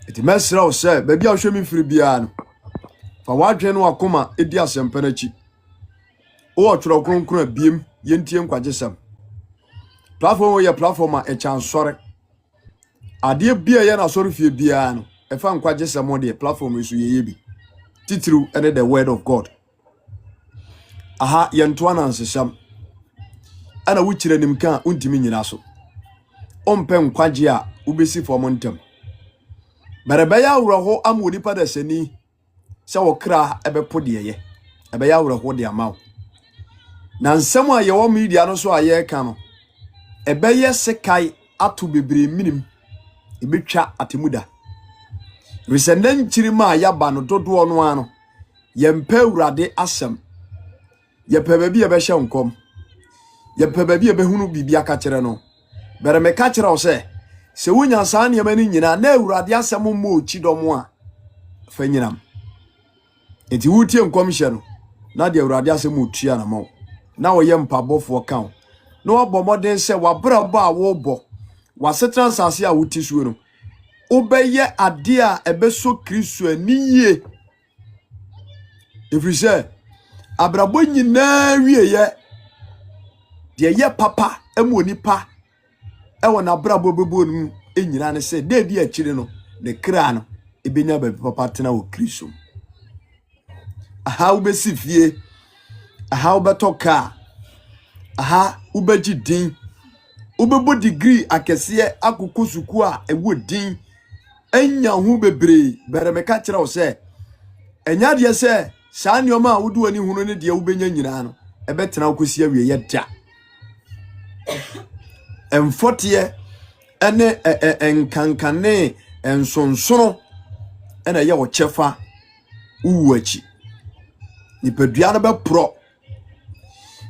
Iti mesra o se baby a hwe me firi bia no. Fa wadwen no akoma edi asempɛ na chi. O otworo kronkron abiem yentie nkwagesam. Platform ye platform a chan sore. Ade bia ye na sore fie bia no. E fa nkwagesam de platform so ye bi. Titru ene the word of God. Aha yentoa na nsesam. Ana wuchire nim kan untimi nyina so. Ompe nkwage a ubesi fo mo ntem. Berebeya awraho amodi pa da sani se wo kra ebepo de ye. Ebeya awraho de amaw. Na nsem a ye wo media no so aye ka no. Ebeye sekai atu bebre minim. Ebetwa atemuda. Resenden chirima yaba no dodo no ano. Yempe urade asem. Yepe baby ebehye nkom. Yepe baby ebehunu bibia ka kire no. Bere me ka kire o se wonya saa ne mani nyina na urade asem mo ochi dom a fa nyinam. Enti wutie nkom hye no. Na de urade asem otua na mo. Na wo ye mpabofo kan. No abomoden se wabrabo a wo bo. Wasetra sase a wuti suo no. Obeye ade a ebeso Kristo aniye. If you say abrabo nyina wieye de ye papa emoni pa ewo na abrabo bebo nu enyina ne se de di akire no ne kra no ebenya ba papa tena wo Kristo. Aha ubesi fie, aha ubetoka, aha ubeji din, ubebo degree akese akuku suku a ewo din enya hu bebre bere meka kire wo se enya de se saa nioma a wudu ani hunu ne de ubenya nyina no ebetena okosi awie ye da emfotie ene enkankane ensonsono ena ye wo chefa uwachi nipadua no be pro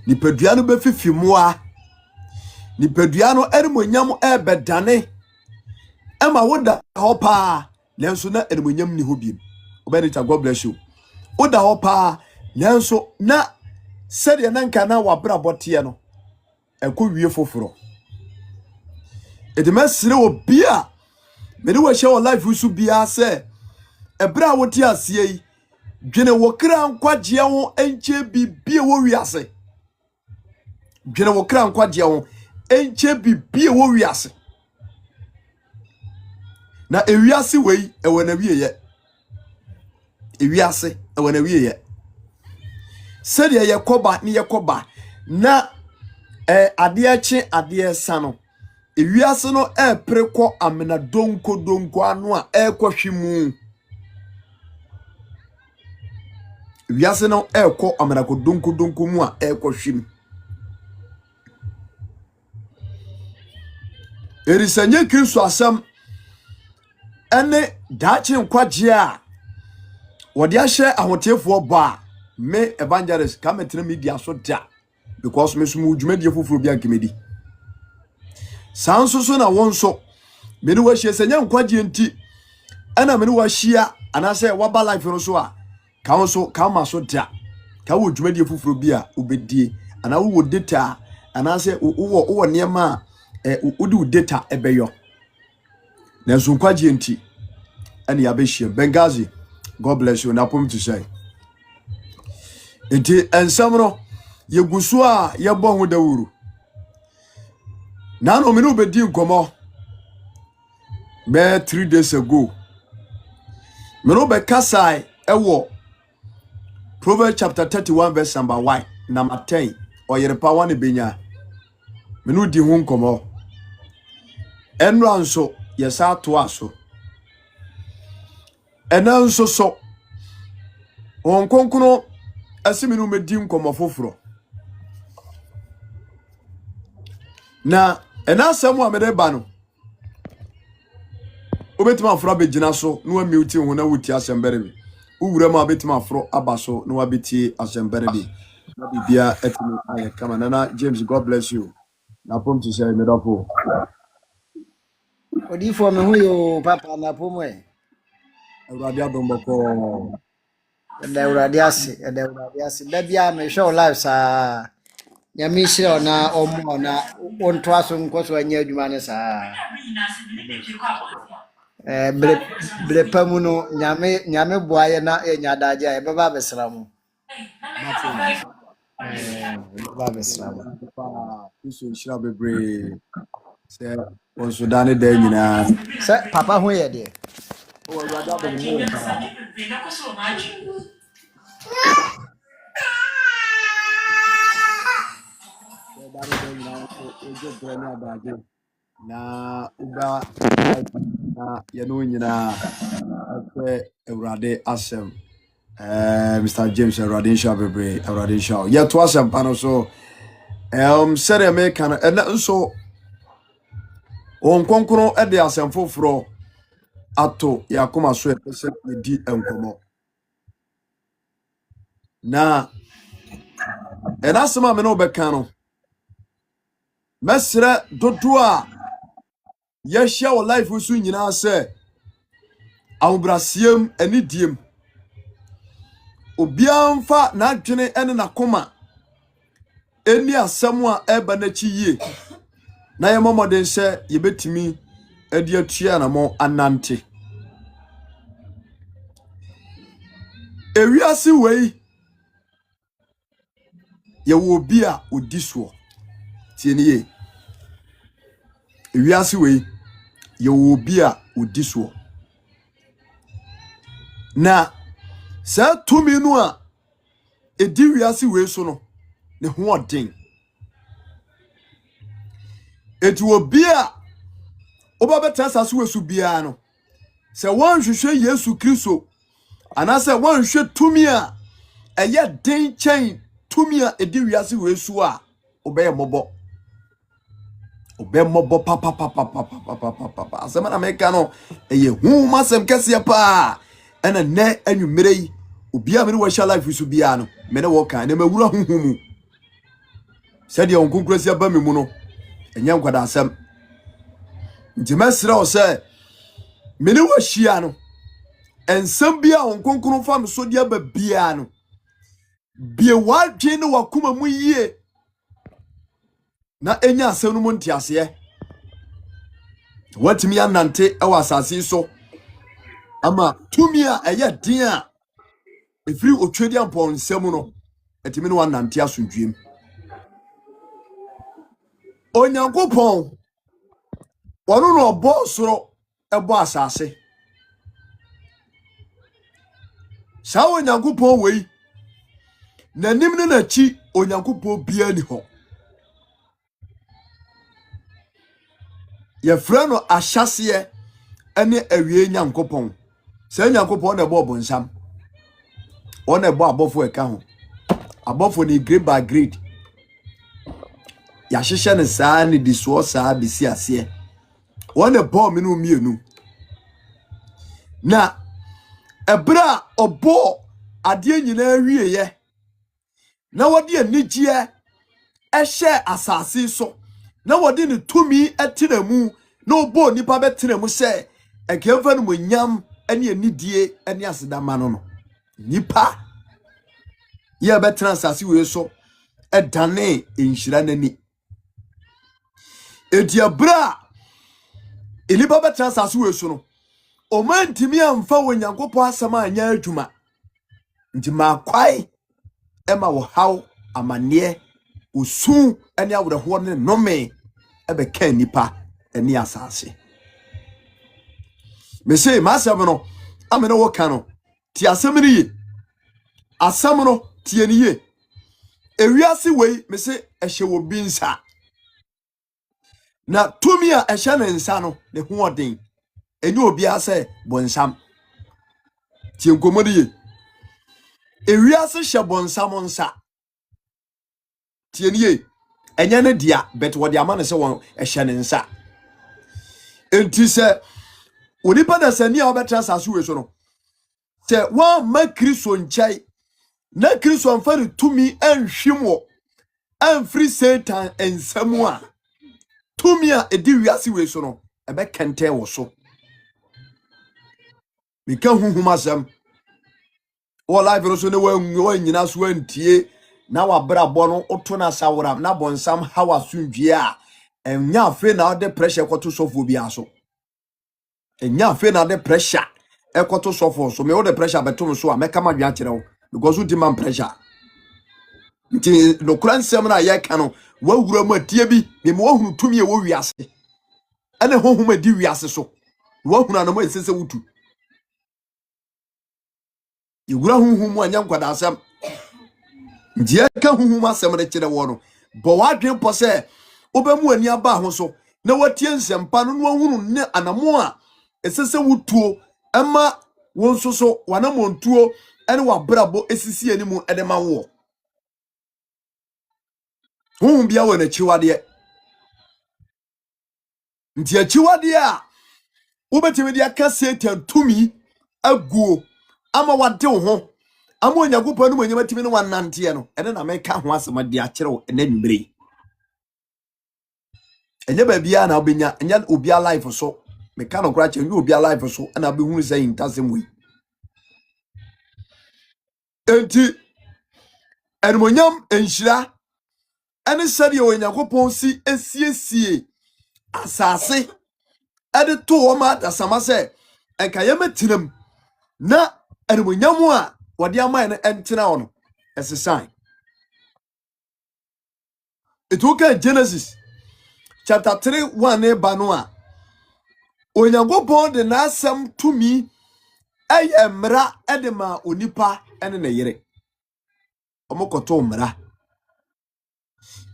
nipadua no be fifimoa nipadua no eremonyam ebedane ema woda hopa lenso na eremonyam ni hobiem obenita God bless you woda hopa lenso na sede na nka na wabra bote no ekowie foforo edemesire obia mede wo hye wo life usu bia se ebra woti asie yi dwene wo kra nkwagye ho enche bibie wo wiase dwene wo kra nkwagye ho enche bibie wo wiase na ewiase wei ewo na wieye ewiase ewo na wieye sede ye koba ni ye koba na ade achi ade sano ewiase no preko amena donko anu a ekohwemu ewiase no eko amena ko donko mu a ekohwem erisanye Kristo asem ene dachi nkwagye a wode ahye ahotefo ba me evangelist kametre media so da because me sumu dwumadie foforo bia nkemedi sanso so na wonso me ni wahye senya nkwagye nti ana me ni wahia anase waba life no so a ka ma so da ka wo dwumadie foforo bia obedie ana wo data anase wo niema udi data ebeyo na so nkwagye nti ani abehye Benghazi. God bless you. Napom to say enti ensamro yegusu a yebo ho dawuru na no me no bedi nkomo be 3 days ago me no be kasai ewo Proverbs chapter 31 verse number 1 number 10 oyerepa wane benya me no di ho nkomo enro anso yesa to aso enanso so onkonkono asiminu medi nkomo foforo na enasem a mede ba no obetima afro abegina so no amute ho na wuti asembere bi uwura ma obetima afro abaso no abeti asembere bi na bibia etimi aye kama na James. God bless you. Na pom to say me dopo odi for me hu yo papa na pom Awurade adomboko da urade ase da bia me show live sa ya mi shire na omo na onto aso nkoso anya adwuma ne sa bre pamu no nyame boaye na enyadaje e baba besra mu baba besra mu Isu shira bebre. Se on Sudan de nyina. se papa ho ye de O awurade abem ne pa. Se dare de nyina ojo bre na adaje. Na uba na ye no nyina afa awurade asem. Mr. James awurade sha bebre awurade sha. Ye to asem pa no so said me kan and so on konkono e de asem foforo ato yakoma so e pese di enkomo. Na asema me no beka no mesre dodo a ye hia wo life so nyina se awbrasiem ani diem obiamfa na adwene ene na koma eni asem a eba na chi yie na ye momoden se ye betimi adi atua na mo anante ewiase wei ye wo bi a odiso tieniye ewiase wei ye wo bi a odiso na sa tumi no a edi wiase wei so no ne ho odin eti wo bi a oba betasa so wesu bia no se won hwehwe Yesu Kristo anase won hwe tumi a eye den chen tumi a edi wiase wei so a obeye mobo papa asema na meka no eye hu masem kese pa ena ne anwumere yi obi a me wo sha life so bia no me ne wo kan na mawura huhumu sede on konkurasi aba me mu no enya nkwada asem nti mesra o se me ne wo hia no ensem bia on konkuru fa me so dia ba bia no bie wadwe ne wakoma mu yie na enya asem no mu ntiase watimi anante ewa asase so ama tumi a eye din a efiri otwedi ampon nsem no etimi no wanante asundwem onyankopon wono no obo soro ebo asase sa onyankopon wei nanim ne na chi onyankopon bia ni ho ye frano ahyase ene awie nyankopon sa nyankopon na ebo bonsam ona ebo abofo eka ho abofo ni grade by grade ya hyehye ne saa ne disuo saa besi ase ona ebo me no mienu na ebra obo ade nyina awie ye na wode anigye ehye asase so na wode ne tumi etinamu na obo nipa betinamu se ekemfa no monyam ene anidie ene asedama no nipa ye betena asase we so edane enhyira nani ediabra enipa betena asase we so no o mantimi amfa wonyankopɔ asama anya adwuma nti makwai ema wo haw amane osu ene awreho ne nome ebe kan nipa ene asase me say masam no amene wo ka no ti asem ni ye asam no ti eni ye ewiase wei me say ehye wo binsa na tumi a ehye ne nsa no ne ho odin eni obi ase bonsam ti enkomodi ye ewiase hye bonsam nsa ti eni ye enye ne dia bet wo dia ma ne se won ehye ne nsa enti se onipa da sani a obetra sasu we so no se wa ma Kristo nchai na Kristo amfa ne tumi anhwimwo amfiri Satan ensam a tumi a edi wiase we so no ebe kente wo so meka huhuma sam wo life so ne wa nyina so antie na wa brabo no oto na sawra na bonsam hawa sundwie a enya afi na de pressure kwato sofo bia so enya fe na de pressure ekoto sofo so me wo de pressure betom so a meka ma dwa kire wo because udi man pressure nti no kransem na ye ka no wawura mu atie bi me mo hunu tumi e wo wiase ene honhom adi wiase so wahunu anamo esese wutu yewura honhom mu anya nkwada asem nti ye ka honhom asem de kire wo no bo wadwen po se obemu ani aba ho so na watie nsempa no no wahunu ne anamo a esese wutuo ema wonso so wanamontuo ene wabrabo esisi animu edema wo bia wo na chiwade nti achiwade a wobetimi dia ka Satan tumi aguo ama wade ho ama onyagopa no manyama timi no wanante no ene na meka ho asema de akyerew ene nwere enye ba bia na obenya enya obia life so meka no kra che enye obia life so na be hunu say intasem wi enti enmonyam enhira ene sade onyankopon si esiesie asase ade to wo ma dasama se enka yematinam na enmonyam a wode amai no entena ono esesan it okay Genesis chapter 3:1 ba no a onyankopon de na asem tumi ayemra edema onipa ene ne yere omokoto mra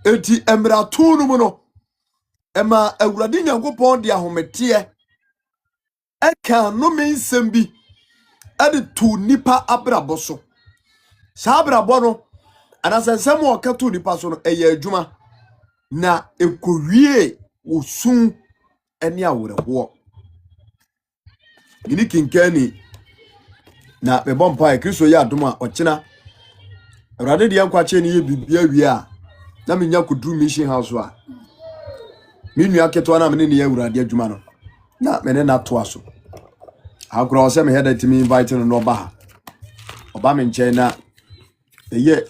eti emra tunu mu no ema awurade nyankopon de ahomete eka no mensem bi ade tu nipa abrabo so sa abrabo no anasensem o ka tu nipa so no eye adwuma na ekowie osun ene aworewo gini kinkani na be bompa Kristo ya adoma okina awurade de yankwache ne ye bibia wie a na menya kudru mission house a minu aketo na mene ne ya awurade adwuma no na mene na to aso agora o se me head to me invite no ba oba me nche na eye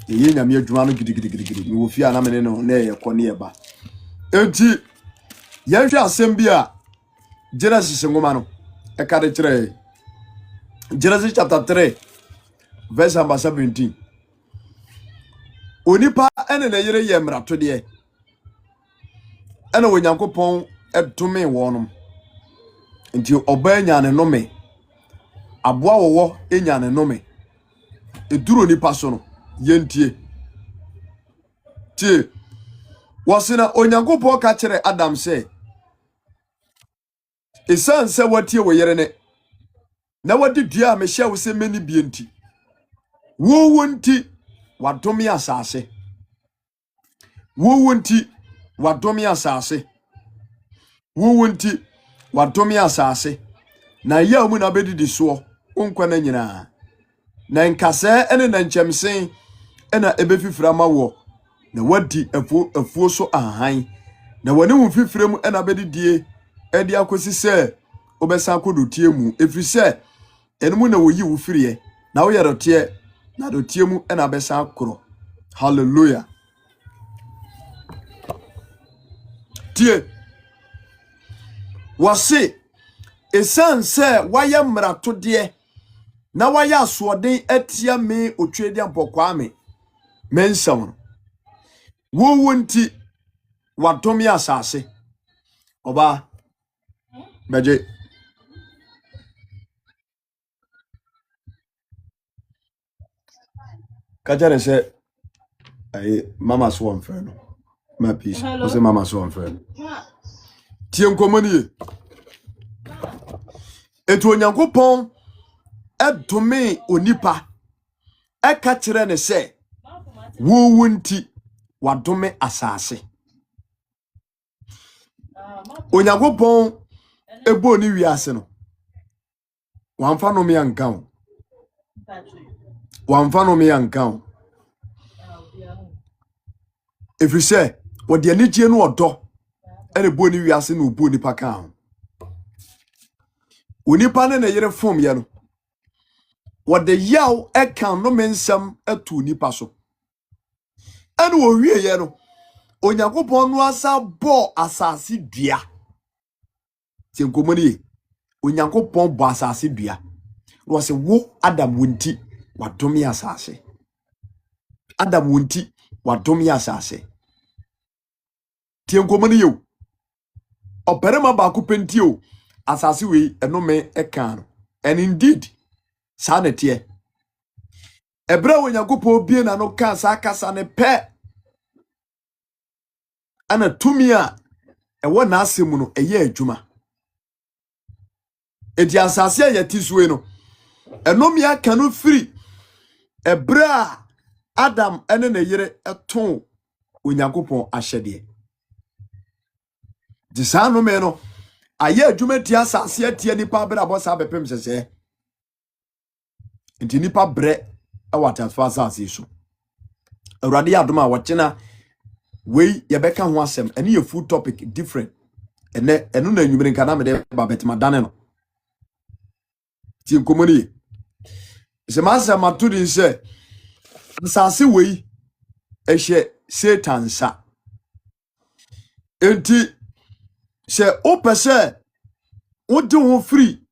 nyame adwuma no gidigidi mi wo fia na mene no na ye kɔ ne ye ba enti ye hwe asem bi a Genesis ngoma no e ka de kire Genesis chapter 3 verse number 17 onipa ene na yere ye mrato de ene onyankopon edome wonom nti oba nya ne nome aboa wowo enya ne nome eduro nipa so no yentie tie wasina onyankopon ka kire Adam se esan se watie wo yere ne na wadi dua me hia wo se meni bienti wo wonti wadome asase wo wonti wadome asase wo wonti wadome asase na ya mu na bedidi so onkwa na nyina na nkase ene na nchemsen ena ebefifira ma wo na wadi afuo so ahan na wani wu fifire mu ena bedidie edi akosi se obesan kodotie mu efrise enmu na woyi wo firiye na wo yerotie na dotie mu ena besan koro hallelujah tie wase esanse waya mrato de na waya asoden atia me otwedi ampokwa me mensam wo wonti wadomi asase oba beje kajare se ay mama so onfeno ma peace o se mama so onfeno tie nkomani etu onyankopon edome onipa eka kire ne se wo wonti wadome asase onyankopon ebo ni wiase no wamfa no me ankan wamfa no me ankan efrise wode anigye no odo ene bo ni wiase no bo nipa kan onipa ne yere fom ye no wode yaw ekan no mensam atu nipa so ene wo wie ye no onyankopon no asa bo asase dua ti nkomoni onyankopon bo asase dua no se wo Adam wonti wadomi asase Adam wonti wadomi asase tie nkomani yo operema ba ko penti o asase we enome eka no and indeed sanete ebra onyankopon bie na no ka sa kasa ne pe ana tumia ewo na asemu no eye adwuma edi asase ya tisue no enome aka no firi ebra Adam ene ne yere eton onyankopon ahyede di sanu me no aye adwuma ti asase atie nipa bra bosa bepem sese enti nipa bre awata asase so awrade adoma wochena we yebeka ho asem ene ye full topic different enu na nwumire nka na me de ba betima dane no ti nkomoni se masa matudi se asase we ehye Satan sa enti se opese odi ho free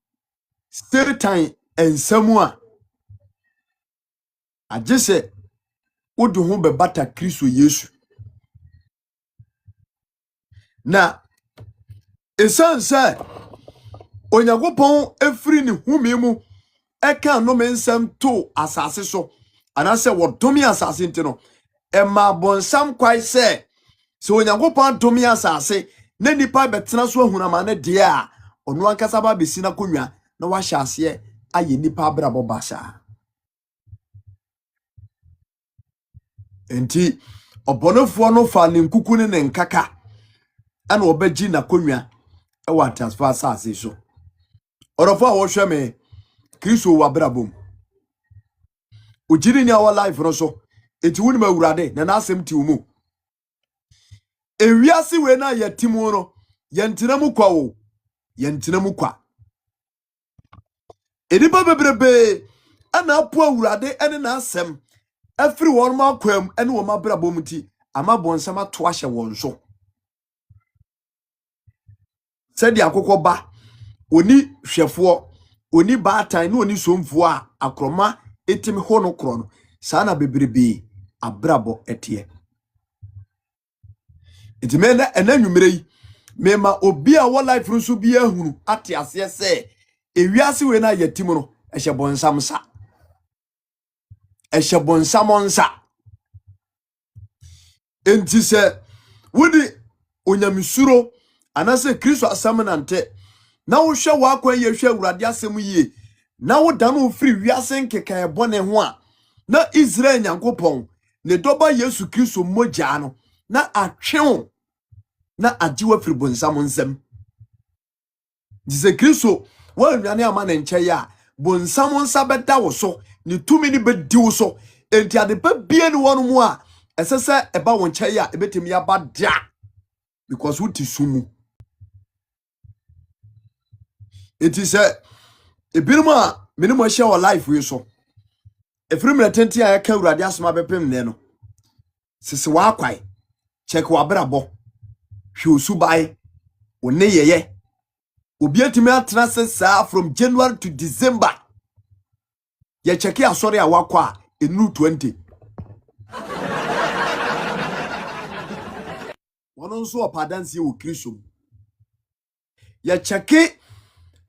Satan ensamu a agese odi ho bebata Kristo Yesu na esanse onyankopon efri ni humi mu eka no mensam to asase so anase wodomi asase ntino ema bonsam kwai se onyankopon domi asase na nipa betena so ahunama ne de a ono ankasa ba besi na konwa na wahye ase aye nipa abrabo basa enti obonofo no fa ne nkuku ne nkaka ana obaji na konwa e wa transfer asase so orofo a wo hwe me Kristo wa brabom ojiri ni our life no so eti woni mawurade na na asem ti umu ewiase we na yatimu no yentina mu kwa wo yentina mu kwa ediba bebrebe ana apo awurade ene na asem afiri won ma kwam ene wo mabrabom ti ama bonsam ato ahye won so sedi akokọ ba oni hwefo oni baatan no oni somfo a akroma etimi ho no kro no sana bebrebe abrabo etie etimena enanwumire yi mema obi a wo life rusu bi ahunu ate ase se ewiase we na yatimu no ehye bonsam sa ehye bonsam onsa enti se wudi onyamisuro anase Kristo asam nante na wo hwe wakwan ye hwe awurade asem yie na wo dan wo firi wiase nkeka ebone ho a na Israel nyankopon ne doba Yesu Kristo moja no na atwe na ajiwa firi bonsam nsem dise Kristo wa nwane ama na nche ya bonsam nsa beda wo so ne tumi ni bedi wo so enti ade pa bie ne wonu mu a esese eba wo nche ya ebetemi ya bada because wuti sumu enti se ebiruma minimo hye wo life we so efiri mletenti a yaka urade asoma bepem ne no sese wa akwai check wa brabo hwe osubai one yeye obi atimi atena sesa from January to December ye check ya sorry a wakwa enu 20 wono nso opadanse wo Kristo ye check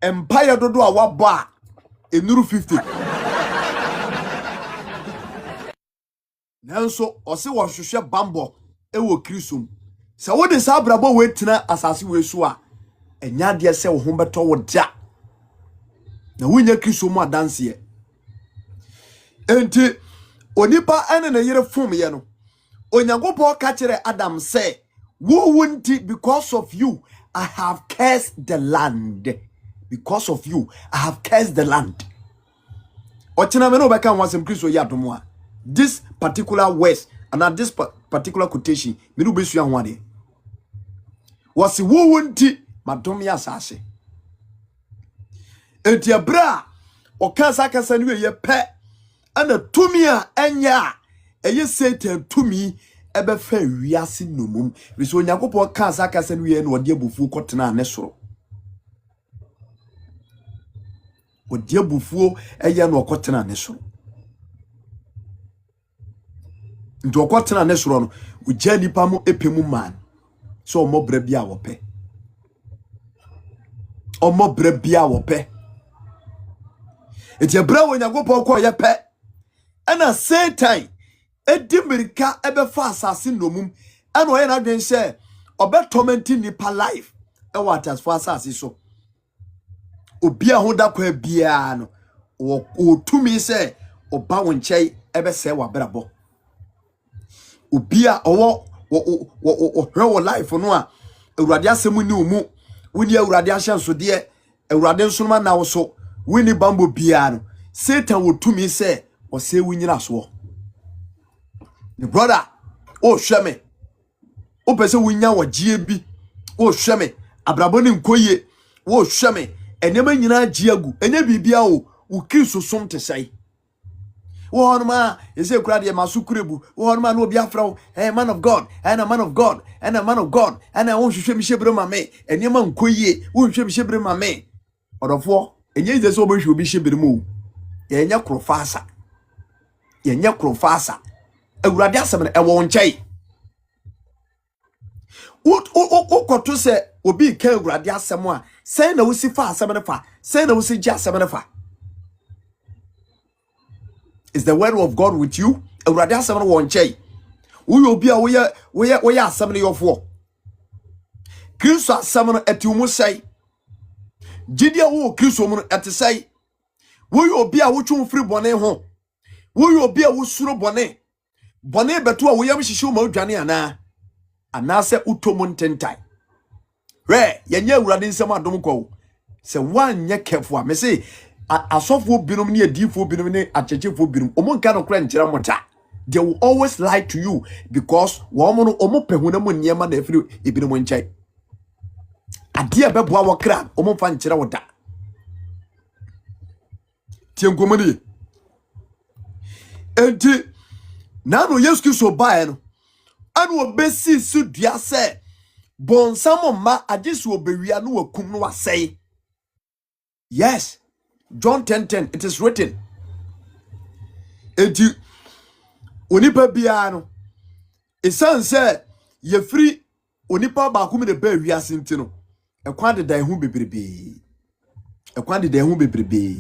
empire dodo a wabo a enuru 50 nanso ose wo hwehwe bambo ewo Kristo se wo de sa brabo we tina asase we so a enya de se wo ho beto wo da na wonya Kristo mu adanse ye enti onipa ene na yere fom ye no onyankopon ka kire Adam say wo wonti because of you I have cursed the land. Because of you, I have cursed the land. Ochina me no beka wasem Kristo ya domo a. This particular words and at this particular quotation, me no besu ho ade. Wasi wo wonti madom ya asase. Enti abra o kansa kansa ni ye pe ana tumi a enya eye Satan tumi ebe fa wiase nomum. Biso onyankopon kansa kansa ni ye no de abufu kotena ne soro. odi abufuo eye na okotena ne so ndo okotena ne so no ugya nipa mu epemu man so omobra bia wo pe eti ebra wo Nyankopɔn ko ye pe ana Satan edi mirika ebefa asase nomum ana oye na dwen se obetomenti nipa life e watas for asase so obi ahoda kwa bia no o tumi se oba wo nkyai ebese wa brabo obi a owo hwe life no a Awurade asemu ni omu woni Awurade ahyanso de Awurade nsonoma na wo so woni bambo bia no Satan wo tumi se o se wunyira so the brother o hweme o pese wunya wagie bi o hweme abrabo ni nkoye wo hweme enema nyina giagu enya bibia o ukristo som te sai wo honma ese kura de masukurebu wo honma no obi afra hey man of God and a man of God and a man of God and I won hwehwe mi hyebre ma me enema nkoye wo hwehwe mi hyebre ma me odofo enye ise so obi hwe obi hyebre mu yenya krofasa Awurade asem e wo nkyai wo koto se obi ka Awurade asem a say na wo si fa asem ne fa say na wo si gya asem ne fa. Is the word of God with you? Awurade asem ne wo nkyai wo obi a wo ya asem ne yofo Kristo asem no etiumu sai gidia wo Kristo mu etesai wo obi a wo twum firi bone ho wo obi a wo suro bone beto a wo yam hihye wo ma odwane ana se utomo ntentai yenye Awurade nsem adom kwa se wanye kefo a me se asofo binom ne adifo binom ne achechefo binom omo nka no kra nkyera mota they will always lie to you because wo mo no omo pehuna mo niema na afiri ebinom nkyai ade abeboa wo kra omo fa nkyera wo da tienkomani enti nano Yesu Kristo bae no anu obesi su dua se bonsamo ma ajesu obewia no wakum no wasei. Yes, John 10:10 it is written. Enti onipa bia no esan se yefri onipa ba kum de ba wiase nti no ekwan de dan hu bebrebe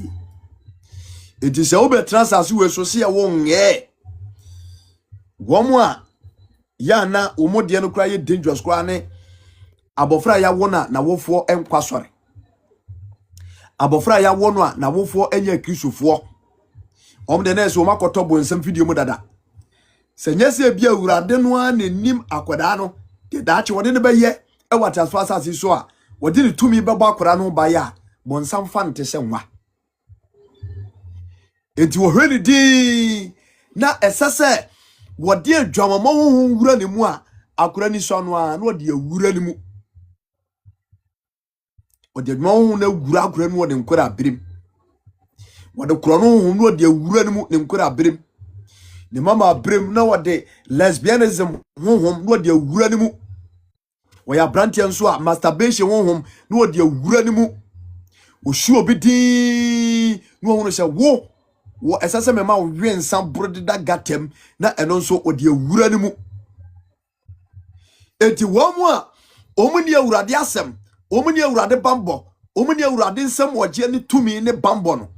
enti se obe transase we so se ya wo nge womo a ya na omode no kra ye dangerous kra ne abofra ya wona na wofo enkwasore abofra ya wono a na wofo enya krisofo omde na so makoto bonsam video mu dada se nyese bia Awurade no a nanim akoda no de daache wode ne beye e wata so asase so a wode ne tumi bebo akora no ba ya bonsam fa nte se nwa enti wo hwani di na esese wode adwamama ho wura ne mu a akora ni so no a na wode awura ne mu wode adwamama na wura akora no wode nkora abirim wode koro no ho no wode awura ne mu ne nkora abirim ne mama abirim na wode lesbianism honhom no wode awura ne mu wo ya brantia so a masturbation honhom no wode awura ne mu oshu obi din no ho no se wo esase mema wo nsan brodeda gatem na eno nso odi awura ne mu enti wo mu a omuni Awurade asem omuni Awurade bambo omuni Awurade nsem oje ne tumi ne bambo no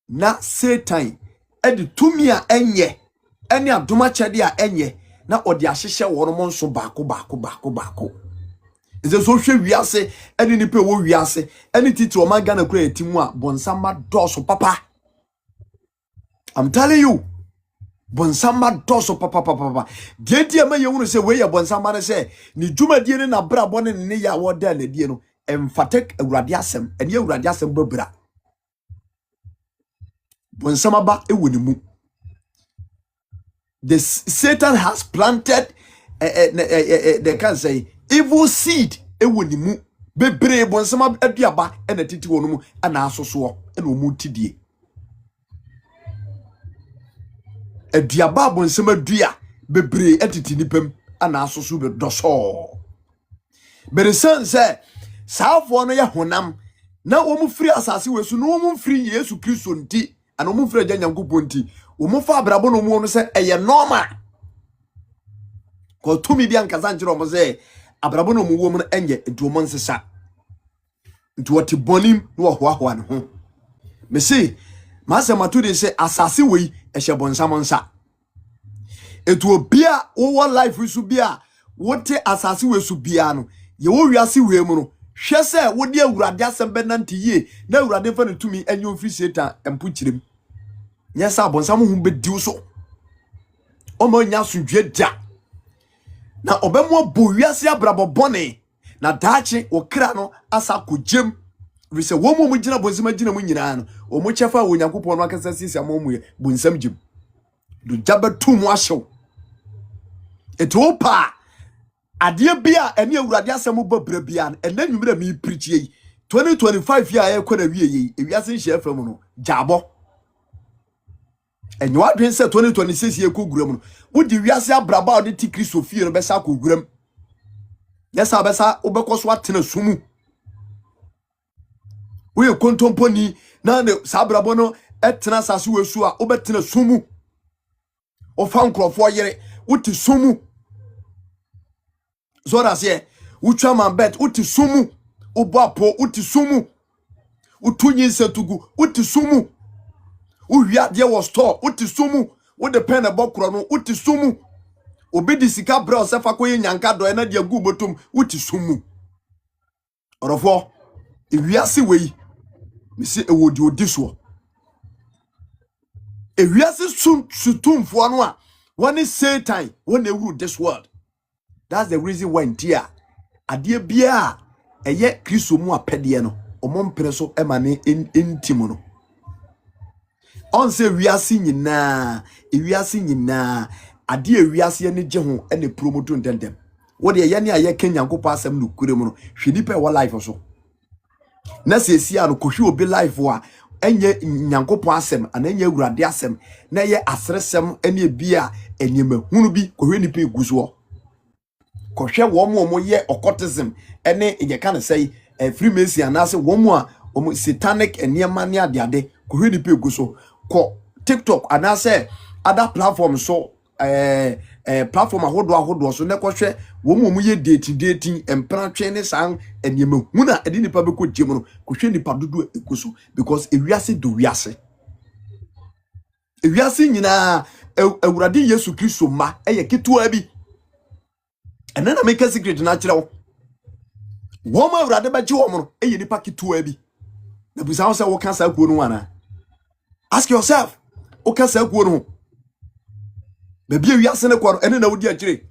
na Satan edi tumi a enye ene adoma chede a enye na odi ahyehye wono mo nso baako eze so hwe wiase ene nipa wo wiase ene titi o man Ghana kura etimu a bonsama doso papa. I'm telling you, bonsama doso papa. Genti ama ye wonu se we ye bonsama ne se ni dwumadie ne na bra bone ne ya woda na die no emfatek Awurade asem ene Awurade asem babra bonsama ba ewoni mu. The Satan has planted they can say evil seed ewoni mu bebre bonsama aduaba ena titi wonu mu ana asoso ena omu tidie aduaba bonsama dua bebre etiti nipam ana asoso be doso bere sense saafo no ye honam na wo free asase we so no wo free Yesu Kristo nti ana wo free Nyankopɔn nti wo fa abrabo no mu no se eye normal ko tumi bi ankaza nkyere mo se abrabo no mu wo mu no enye ntuomo nsesa nti wote bonim no hoahoa ne ho me se masemato de se asase we ehye bonsam nsa etu obia wo life su bia wote asase we su bia no ye wo wiase we mu no hwe se wo de awurade asembe nante ye na awurade fa ne tumi enyo mfiri Satan empu kirem nyesa bonsam hu bediw so o ma nya sudwe da na obemo bo wiase abrabo bone na daachi wo kra no asa kojem we se wo mu gina bonsam gina mu nyina no o mu chefa wo Nyankopɔn no akasa sisi amomu ye bonsam gim do jaba tu mu ahyew eto pa ade bia ene awurade asem babra bia ena nwumra mi preachie yi 2025 ya ye kwara wie yi ewiase nhye afam no jabo enyo adwen se 2026 ye koguram no wodi wiase abraba ode ti Kristo fie no besa koguram yesa besa obekoso atena sumu we kontomponi na ne sabrabo no etena sase wesu a obetena sumu ofa nkrofo yere wuti sumu zora se utwa man bet uti sumu ubapo uti sumu utunyi setugu uti sumu uhia de wo store uti sumu wo de pen e bokro no uti sumu obedi sika bra osefa koye nyanka do na de agu botom uti sumu orofo ewiase wei misi ewodi odiso ewiase sutumfo no a one Satan when they rule this world. That's the reason why dear adie bia eye Kristo mu apede no omom preso emane intimo no on se wiase nyina ewiase nyina adie wiase ne je ho ene promoto ndendem wo de ye ne aye Nyankopɔn asem no kure mu no hwedi pe wo life so na se sia no kohwe obi life wa enye Nyankopɔn asem ananye awurade asem na ye asresem ene bia enyema hunu bi kohwe ni pe guso kohwe wo mo ye occultism ene ye kan say Freemason anase wo mo a wo satanic eniema ne ade kohwe ni pe guso ko TikTok anase other platforms so platform ahodo so ne kohwe wo mo ye dating empratwe ne san eniema huna edi nipa be ko gem no kohwe nipa dodo eguso because ewiase do wiase nyina awurade Yesu Kristo ma eye ketua bi ena na make secret na kire wo ma awurade ba gi wo no eye nipa ketua bi na bisa wo se wo kan sa kuo no wana ask yourself wo kan sa kuo no be bia wiase ne kwaro ene na wodi akire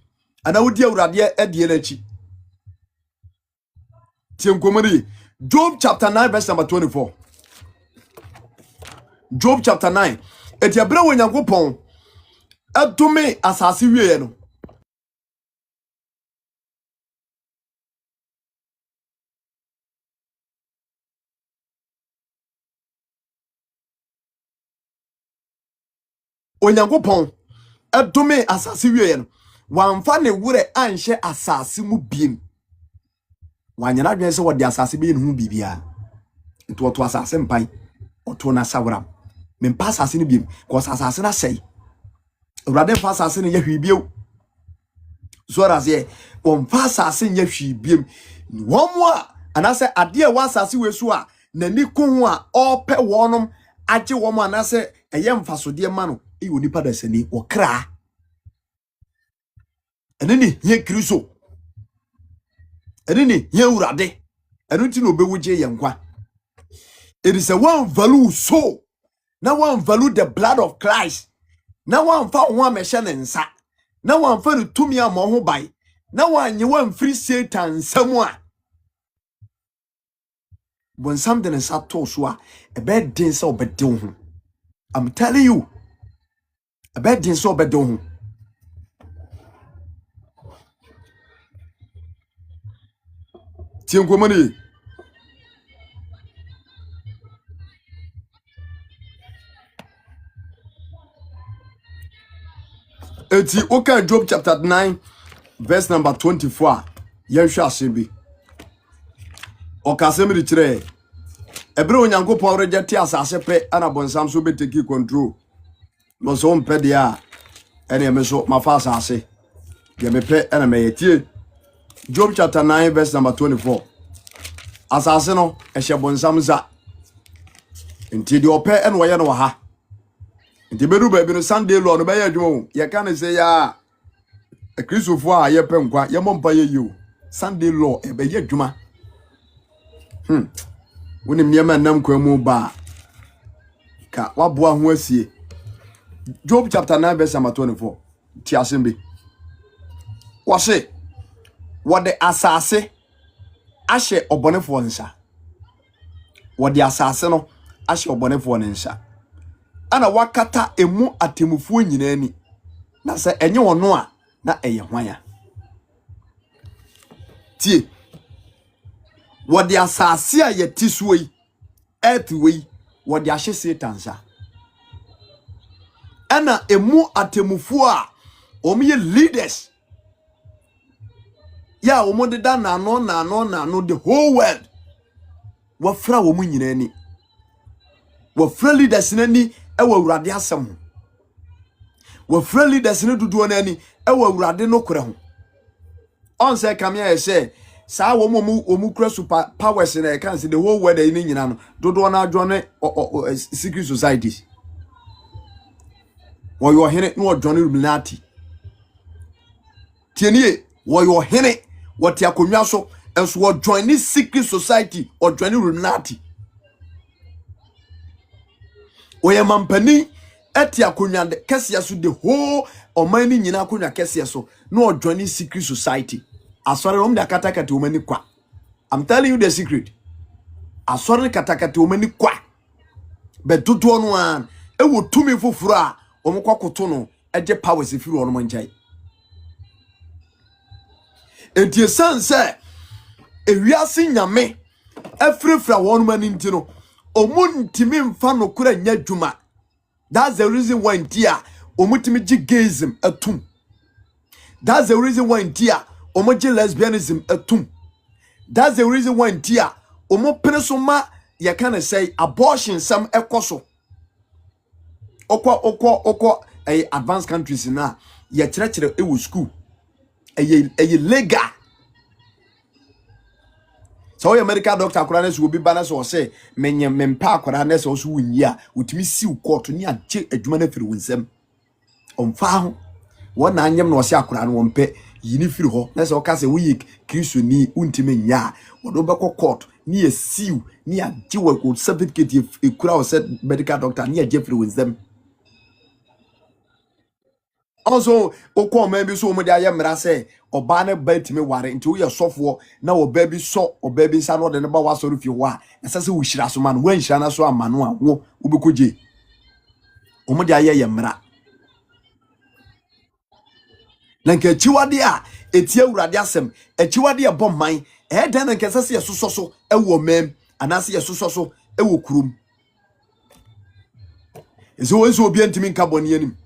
ana wodi awurade edie na chi tienkomori Job chapter 9 verse number 24 Job chapter 9 etiabra wo Nyankopɔn adome asase wie no Onyankopɔn adome asase wie no wamfa ne wure anhye asase mu biem wanyana dwen se wode asase be ne hu bibia nto oto asase mpan oto na sawram mempa asase ne biem ko asase na sei awurade fa asase ne yahwe bio so razie on fa asase nya hwi biem womo a anase ade wa asase we so a nani ko ho a ope wonom age womo anase eye mfasode ma no e onipa da sani okra eneni ye Kristo eneni ye awurade enu ti no bewuje ye nkwa. It is a one value soul. Now one value the blood of Christ. Now one fa one mesha nsa. Now one fa tumi amo ho bai. Now one ye one free Satan somewhere. When something is up to so a bad din so bedon. I'm telling you. A bad din so bedon. Tienkomani. Eti okay, Job chapter 9 verse number 24. Yensha sebi. Okasemi kire Ebre onyankopon reject asase pe ana bonsam so be take control. No so mpe dia ene me so mafa asase. Ye me pe ena me yetie. Job chapter 9 verse number 24. Asase no ehye bonsam za. Nti de ope ene wo ye no ha. Nti beru ba bi no Sunday law no be ye adwuma ye ka ne se ya Christopher a ye pe nkwa ye mompa ye yi Sunday law e be ye adwuma. Wonim niema nam kwa mu ba ka waboa ho asie. Job chapter 9 verse number 24. Ti asembe. Wase wode asase ahye obonefo nsa. Wode asase no ahye obonefo nsa. Ana wakata emu atemufuo nyina ni. Na se enye wono a na eye hwanya. Tie wode asase a yetisuo yi earth we wode ahye Satan sa. Ana emu atemufuo a omiye leaders ya omodeda na no the whole world wafra wo mu nyina ni wafra leaders nani ewa awurade asem ho wafra leaders ne dudu nani ewa awurade no kore ho on say kamia say sa wo mu kura super powers na kan say the whole world ni nyina no dodo na adwo ne secret societies wo yo hene no adwo ne Illuminati tienie wo yo hene what akonwa so enso wo join this secret society or join Illuminati oye mampani eti akonwa kese so the whole omani nyina akonwa kese so no join this secret society asore rom da katakata omani kwa. I'm telling you the secret. Asore katakata omani kwa betutu ono an ewo tumi foforo a omukwa koto no eje powers efiri ono manjai. Enti sanse ewiase nyame efrefra wonu mani ntino omuntimi mfa no kura nya dwuma. That's the reason why ntia omutimi gayism atum. That's the reason why ntia omoje lesbianism atum. That's the reason why ntia omopene so ma ye can say abortion some ekoso okwa advanced countries na ye kire e wo school eye legal. So your medical doctor akora will be balance or say mempa akora na so so wunyi a utimi siw court ni agye adwuma na firi wunsem omfa ho wona anyem na ose akora no wompe yini firi ho na so ka se wuyi kristo ni untimi nya wodo beko court ni e siw ni agye wo certificate ekura o said medical doctor ni agye firi wunsem. Also okwo maybe so mo de ayemra say oba na batimi ware nti wo ye sofo na oba bi so oba bi nsa no de ne ba wasoro fi ho a esase wo hira so man wo nhira na so amano a wo ubekogye omo de aye yemra na nke chiwade a etie awurade asem achiwade e bomman e den na nke sase ye soso ewo mem anase ye soso ewo kurum ezo wenso obi antimi nka bone anim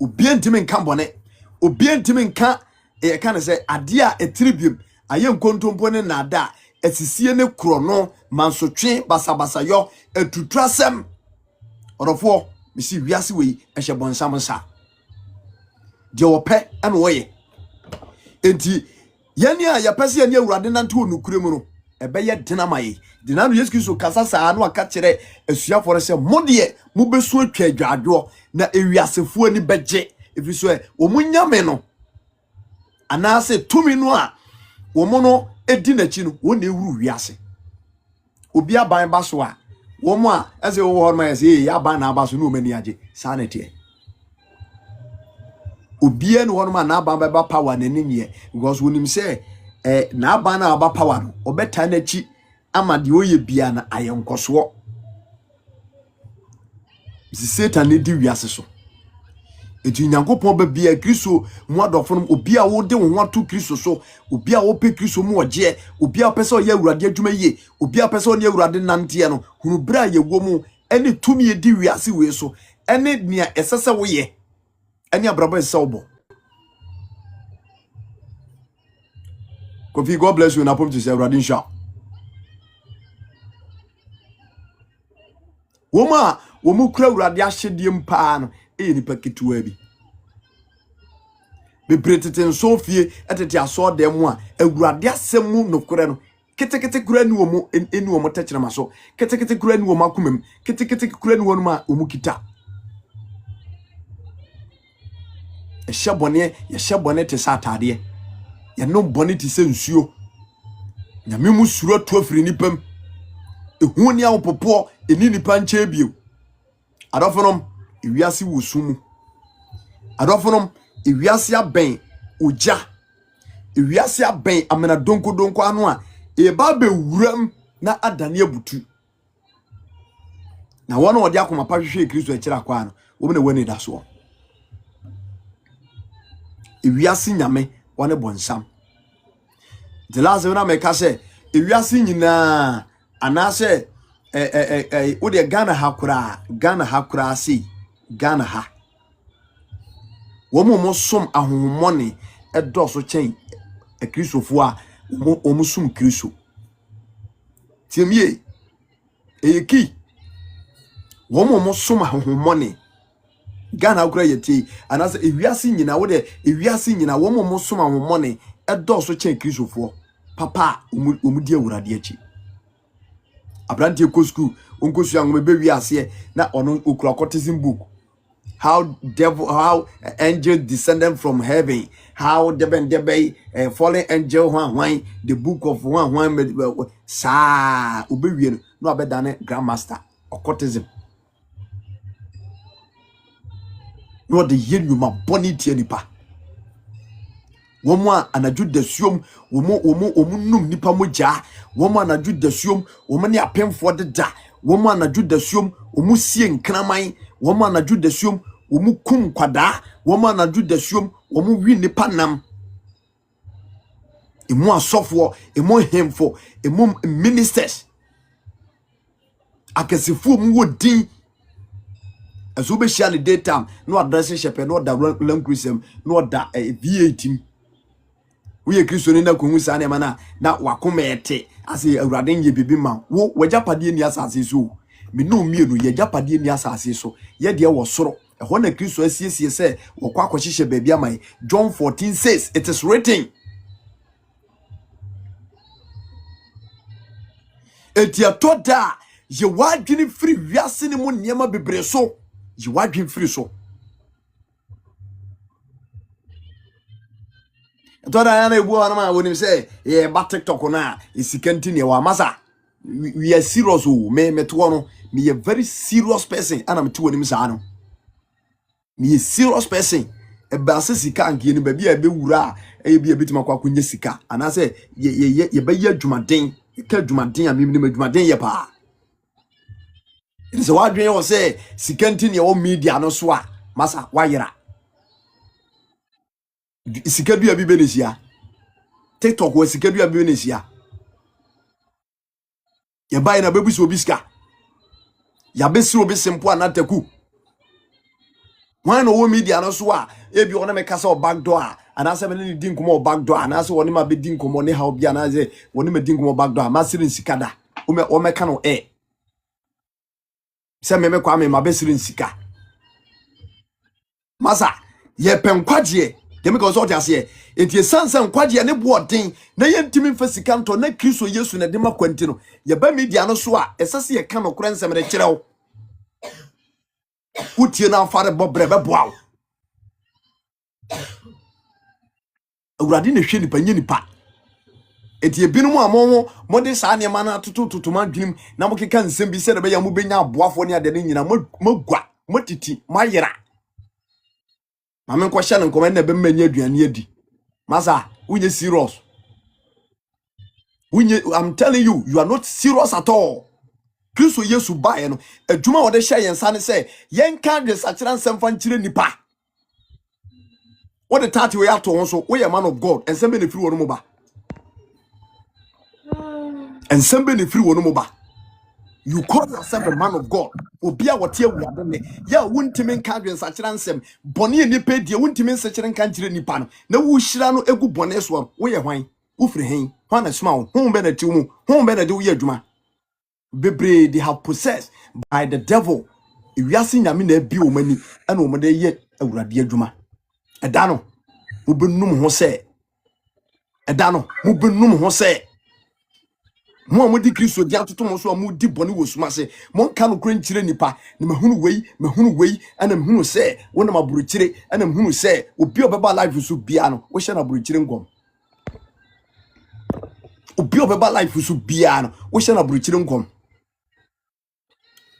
obi antimi nka bone obi antimi nka e kan say ade a etribum aye nkontompo ne nada asisie ne krono mansotwe basabasa yo etutrasem orofo misi wiase we ehye bonsam nsa de ope an woye enti yani a yapese yani awurade nante onukure mu no ebe ye dinamaye dinano Yesu Kristo kasa saa no aka kire asuafo re se modie mubesu atwa adwadwo na ewiasefo ani beje efi so e omunyame no anase tumi no a womo no edi nachi no wona ewuru wiase obi aban baso a womo a ese wo ho ma ese ya aban na abaso no omani age sanete obi en wo no ma na aban ba power na ninye because wonim say na aban na aba power no obeta nachi ama de oye bia na ayenkoso si Satan ne di wiase so eti nyankopon ba bia Kristo mu adofo no obi a wo de wo ho ato Kristo so obi a wo pe Kristo mu oje obi a pese o ye awurade adwuma ye obi a pese o ne awurade nante no hunu bra ye wo mu ene tumi ye di wiase we so ene nia esese wo ye ene abrabo esewbo. Kofi, God bless you na pom to say awurade nsha Woma womu kura urade ahyedie mpa no nipa ketewa bi. Bebretete nsofie etete aso dem a awurade asemu nokore no ketekete kura ni womu eni womu techrema so ketekete kura ni womu akomam ketekete kura ni womu a womu kita ye bone te satade ye no bone te se nsuo nyame mu suro to afiri nipam ehu ni awopopo eni nipa nche bio adofonom ewiase wosumu adofonom ewiase aben oja ewiase aben amena donko anu a eba be wuram na adane abutu na wono odi akoma pa hwehwe Kristo akira kwa no wo na wani da so ewiase nyame wone bonsam the last when I make say ewiase nyina anase wo de Ghana hakura si Ghana ha wo mo som ahomone edoso chen Kristofo a wo sum Kristo tiemie eyeki wo mo som ahomone Ghana hakura yeti anase ewiase nyina wo de ewiase nyina wo mo som ahomone edoso chen Kristofo papa omudi awurade achi abrante ko school onkosu angome be wiase na ono okura quotism book how angel descended from heaven, how debe fallen angel one the book of one sa obewie no abedane grandmaster occultism no the yenuma bonity nipa womo anaju dasuom womo num nipa moja womo anaju dasuom womo ne apemfo deda womo anaju dasuom womo sie nkraman womo anaju dasuom womu kum kwada womu anaju dasuom womu wi nipa nam emu asofo emu hemfo emu ministers akasifu mu wodin aso be share the daytime no address shepe no da lankrisem no da V18 we Kristo ni na konhu sa na mana na wakomete ase awurade nye bibi ma wo wajapade ni asase so me no mienu ye japade ni asase so ye de wo soro ehwo na Kristo asiesie se wokwa akohihye baabi amai John 14 says it is written etia toda ye wadwene free wiase ne mu niema bebre so ye wadwene free so toda yana ebu anama wonim se ye ba TikTok na isikanti ne wa masa we are serious o me to no me a very serious person and I'm to wonim sa no me a serious person e ba se sika anke ni ba bia be wura e bia bitima kwa kunye sika ana se ye ba ye adwumaden ka adwumaden a mimi ni adwumaden ye pa it is what we all say sikanti ne o media no so a masa wayera sika bia bi benesia TikTok wa sika bia bi benesia ye bai na bebu so biska ya besi obi sempo anataku wan no wo media no so a e bi ona meka say backdoor ana say me ni din komo backdoor ana say woni ma be din komo ne how bia na say woni ma din komo backdoor ma sirin sikada o meka no say me kwa me ma be sirin sika masa ye penkwaje dem go so tiase enti sansan kwaje ne boodin na ye ntimi mfa sika nto na Kristo Yesu na dem akwanti no ye ba media no so a esase ye ka no kora nsem re kirewo utie na afare bobre be boawo awurade ne hwe nipa nye nipa enti ebinum amonwo mode saa ne ma na tutu ma dwenim na mo keka nsem bi se de be ya mo benya aboafo ne ade ne nyina magwa motiti mayera mame ko hye ne komanda be manya aduane adi masa unye serious I'm telling you, you are not serious at all. Kristo Yesu bae no adwuma wode hye yensa ne se yen kan de sachira nsem chire nipa. What the 30 we have to also we a man of God and sembe ne free wono mo ba. And sembe ne free wono mo ba. You call yourself a man of God. Obia wote awuade ne. Ya wuntimi kan de sachira nsem bone nipa die wuntimi sachira kan chire nipa no. Na wu hira no egu bone so we ye hwan. Ufiri hen. Hwan na sma wo. Hu be na ti mu. Hu be na de wo ye adwuma. bebre they have possessed by the devil. If we are seeing nyame na bi o mani and o mo de ye awurade adwuma ɛda no mo benum ho sɛ ɛda no mo benum ho sɛ mo amodi Kristo di atoto mo so mo di bɔne wɔ suma sɛ mo nka no kora nkyire nipa na mahunu wei ana mahunu sɛ wona maburukyire ana mahunu sɛ obi obeba life so bia no wo hyɛ na burukyire ngom obi obeba life so bia no wo hyɛ na burukyire ngom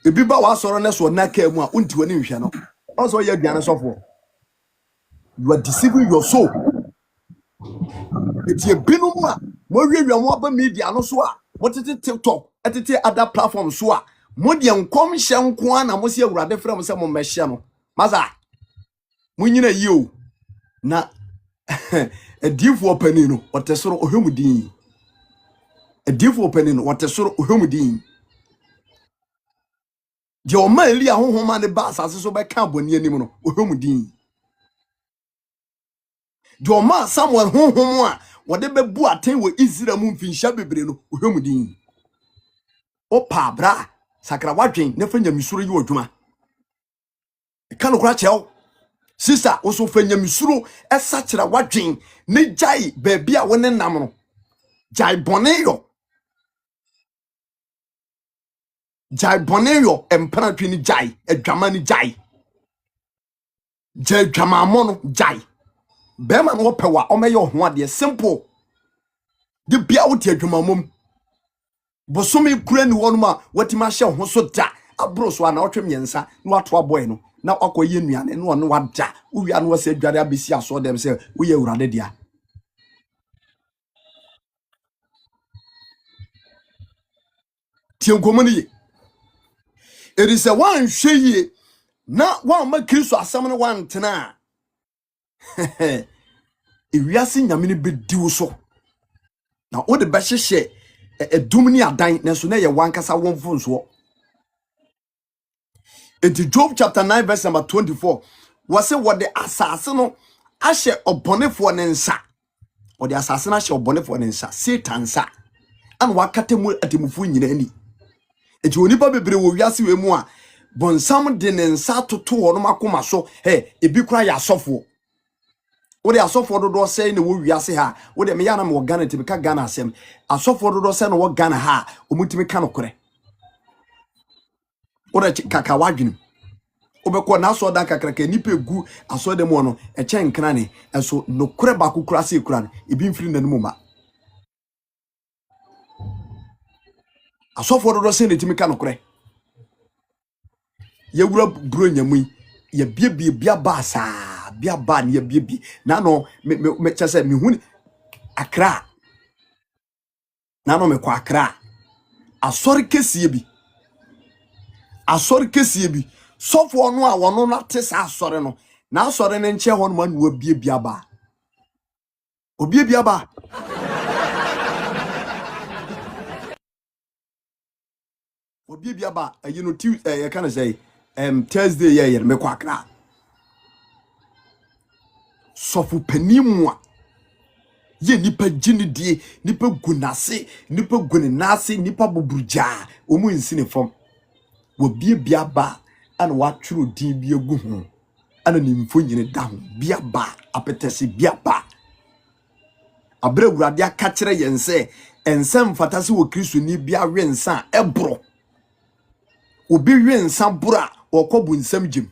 ebi ba wa sɔrɔ ne so na ka mu a unti wani nhwɛ no also yɛ aduane sɔfo you are deceiving your soul etie binum a mo wiawia mo aba media no so a wotete TikTok etete other platforms so a mo de nkom hyɛ nko a na mo se awurade frɛ mo sɛ mo mɛhyɛ no maza mo nyina yi o na edifo opani no otesoro ohwemudin edifo opani no otesoro ohwemudin je o ma Elia honhoma ne ba asase so be ka boni anim no ohwemudin je o ma Samuel honhom a wode bebu aten wo Israel mu mfinhya bebre no ohwemudin o pa bra sakra wadwen ne fanya misuro yi odwuma ka no kura chew sister wo so fanya misuro esa kira wadwen ne jai baabi a wone nam no jai boneyo empratwe ni jai adwama ni jai jai dwama mo no jai bema no pewa o meye ho ade simple de bia wo tie adwama mom bosomi kura ni wonu ma watima hye ho so da abro so na otwe miensa na wato aboy no na akoye nuane no no wada uwia no wase adware abesi aso dem se wo ye urade dia tie nkomoni erise wan hweye na wan ma Kristo asem no wan tena ewiase nyame ne bediwo so na o de be hyehye edum ni adan na so na ye wankasa wonfo nso enti Job chapter 9 verse number 24 wase wode asase no ahye obonefo ne nsa wode asase no ahye obonefo ne nsa Satan nsa an wakatemu atemufo nyina ani enti onipa bebre wo wiase we mu a bonsam de ne nsa toto ho no makoma so ebi kura ya asofo wode asofo dodo sei na wo wiase ha wode me yana me wo Ghana tibika Ghana asem asofo dodo sei na wo Ghana ha omutimi ka no kore wode kaka wadwene obekọ na so da kakra ka nipa gu aso de mo no eche nkra ne eso no kore ba kukura se kura no ebi mfiri nanum ma asofo dodo sei na timi ka no kore ye wura bro nyamui ye bia ba sa bia ba ne ye bia na no me chese me hu Accra na no me kwa Accra asori kesie bi sofo no a wono na tesa asori no na asori ne nche ho no ma no bia ba obia ba obia ba you know Tuesday can say Thursday ye me kwa Accra sofo panimu a ye nipa gini die nipa gunase nipa guninase nipa boburja omu nsine fom wo bia ba ana watwuro din bi egu ho ana nimfo nyine da ho bia ba apetese bia ba abre wurade aka kire yense ensem fatase wo Kristo ni bia wensa ebro obi wensa bura okobu nsam jim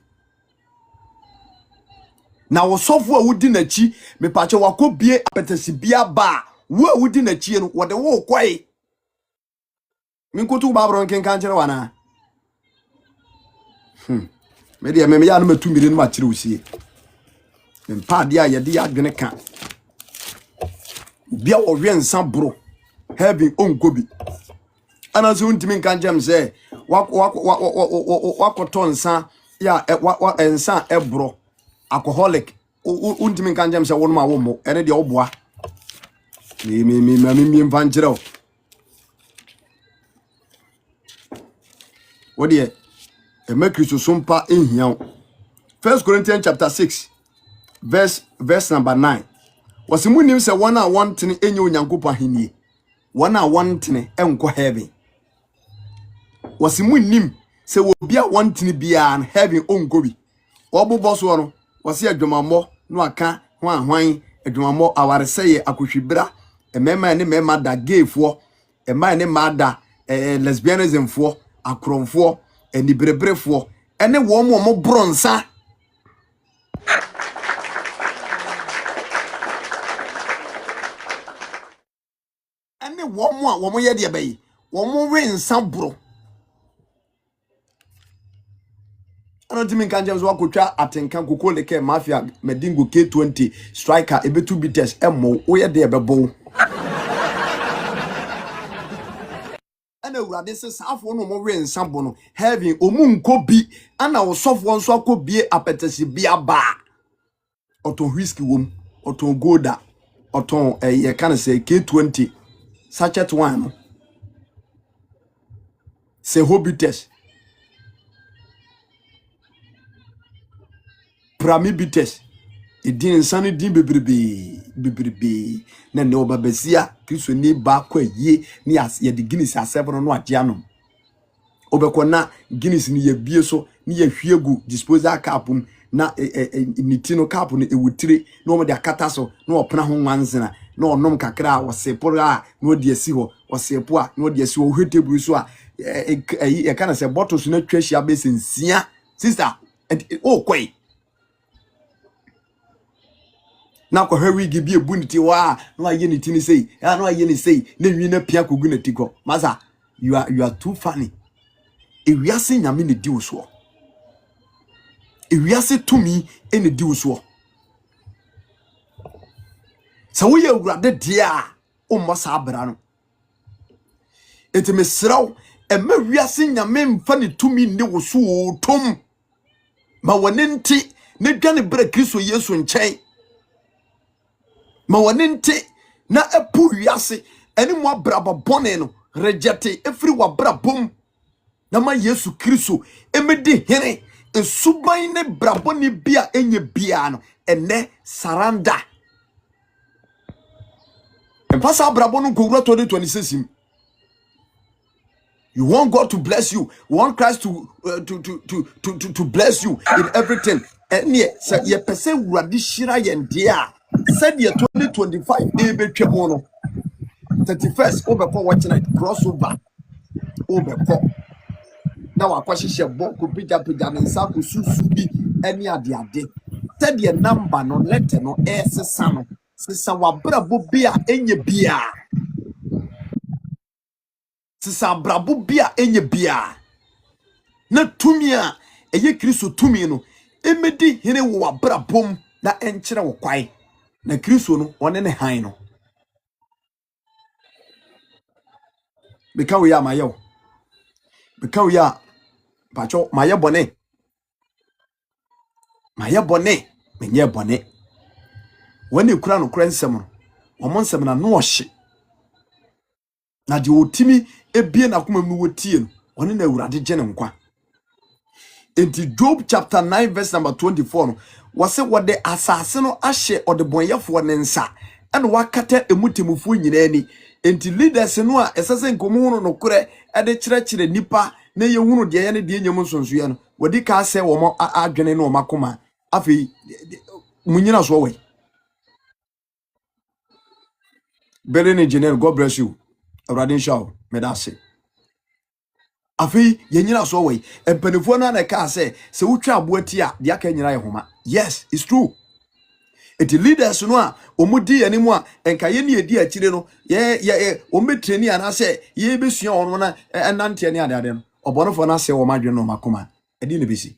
na wo sofo a wudi nachi mepache wakobie apetese bia ba wo a wudi nachi no wode wo kwai minkotu babro nkenkan kire wana media me ya no matumire no ma kire wosie mpa de a ye de adwene ka bia wo wensa bro heaven onkobi anazo untimi nkan jem se wakotonsa ya ensa ebro alcoholic untimi nkan jem se wonu ma wo mo ene de oboa mi mvanjire wodi e makristo sumpa ehia 1 Corinthians chapter 6 verse number 9 wasimunim se wona wontene enye onyankopɔ ahenie wona wontene enko heaven wasi mu nim se wo bia wantini bia an heaven onko bi obo boss no wasi adwamammo no aka ho ahwan adwamammo awareseye akohwibra emema ne mema da gayfo ema ne mada lesbianism fo akronfo eniberebrefo ene wo mo bronsa ene wo mo a wo mo ye de bayi wo mo rensa bro ano timi kan james wa kotwa atenkan kokoleke mafia medingo K20 striker ebetu bites emo wo ye de bebo ana urade se safo no mo rensa bo no heaven omunko bi ana wo sofo nso akobie apetesi bia ba oton whisky wom oton golda oton ye kan say K20 sachet wine no se hobites pramibites edin insane din bebrebe na ne obabesia kristo ni ba kwa ye ni as ye de Guinness asebro no ade anom obekona Guinness ni ye bie so ni ye hwiegu disposal cup na nitino cup no ewutire na o de akata so na opena ho nwanzena na onom kakra wo seporo a na odi asi ho wo sepo a na odi asi ho hweteburu so a e kana se bottles na twahia besensia sister oh kwai na ko hwe gi bi ebuniti wa no aye ni tini sei no aye ni sei na nwi na pia kogu na tiko masa you are too funny ewiase nyame ne di woso ewiase tumi ene di woso sa wo ye awurade dia o mo sa abra no etemesraw ema wiase nyame mfa ne tumi ne woso tom ma wonenti ne dwane bra Kristo Yesu nkyɛn ma wonenti na epu wiase eni mo abraba bone no rejete efiri wa brabom na ma Yesu Kristo emedi hene esuban ne braboni bia enye bia no ene saranda empasa brabonu kowura 2026 you want God to bless you, you want Christ to bless you in everything and ye pese wurade shira yen dia said ye 2025 ebetwe ho no 31st obekọ watch night crossover obekọ na wakwahihye bonko pija ne nsa ko susu bi eni ade said ye number no letter no sesa no sesa wabrabo bia enye bia sesa brabo bia enye bia na tumi a eye Kristo tumi no emedi hene wo wabrabom na enkyere wo kwai na Kristo no one ne han no beka we ya mayo beka we ya pacho maye bone menye bone woni kura no kura nsem no omo nsem na no ohye na de otimi ebie na koma mu wotie no one na awurade gye ne nkwa enti Job chapter 9 verse number 24 no wase wode asase no ahye odebonyefo ne nsa ene wakata emutemufu nyina ani enti leaders no a esese nkomu no kure ede kyerɛkyerɛ nipa na yehunu de ye ne de nyem nsonsoye no wodi ka sɛ wo adwene no makoma afi munyina so we Belen engineer, God bless you Radin Shaw medase afi yenyina so we empanifo na na ka se wutwa aboati a de aka nyina ye homa yes it's true eti leaders no a omudi animu a enka ye ne edi akire no ye ometreni ana se ye besua ono na enante ne ade no obonofo na se wo madwe no makoma edi ne besi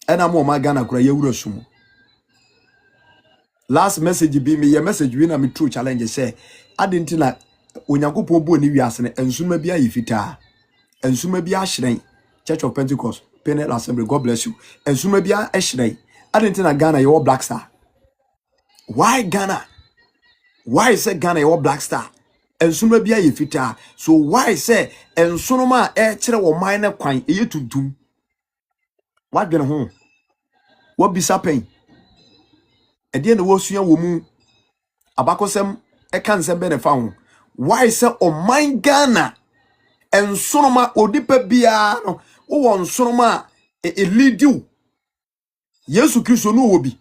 ena mo ma Ghana kura ye wura sumu last message bi me ye message wi na me true challenge say adenti na onyankopon bo ni wiase ne ensuma bi ayefita ensuma bi ahyren Church of Pentecost Penel Assembly God bless you ensuma bi ahyren adenti na Ghana ye Black Star why Ghana why say Ghana ye Black Star ensuma bi ayefita so why say ensonoma kire wo man na kwan eye tuntum wadwene ho wabisa pen ede na wosua wo mu abakosem eka nsem be ne fa ho why say o man Ghana ensonoma odipa bia no wo nsonoma lead you Yesu Kristo no obi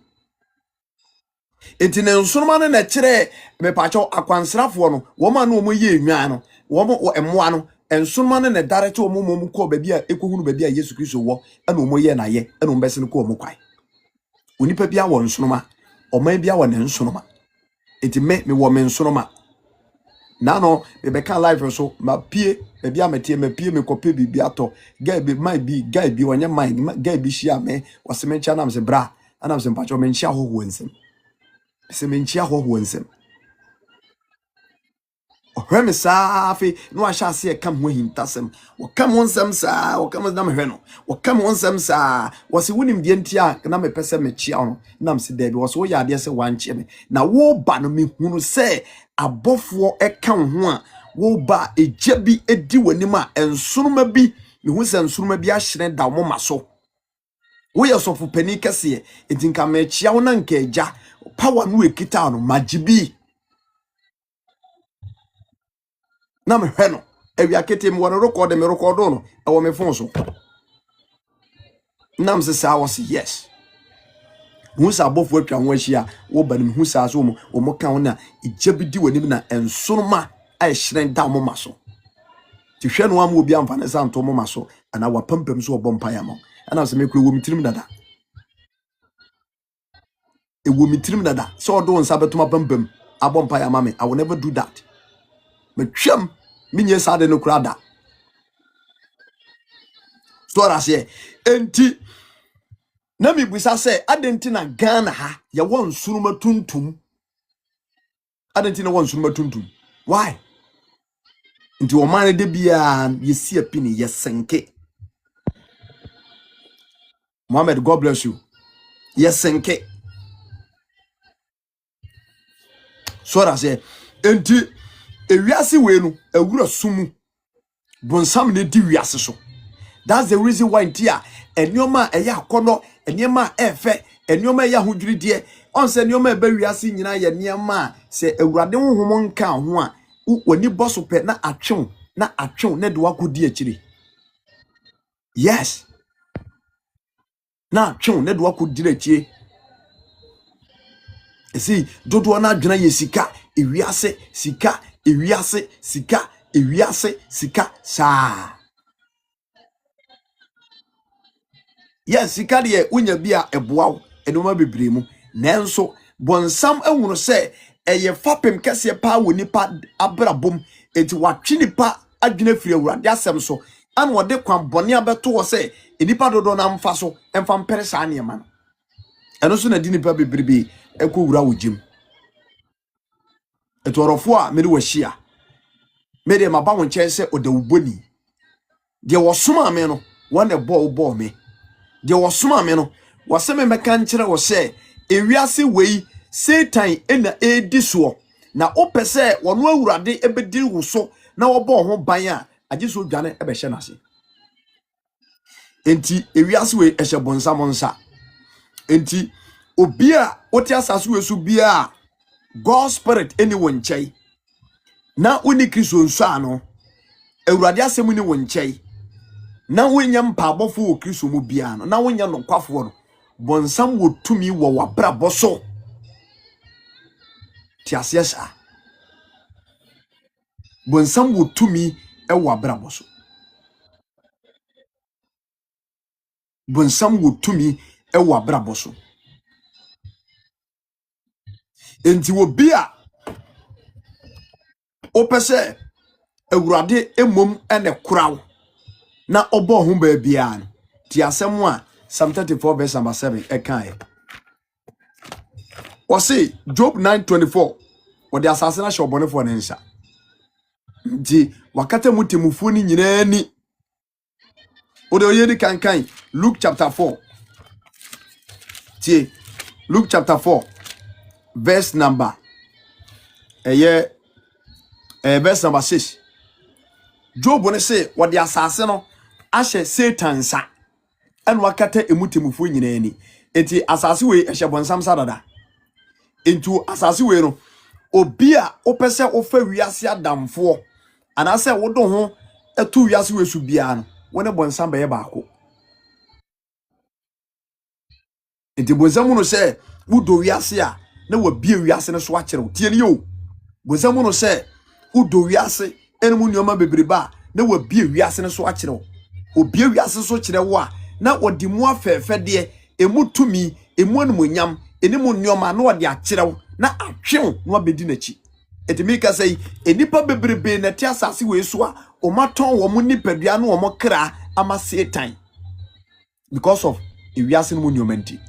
enti ne nsonoma no na kire me pacho akwansrafo no wo ma no mo ye enwan no wo mo emmoa no ensonoma no na direct wo mo ko ba bia ekohunu ba bia Yesu Kristo wo na mo ye na ye na mo bese no ko mo kwai onipa bia wo nsonoma oman bia wo ne nsonoma enti me wo me nsonoma na no me be kan live so ma pie e bia metie ma pie me kope bibia to guy be my bi guy bi wonye mind guy bi shia me wose me ncha na me se bra ana me se mpacho me ncha hoho nsem se me ncha hoho nsem ohwe me safi no a sha se kam ho hintasem wo kam nsem sa wo kam na me hwe no wo kam nsem sa wose wonim die ntia na me pese me chia no na me se da bi wose wo ya de se wanche me na wo ba no me hunu se abofo eka ho a wo ba eja bi edi wanim a ensoroma bi me hu se ensoroma bi a hyene da mo maso wo ye sofo pani kese etinka me chia wo na nka eja power no ekita no magibi na me hwe no ewia kete me won record me no e wo me phone so nam se sa was yes hu sa abofo atwa ho ahia wo ba nim hu sa so mo ka ho na eja bi di wanim na ensoroma a hyene da mo maso ti hwe no am obi amfa ne santo mo maso ana wa pampam so obompa ya mo ana se me kro wo mitirim dada e wo mitirim dada so do nsa betuma pampam abompa ya mame I will never do that me twam minye sa de no kra da so rase enti na mi busa se adenti na Ghana ha ya won sunuma tuntum adenti na won sunuma tuntum why nti o man de bia yesi apini yesenke Mohammed, God bless you. Yesenke so that say enti ewiase we no awura sumu bonsam ne di wiase so. That's the reason why ntia enioma eya akono eniema efe enioma eya hodwiride on se enioma eba wiase nyina ye niema se awurade honhom nka ho a woni boso pe na atwew na de wakodi akire. Yes, na atwew na de wakodi akire. See, dodo na adwena ye sika ewiase sika ewiase sika ewiase sika sa. Yes, sika de unya bia eboaw enoma bebre mu nanso bonsam ehunu se eye fapem kese pa woni pa abrabom enti watwe nipa adwena firi awurade asem so an wode kwan bone abeto wo se enipa dodo na mfa so emfa mpere sa ne ma no eno so na di nipa bebrebe ekọ wura wojim etorofo a me de wahia me de maba won chen se odawuboni de wosoma me no wona bo me de wosoma me no waseme meka nkire wo se ewiase wei Satan ena ediso na opese wono awurade ebedi wo so na wobo ho ban a agiso dwane ebehye nase enti ewiase wei ehye bonsam nsa enti obi a wote asase we so bia God spirit anyone chai na uni Kristo nso ano awurade asem ni won chai na wonya mpabofo wo Kristo mu bia no na wonya nokwafo no bonsam wo tumi wo wabrabọ so ti asiesa bonsam wo tumi e wabrabọ so bonsam wo tumi e wabrabọ so enti wo bia opese awurade emom ene koraw na obo ho ba bia no ti asem a Psalm 34 verse number 7 e kan o say Job 9:24 o de asase na shobonefo ne nsa nti wakata mutemufu ni nyina ni o de oyedi kankan Luke chapter 4 ti Luke chapter 4 verse number verse number 6 Job ne say wo de asase no ahye Satan sa en wakata emutemufu nyina ni enti asase we ehye bonsam sadada into asase we no obi a opese ofa wiase adamfo anase wodo ho etu wiase we su bia no wone bonsam be baako enti bonsam no se wudo wiase a na wabie wiase ne so akyerew tie ne yo bonsam no se wudo wiase enmu nyoma bebreba na wabie wiase ne so akyerew obie wiase so kyerew a na odi mu afefede emu tumi emu anumunyam enimu nyoma na odi akyerew na atwew na abedi nachi etimika say enipa bebrebe na ti asase we so a omaton wo mu nipadua na wo mo kra ama Satan because of ewiase no mu nyomanti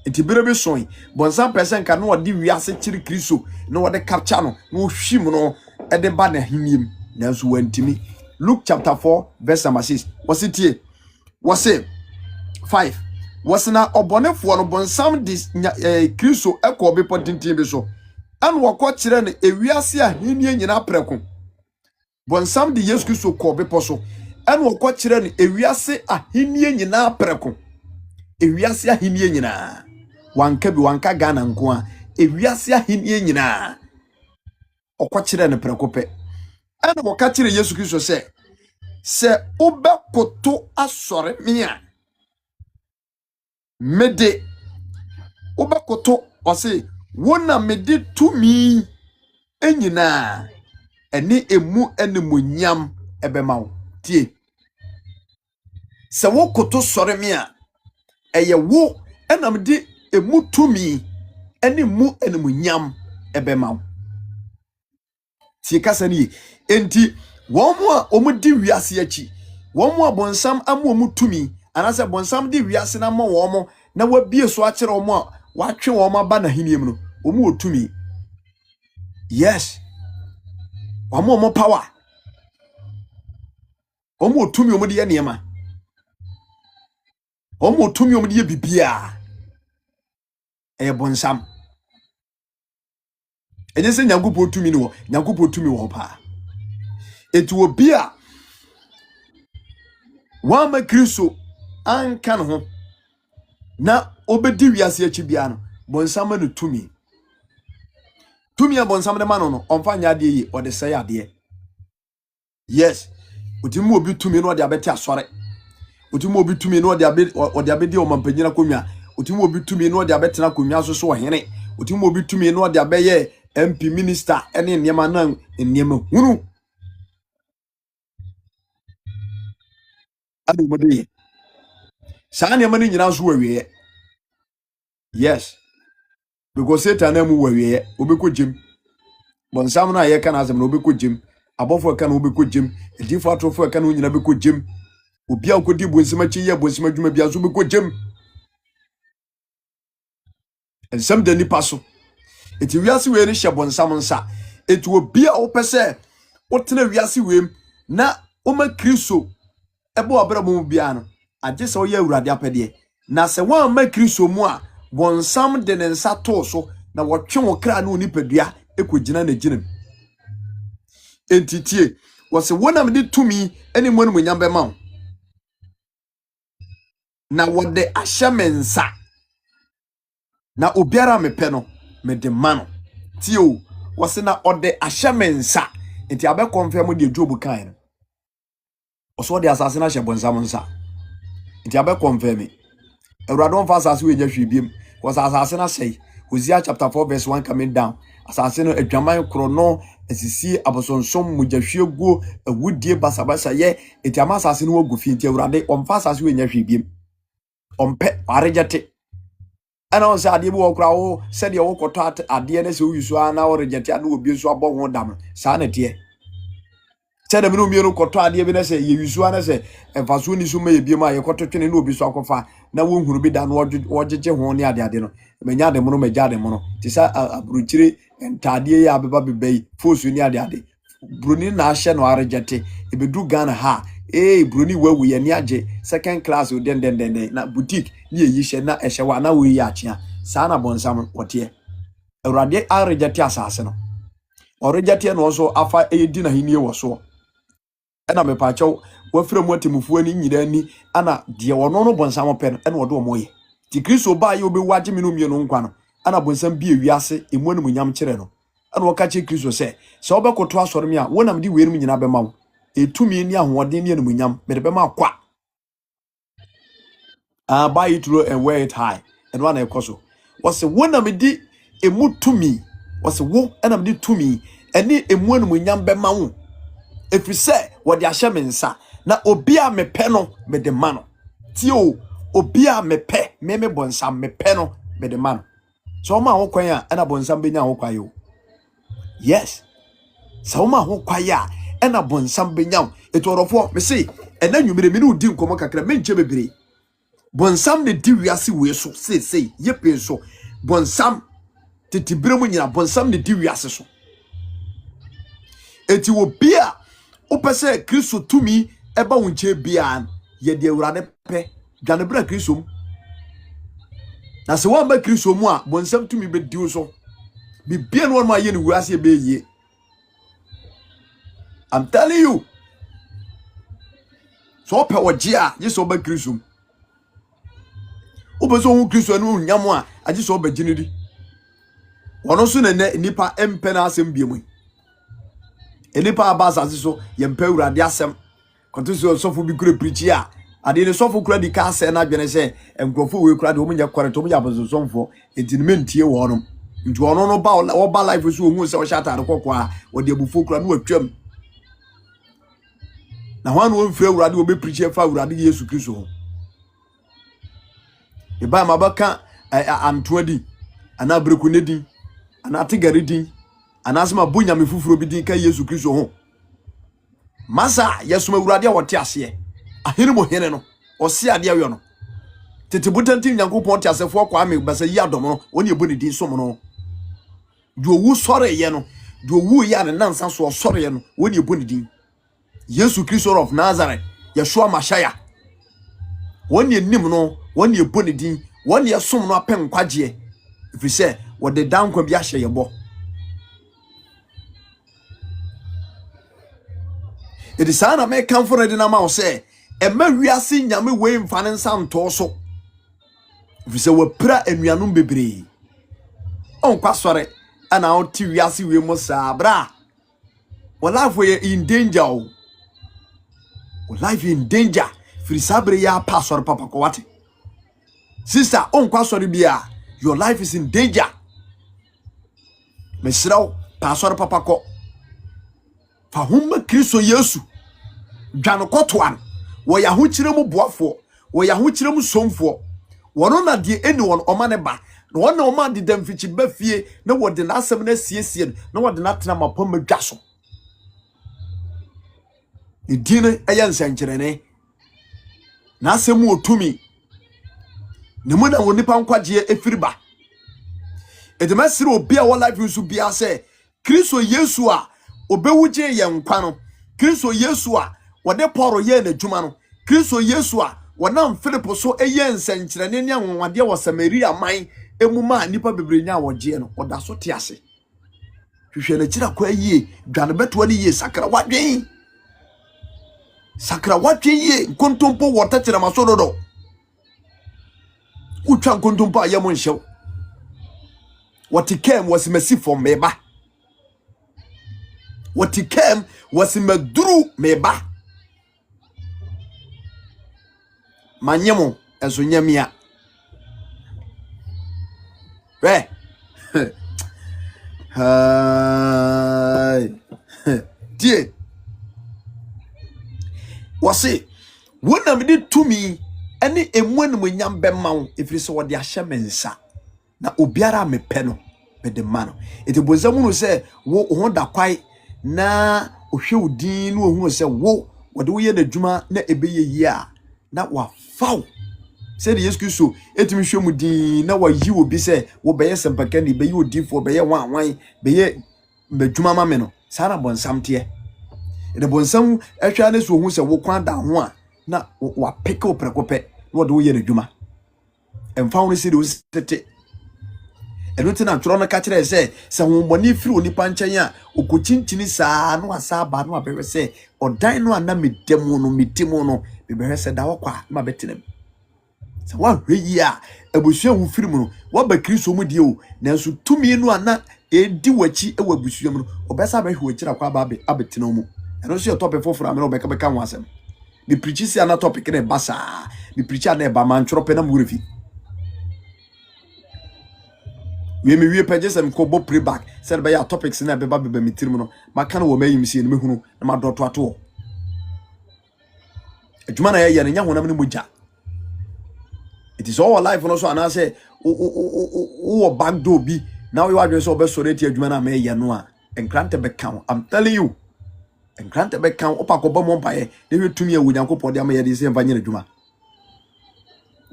etibere son bonsam person ka na odi wiase kiri Kristo na wode capture no na ohwim no ede ba na hiniem na so wantimi. Luke chapter 4 verse number 6 was it here was it 5 was na obonefo no bonsam dis Kristo ekọ be potintin be so an wako kire ne ewiase ahenni nyina preko bonsam de Yesu Kristo kọ be poso an wako kire ne ewiase ahenni nyina preko ewiase ahenni nyina wanka bi wanka Ghana nko a ewiase ahenni nyina okọ kire ne preko pe an wako kire Yesu Kristo se obekoto asore mia mede obekoto ose wona mede tumi enyina eni emu enemonyam ebemawo tie se wokoto sore mia eye wo enamde emu tumi eni mu enemonyam ebemawo tie kasani enti womo a omudi wiase achi womo a bonsam amu omutumi anase bonsam di wiase na ma womo na wabie so akere womo a watwe womo aba na hiniem no omu otumi yes womo power omu otumi omu de ye niema omu otumi omu de ye bibia bonsam enye se nyankopɔ otumi no nyankopɔ otumi wo pa etu obi a wama Kristo anka no ho na obedi wiase achi bia no bonsam no tumi a bonsam de ma no omfa nya de yi ode sey ade yes otimi obi tumi no ode abeti asore otimi obi tumi no ode abedi o mampanyina konwa otimi obi tumi no ode abetena konwa so ohene otimi obi tumi no ode abeye MP minister ene niema na niema hunu ade mode saa niema ni nyina so wawie yes because Satan amu wawie obeko jim bonsam na ye kana azem na obeko jim abofo kana obeko jim edifo atrofo kana nyina beko jim obi a okodi bonsam achi ye bonsam adwuma bia so beko jim ensam de nipa so eti wiase we ni hye bonsam nsa eti obi a opese otena wiase we na oma Kristo ebo abra mu bia no agye se oye awurade apede na se wan ma Kristo mu a bonsam de ne nsa to so na wotwe wo kra na onipadua ekogina na ginam entitie wose wonam de tumi ene mu anyam be ma na wode ahyamensa na obiara mepe no me de mano tio wose na ode ahyamensa enti abe confirm de Job kan no oso de asase na hye bonsam nsa enti abe confirm awurade on fa asase we nya hwebiem was asase na say Hosea chapter 4 verse 1 coming down asase no adwaman krono asisi abosonsom mujahwegu awudie basabasa ye enti ama asase no wagu fi enti awurade on fa asase we nya hwebiem ompe arejete ana on sa ade bi wo kra wo se de wo koto ade na se uyusu ana wo rejete ana obi so abo ho dam sa na tie se de mi no mi no koto ade bi na se ye yusu ana se enfaso ni so ma ye biem a ye koto twene na obi so akofa na wo huru bi da no wojeje ho ne ade no menya de mo no meja de mo no ti sa aburuchire entade ya abeba bebai fosu ni ade bruni na ahye no arejete ebedu Ghana ha bruni wawu ye ni age second class den na boutique ni eyi hye na ehye wa na wo yi achia sa na bonsam wote awurade arejete asase no orejete no so afa eyedi na hinie wo so ena mepacho wafira mu atemufu ani nyira ni ana de wono no bonsam pe no ena wo do moye ti Kristo ba ye obi waje me no mie no nkwa no ana bonsam bi ewiase emu anu munyam kire no ana waka che Kristo se obekoto asore me a wonam di weerum nyina be mawo etumi ni ahoɔden ne animunyam mede bɛma kwa buy it low and wear it high and one ekoso was wona me di emu tumi was wo na me di tumi ene emu animunyam bɛma wo efiri sɛ wɔde ahyɛ me nsa na obi a mepɛ no me de ma no tio obi a mepɛ me bonsam mepɛ no me de ma no so ma ho kwan a na bonsam benya ho kwayo yes so ma ho kwaya na bonsam benya etorofo me say ena nwumire me no di nkomo kakra me nche bebre bonsam ne di wiase we so sei yepe so bonsam titibire mu nyina bonsam ne di wiase so eti wo bia opese Kristo tumi eba wo nche bia ye de Awurade pɛ dwane bra Kristo mu na se wo ba Kristo mu a bonsam tumi be di so bibia no ma ye ne wiase be yie. I'm telling you. So pe wojia ye so ba Kristo mu obeso hu Kristo no nyam a age so ba ginidi wono so ne nipa empe na asem biemu enipa abasa so ye mpa Awurade asem konto so sofo bi kure preach a ade ne sofo kura di ka se na dwene se enkrofo we kura de omunya kware to omunya abosonsomfo entinmentie wo no nti ono no ba o ba life so hu se o shata de kokwa o de abufo kura no watwam na hwan wo mfiri Awurade wo be preach fa Awurade Yesu Kristo ho eba mabaka antwadi ana breku nedin ana tigaridin ana asema bunya mefufuro bidin ka Yesu Kristo ho masa yesuma Awurade a wote ase ahene mo hene no ose ade awe no tete butantim Nyankopɔn te asefo kwa me basa yi adom no woni eboni din som no do wu sore ye no do wu ya ne nansa so sore ye no woni eboni din Yesu Kristo of Nazareth Yeshua Mashaya woni enim no woni eboni din woni esom no apen kwaje ifiri se wode dan kwa bi ahye yebo edi sana me kamfo de na ma wo se ema wiase nyame we mfa ne nsa nto so ifiri se wapra anuanom bebre on kwasore ana o ti wiase we mo sabra life we in danger o life in danger firi sabre ya pastor papa ko wate sister on kwasore bia your life is in danger mesraw pastor papa ko fa humma Kristo Yesu dwane kotoan wo ya ho kire mu boafo wo ya ho kire mu somfo wono na de eni won omane ba na wona oma de damfichi ba fie na wode na asem na siesie na wode na tena mapom madwa so idine ayansa nkyerene na asem otumi ne mu na wonipa nkwaje efiriba edemasire obi a wo life nso bia se Kristo Yesu a obewuje ye nkwa no Kristo Yesu a wode Paul ye na dwuma no Kristo Yesu a wonam Philip so eye nsankyerene ne anwade wo Samaria man emuma nipa bebrenya woje no oda so te ase hwehwe na kira kwa yie dwane beto ne yie sakra wadwen yie nkontompo wota kira maso dodo utwa nkontompo ayemo nhyew what he came was mercy for meba what he came was meduru meba manyemo enso nyamia hai die wase wona me de tumi ene emuanum nyam bemma wo efiri so wode ahye mensa na obiara mepɛ no bede ma no eti bozamu no se wo ho da kwai na ohwe udin no ohu se wo wode wo ye na dwuma na ebeye yi a na wa faw se de Yesu Kristo etimi hwe mu din na wa yi obi se wo beye sempaka ni beye odifo beye wanwan beye madwuma ma me no sara bonsam te ede bonsam ehwa ne so ohu se wo kwan da ho a na wa peke oprekopɛ na wode wo ye na dwuma emfa wo se de wo tete enuti na ntoro no ka kire se homboni firi onipa nkyɛn a okokyinkyini saa no asa ba no abɛhwɛ se ɔdan no ana medemu no medemu no bɛhwɛ se da wɔkwa ma betenam se wa hwɛ yi a abusua hu firi mu no wa ba Kristo mu die o nanso tumi no ana edi wachi e wa abusua mu no ɔbɛsa bɛhwɛ wakira kwa ba abetenam mu And also your topic for I'm not beka wasem. Me preach si ana topic ne basa. Me preach na ba man choro pe na murifi. We pages and ko bo pray back. Said by your topics na be ba be me tirim no. Ma kan wo mayim si me hunu na ma do to ato. Adwuma na ye nya honam ne moja. It is all life also and I say o back door bi now you are so be sorry adwuma na me ye no a enkrante be kan. I'm telling you. Enkrante be kan opa ko bo mo mpae na wetumi awu Nyankopon de am ye de se mfa nyina adwuma.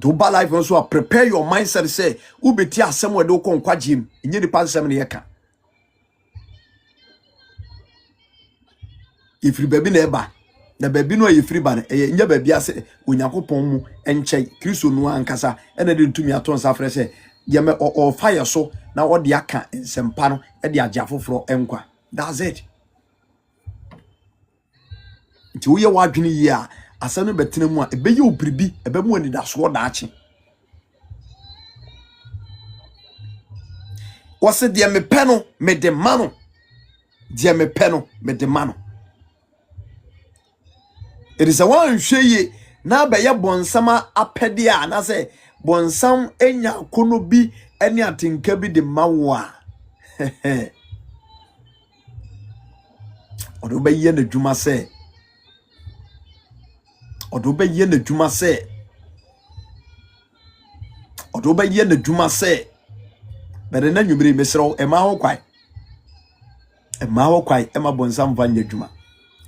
To ba life also prepare your mindset say who beti asem we do ko nkwagem enye di pasem ne yeka ifri baby na eba na baby no ifri ba enye baby ase Onyankopon mu enche Kristo no ankasa ena de ntumi aton sa frɛ sɛ ye me o fire so na o de aka nsempa no e de agya foforo enkwa. That's it. Nti wo ye wadwene yi a asanu betena mu a ebeye obribi ebemu ani da so daache wose de me peno me de mano de me peno me de mano. It is a one hweye na beye bonsama apede a na se bonsam enya kono bi ene atenka bi de mawo a odo beye na dwuma se odo be ye na dwuma se bere na nwumire mesrew ema ho kwai ema bonsam vanya dwuma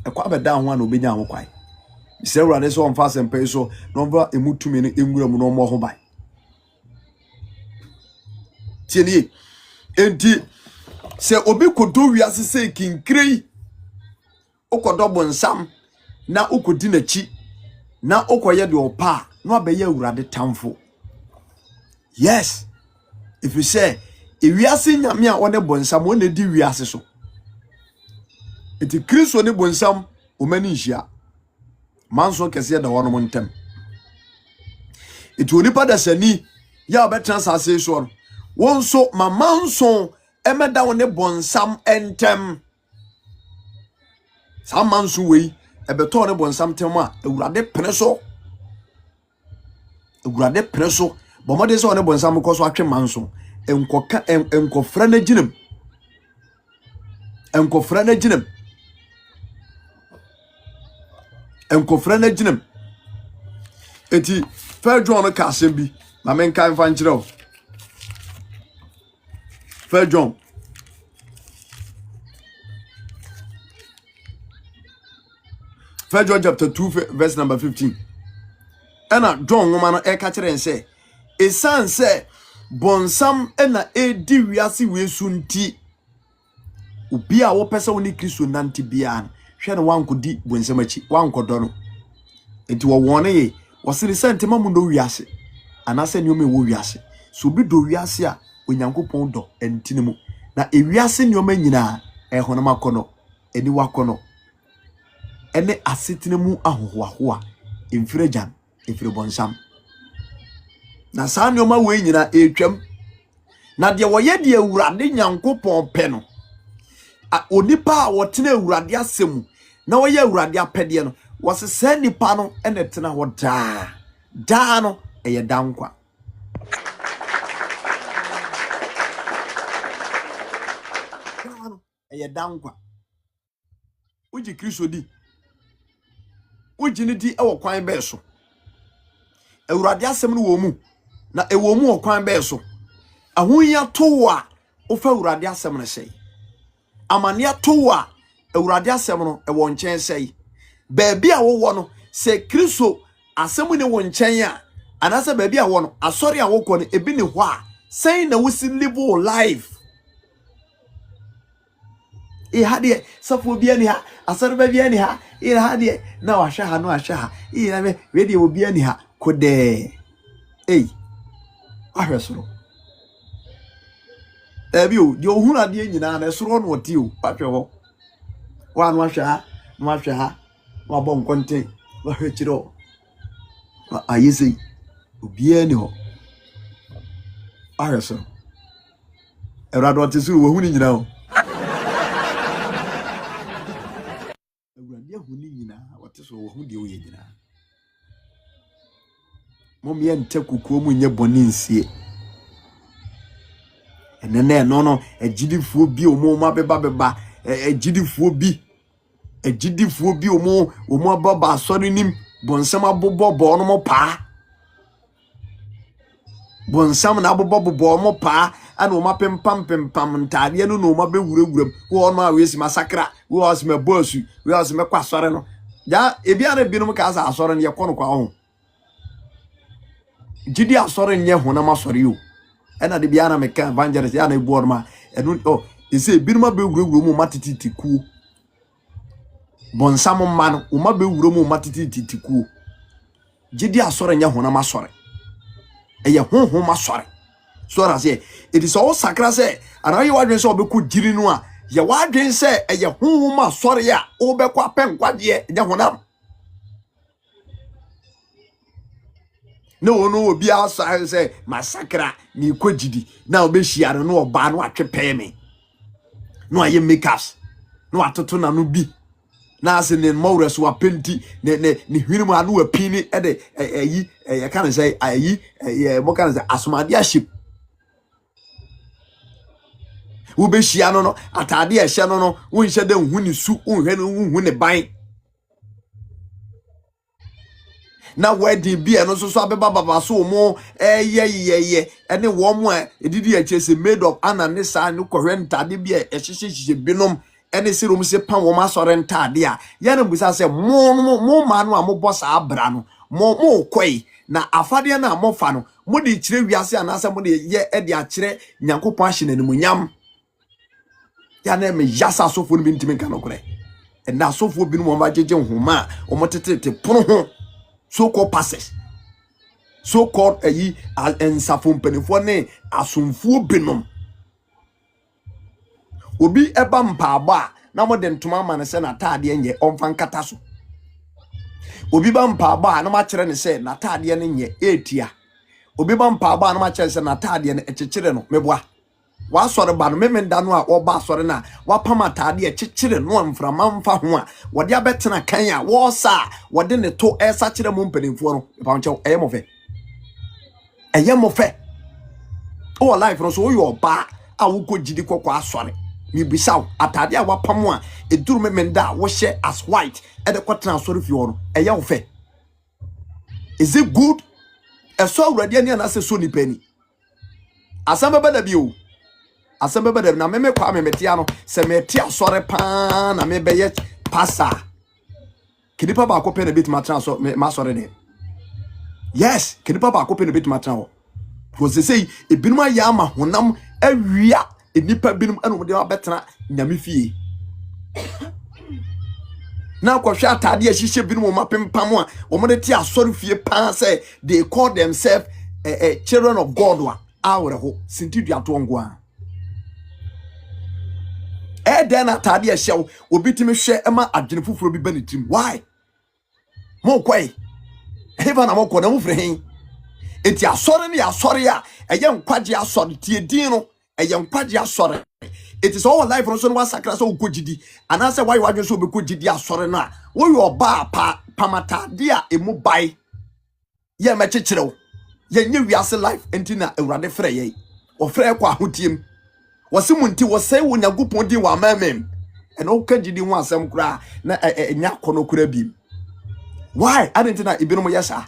ekwa beda ho na obenya ho kwai mesrew rade so onfa sempe so no mva emutumi ne engura mu no mo ho bai tieni enti se obi kodo wiase se kinkrei okodo bonsam na okodi na chi na okoye de opa no abeye awurade tamfo. Yes, if you say ewiase nyame a one bonsam one di wiase so eti Kristo ne bonsam o mani nhia manso kese da wono montem eti onipa da sani ya obetra sase so wonso mamanso emeda one bonsam entem sam manso wei ebeto ne bonsam tem a awurade preso bomode so ne bonsam ko so atwe manso enkoka enkofra na ginam eti First John ka asem bi na men kan fa nkyerɛw First John chapter 2 verse number 15. Ena John woman no e ka kyerɛ nse esan se bonsam ena edi wiase wesu nti obi a wo pese woni Kristo nante bia hwe ne wankodi bonsam achi wankodo no enti wo wone ye wo sere sente mamu no wiase anase ne o me wo wiase so bi do wiase a Onyankopɔn do enti ne mu na ewiase ne o ma nyina ehonam akono eni wakono ene asetene mu ahohoahoa emfirajan efire bonsam na saa ne o ma we nyina etwam na de wo ye de awurade Nyankopɔn pɛ no onipa a wotena awurade asemu na wo ye awurade apɛde no wo se sa nipa no ene tena ho daa no eye dankwa eye dankwa uji Kristo di uji ni di ewo kwan be so awurade asem no wo mu na ewo mu wo kwan be so ahonya to a ofa awurade asem no sei amania to a awurade asem no ewo nkyɛn sei baabi a wo no se Kristo asem ne wo nkyɛn a anasa baabi a wo no asɔre a wo kɔ no ebi ne hɔ a sei na wo si live life hade safo bia ni ha asɔre ba bia ni ha hade na wahwe ha no ahwe ha na me we de obi ani ha kode ahwe soro ebi o de ohun ade nyina na soro no oti o ahwe ho wa no ahwe ha wa bo nkonte wa hwe kiro ayese obi ani ho ahwe soro erado ati suru wo hu ni nyina o so who de oye nyina mom ye nte kukuo mu nye boni nsie enene no agidifuo bi omo ma beba agidifuo bi omo ababa asori nim bonsam abobo no mo pa bonsam na abobo mo pa ana o mapempam ntade no no mabewurawuram wo no awesi masakra wo osme bosu wo osme kwasore no ja ebiara binom ka asa asore no ye kono kwa ho gidi asore nye hona masore yo ena de biara meka evangelist ya na ebu ma enu oh ese binom abewurawuram mo matititiku bonsam ma no o mabewuram mo matititiku gidi asore nye hona masore eye honhom masore so na say it is all sakra say ana ye wadwen say obeku jiri no a ye wadwen say eye honhom masore ya obeku apenkwade nya honam no obi asa say masakra ni kwagidi na obehia no oba no atwepe me no aye makeups no atoto na no bi na ase ne mawres wa penti ne hwirimu anu wa pini ede ayi kan say ayi mo kan say asomade aship wo be hia no atade a hye no wo nhye da hu ni su unhwe no hu ne ban na wedding bi eno so abeba baba so mo ye ene wo mo edidi a chese made of ananisa no kohwentade bi a ehyehyehye binom ene sirum se pan wo masore ntade a ye ne busa se mo ma no a mo bossa abra no mo kwai na afade na mo fa no mo de kire wiase anase mo de ye e de a kire nyankopon ahye nanimunyam ya na me yasa sofo no bi ntimi kan okure e na sofo bi no mo ba jeje nhoma o mo tetete pono ho so-called pastors, so-called ensafo mpanifo ne asomfuo binom obi eba mpaabo a na mo de ntoma ma ne se na taade nye omfa nkata so obi ba mpaabo a na ma kire ne se na taade ne nye etia obi ba mpaabo a na ma kire se na taade ne ekekere no meboa wa sore ba no memenda no a oba sore na wa pama taade ekekere no mframa mfa ho a wode abetena kan a wo sa wode ne to esa kire mo mpanimfo no pa nche eyemofe o life no so wo yo ba a wo ko gidi kokko asore mi bisaw atade a wa pamo a eduru memenda wo hye as white e de kwatena asore fi no eyemofe is it good eso awurade ani na se so ni pani asamba bada bi o asamba bada na meme kwa memetia no se meti asore pa na mebeye pasa kidipa ba ko pe na bit matran so ma sore de yes kidipa ba ko pe na bit matran ho because they say ebinuma ya ma honam awia enipa binum anu de abetena nyame fie na kwa hwa atade a hihye binum mapempam a wo de ti asore fie pa say they call themselves children of God wa awre ho sintidu ato ngwa den atade a hyew obitimi hwe ema adwene fufuro bi banitim why mo kwai eva na mo ko na mo frehin enti asore ne asore a eye nkwaje asore tie din no eye nkwaje asore it is all life so no sakra so ukogidi anase why wadwe so obekogidi asore no a wo yo ba pamatade a emu bai ye mechekere ye nye wiase life enti na awurade frɛ ye o frɛ kwa ahotiem wasimunti wosai wo nyagopon din wa mamem eno ukagidi ho asem kura na nya kono kura bi why adentina ibinum yesa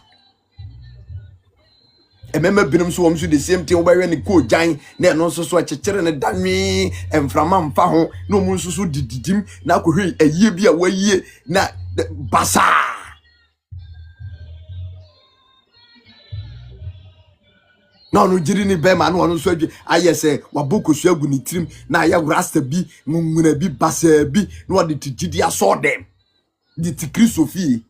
emema binum so wom so the same thing obawe ne ko jan na eno so so akekere ne danwe emframa mfa ho na omu so so dididim na akohwe ayie bi a wayie na basa na no jiri ni be ma na ono so adwe ayese waboko so agu ni trim na aya rasta bi ngunguna bi basa bi na wode tijidi aso dem di ti Christophe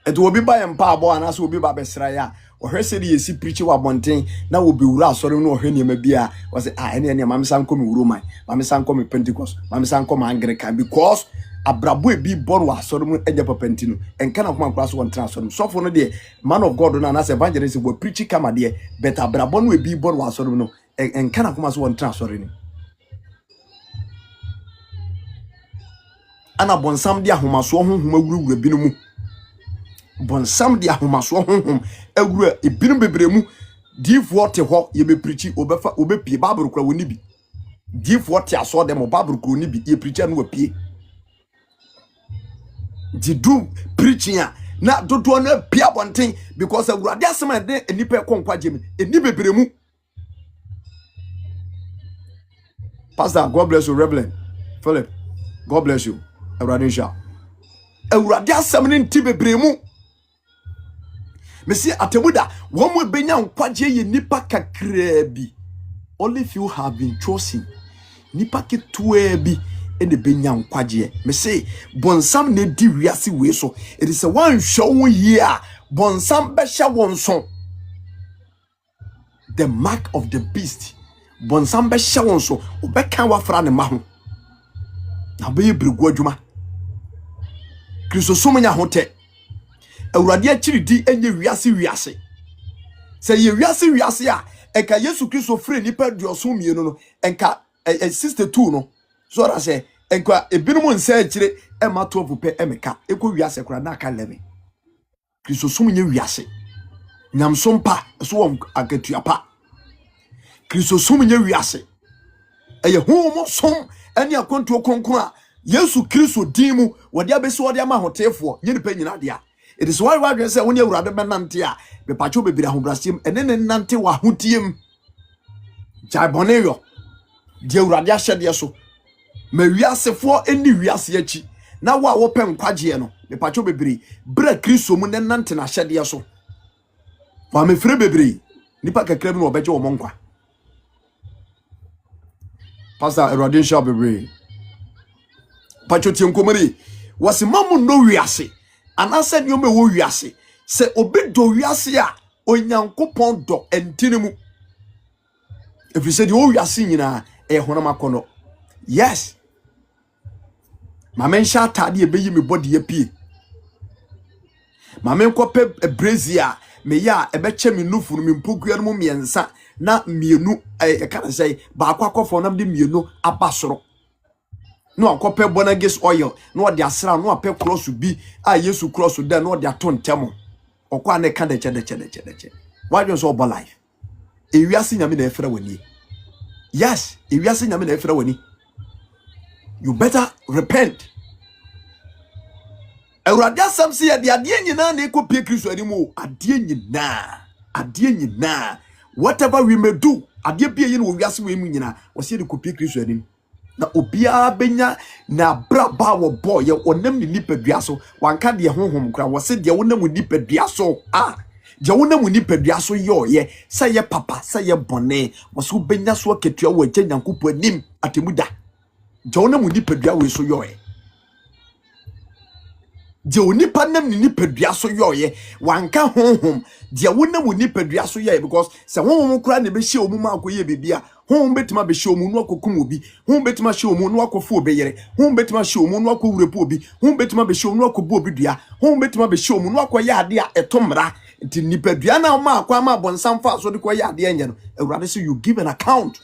eto obi ba yempa abo anase obi ba besra ya ohwese de yesi preach wa bonten na obi wura asore no ohwe niam bia was ene mamisa nko me wuro man mamisa nko me Pentecost mamisa nko me Anglican because abrabo ebi bor wa asore mu eja papenti no enka na kuma nkura so won tra asore so for no de man of God na anase evangelist we preach kama de but abrabo no ebi bor wa asore no en kana kuma so won transfer ni ana bonsam de ahomaso honhom awuruwura binu mu bonsam de ahomaso honhom awura ebinu bebremu difo te ho ye be preachi obefa obepie bible kura woni bi difo te aso dem bible kura woni bi ye preacher no wapie di do preaching na dodo na pia bonten because awurade asema de enipa konkwa gem eni bebremu. Pastor, God bless you. Reverend Philip, God bless you. Awurade asem ne nti bebremu. Mesi atemuda wo mo benya nkwagye ye nipa kakra bi. Only few have been chosen. Nipa ketua bi ene benya nkwagye. Mesi bonsam ne di wiase we so. It is a one show here. Bonsam be hya wonso. The mark of the beast. Bonsam be hya wonso. Obeka wafra ne ma ho. Na be yebregu adwuma. Kristo somanya hote. Awurade akiridi enye wiase se ye wiase a enka Yesu Kristo free nipa duoso mienu no enka 62 no so ra se enka ebinum nsa akire ema 12 pe emeka ekọ wiase kura na aka 11 Kristo somanya wiase nyamsompa so won agatuapa Kristo somanya wiase eye homo som ene akonto konkon a Yesu Kristo dimu wode abesi wode ama hotefo nye nipa nyina dia. It is why we say when you rather benante a be pacho be bira hobrasiem ene ne nante wa hotiem jaboneyo die urade ahyede so ma wiasefo eni wiase achi na wo pem kwagye no be pacho be bira Kristo mu ne nante na ahyede so wa me fere bebre nipa kakra bi no obeje wo monkwa Pastor Erodin shall be pacho tienkomari wasi mamu no wiase anase ni ome wo wiase se obi do wiase a onyankopon do entini mu if you said wo wiase nyina e honam akono yes mamen sha tade e beyi me body ya pie mamen kope brazia me ya e be che me nufu me mpogua no mu miensa na mienu e kana say ba akwa nam de mienu abasoro no akope bonages oil no de asra no apɛ cross bi a Yesu cross da no de ato ntemo okwa ne ka de che why you so about life ewiase nyame na efra wani yes ewiase nyame na efra wani you better repent Awurade asam se ye de ade nyina na ekopie Kristo animu ade nyina whatever we may do ade bia ye no wiase we mu nyina wo se de kopie Kristo animu na obia benya na braba wo boy ye onam ni nipadua so wanka de honhom kra wo se de wonam nipadua so je wonam nipadua so ye say ye papa say ye bone wo so benya so ketua wo agya nyankopɔ anim atemuda je wonam nipadua we so ye je onipa nam ni nipadua so ye wanka honhom de wonam nipadua so ye because se honhom kra na be hye omuma akoye bebia hon betima be hye omu no akokum obi hon betima hye omu no akofo obeyere hon betima hye omu no akowurepo obi hon betima be hye omu no akobu obi dua hon betima be hye omu no akoye ade a etomra nti nipadua na ma akwa ma bonsam fa so de koye ade enye no Awurade say you give an account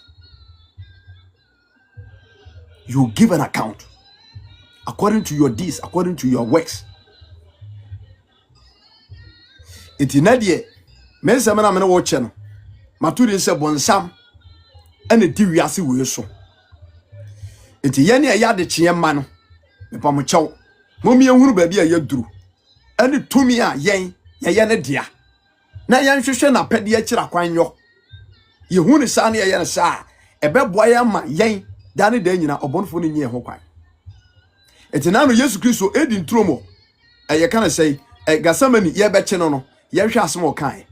according to your deeds, according to your works. Iti nadie mensa mena mena wo che no maturi se bonsam ene di wiase we so iti ye ne ya de kye ma no me pa mo chew momi ehuru ba bia yaduru ene tumi a yen ye ne dia na yen hwehwe na pede akira kwanyo ye hu ne sa ne ye ne sa ebeboa ya ma yen da ne da nyina obonfo ne nye ho kwan iti na no Yesu Kristo edi ntromo ye kana say gasamani ye be che no ye hwe asemo kan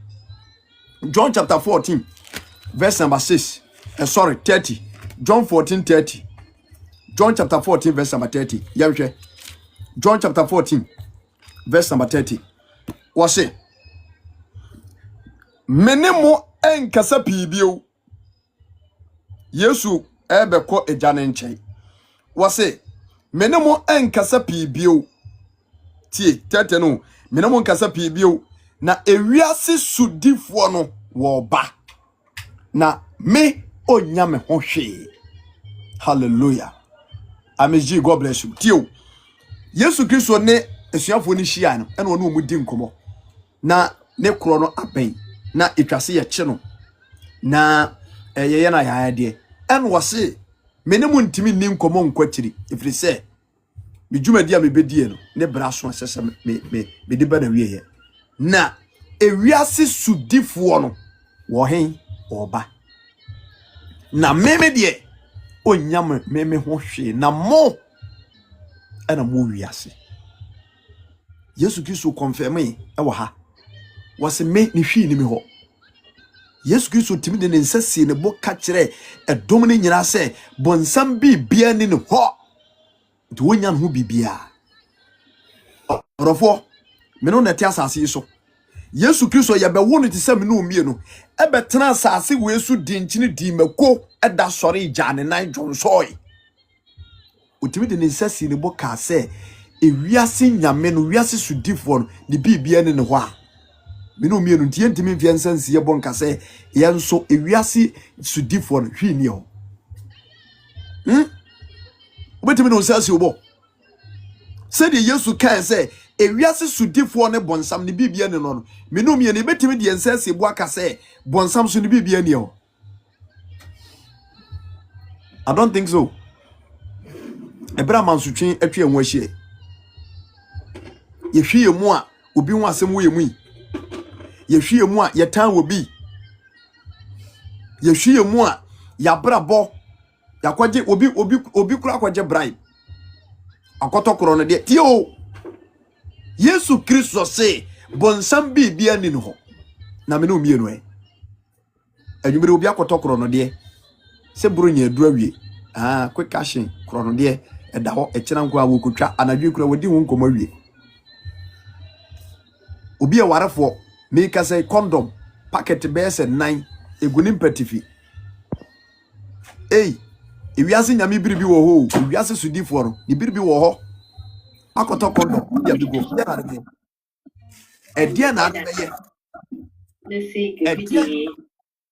John chapter 14 verse number 30. John 14:30. John chapter 14 verse number 30. Ye hwe John chapter 14 verse number 30. What say? Menemo enkasa pibio. Yesu ebeko ejane nchen. What say? Menemo enkasa pibio. Tie 30 no. Menemo enkasa pibio. Na ewiase sudifo no wo ba na me onyame ho hwe. Hallelujah. Ameji, God bless you. Tio. Yesu Kristo ne esuafo ni hia no ene ono mu di nkomo. Na ne kro no aben. Na etwase ye kye no. Na yeye na ya de. En wose mene mu ntimi ni nkomo nkwatiri. Ifiri se me dwumadi a me bedie no ne braso asese me de ba na wie ye. Na ewiase sudifo no wo hen oba. Na meme de onyam meme ho hwe na mo ana mo wiase. Yesu Kristo confirm e wa ha. Wase me ni hwi ni me ho. Yesu Kristo timi de nsase ne bo ka kire edom ne nyina se bonsam bi bia ni ne ho. De wonyan ho bibia. Orofo me no na ti asase so. Yesu Kristo ye be wo no ti se me no mie no. E be tena asase we su di nchini di mako eda sori jane nan dwonsoi. Utimi de nsase ne bo ka se ewiase nyame no wiase sudifo no ne bibia ne ho a. Me no mie no tie ntimi mfia nsansie bo nka se yenso ewiase sudifo no hwi ni ho. Obetimi no nsase obo. Se de Yesu kan se ewiase sudifo ne bonsam ne bibia ne no. Me no mie ne betimi de nsase bo aka se bonsam so ne bibia ne ho. I don't think so. Ebra mansutwen atwe enwo ahie. Ye hwie mu a obi ho asem wo ye mu yi. Ye hwie mu a ye tan obi. Ye hwie mu a ya brabo. Ya kwaje obi kura kwaje bribe. Akotokoro no de tio. Yesu Kristo se bonsam bibia ni no ho. Na me no mienu e. Adwumere obi akotokoro no de se buru nya adura wie. Quick cashing krono de eda ho ekira nko awokotwa anadwe kura wodi ho nkomo wie. Obi e warefo make say condom packet bese 9 eguni mpatifi. Ewiase nyame biribi wo ho, ewiase sudifo no, ni biribi wo ho. Akoto condom ya bigo. Edia na ade beye. Edia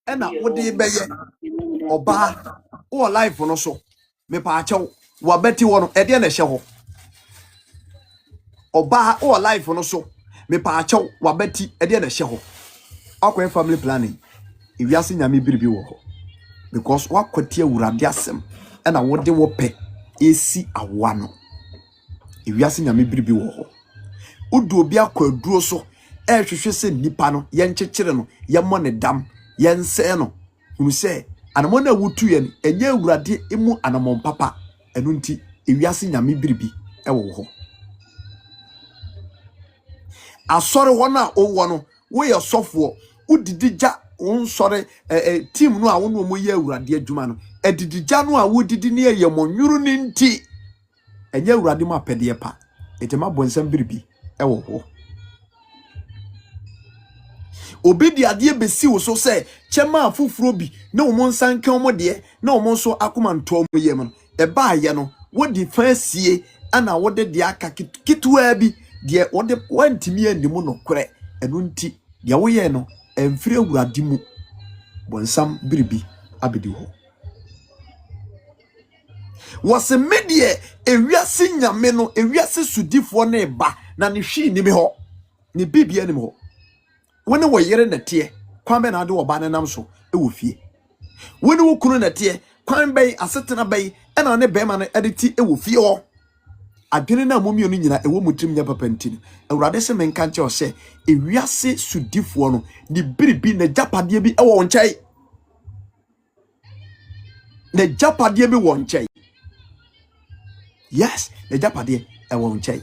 ena wodi beye. Oba o life no so me pa achew wa beti wono ede na hye ho. Oba o life no so me pa achew wa beti ede na hye ho. Akwa family planning ewiase nyame biribi wo ho because wakwati awurade asem na wode wo pe esi awa no ewiase nyame biribi wo ho. Udu obi akwaduro so hwehwe se nipa no ye nkyekere no ye mo ne dam ye nse no unu se anamo na wutu ye enye awurade emu anamon papa enu nti ewiase nyame biribi wo ho. Asore ho na owo no wo ye sofo udidija onsore team no a wo no mo ye awurade adwuma no edidija no a wo didi ne ye monwuru ni nti enye awurade ma pede pa etema bonsam biribi wo ho. Obi di ade besi wo so se chema afufuro bi na wo monsan kan mo de na wo monso akoma nto mo ye mo e ba ye no wo di fansie ana wo de aka kitwa bi de wo de wantimi anim no kore enu nti de wo ye no emfire awurade mu bonsam biribi abedi ho. Wase medie ewiase nyame no ewiase sudifo na ba na ne hwi ni me ho ne bibia ni me ho. Wone wo yere na tie kwan be na ade wo ba nenam so e wo fie. Wone wo kunu na tie kwan be asetena be e na ne be ma no ade ti e wo fie ho. Adwene na momio no nyina e wo mutrim nya papa ntini awurade se menka nche o se ewiase sudifo no ni biribi na japade bi e wo nchai. Na japade bi wo nchai. Yes, na japade e wo nchai.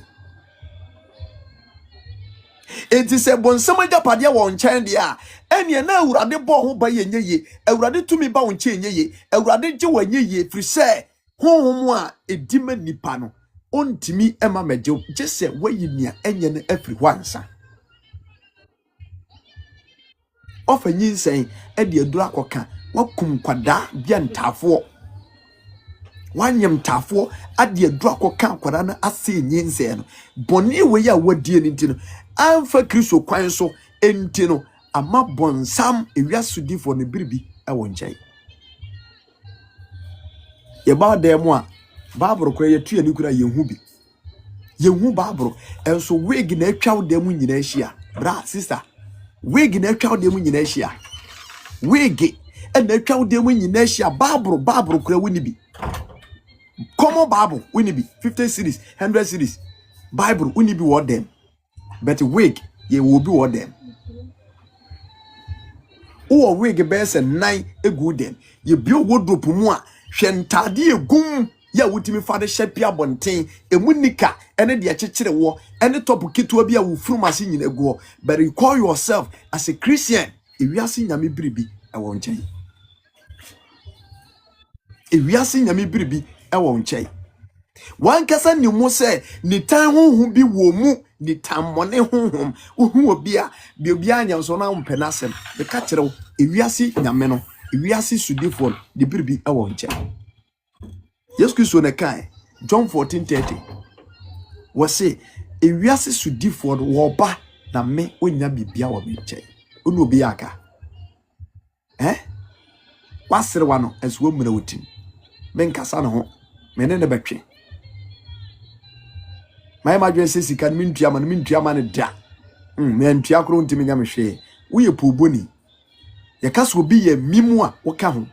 Enti se bonsam japade wo nchai dia ene na awurade bo ho ba yenye awurade tumi ba wo nchai yenye awurade je wanye firi se honhom a edima nipa no ontimi ema meje jese wayinia enye ne afiri hwansa ofanyi nsen e de adura akoka wakum kwada bia ntafo wanyem tafo ade adura akoka kwada na ase nyinse no boni we ya wadie ni ntino amfa Kristo kwan so entino ama bonsam ewiasudifo ne biribi e wo nkyai. ye ba dem a Bible kura ye tu ani kura ye hu bi ye hu Bible enso wig na atwa dem nyina ahia bra sister wig na atwa dem nyina ahia wig na atwa dem nyina ahia Bible kura woni bi common Bible woni bi 50 series 100 series Bible woni bi what them but wig ye will be what them o wig be se 9 egu dem ye bi wardrobe mu a hwe ntade egum ya wutimi fa de hyepia bonten emunika ene de akekere wo ene top kitwa bi a wo frumase nyina egu but you call yourself as a Christian ewiase nyame biribi ewo nchen ewiase nyame biribi ewo nchen wan kasa ni mu se ni tan honhom bi wo mu ni tan mone honhom ohu obi a bi obi anya so na mpenasem de ka kire wo ewiase nyame no ewiase sudifo de biribi ewo nchen Yesu Kristo ne kai John 14:30 wose ewiase sudifo wo ba na me onya bibia wo nchen onu obi aka wasere wa no ezo mura wotim men kasa no ho mene ne betwe mai madwe se sika min tuama ne da men tua kro ntimi nya me hwe wo ye poboni ye kasa obi ye mimu a wo ka ho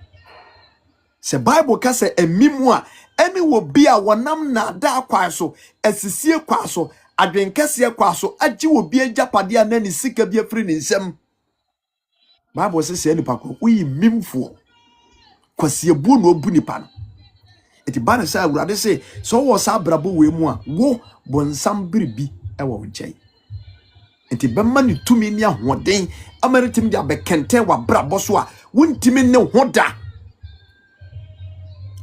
se Bible kasa emimu a ene wo bi a wonam na da kwa so esisie kwa so adwenkese kwa so agi wo bi agapade a na ni sika bi afiri ni nsem Bible se nipa ko wo yi mimfo kwase ebu no obu nipa no eti bana sa awurade se so wo sa brabo we mu a wo bonsam biribi ewo nchai enti bemma ni tumi ni ahoden amaritim dia bekente wa brabo so a wontimi ne hoda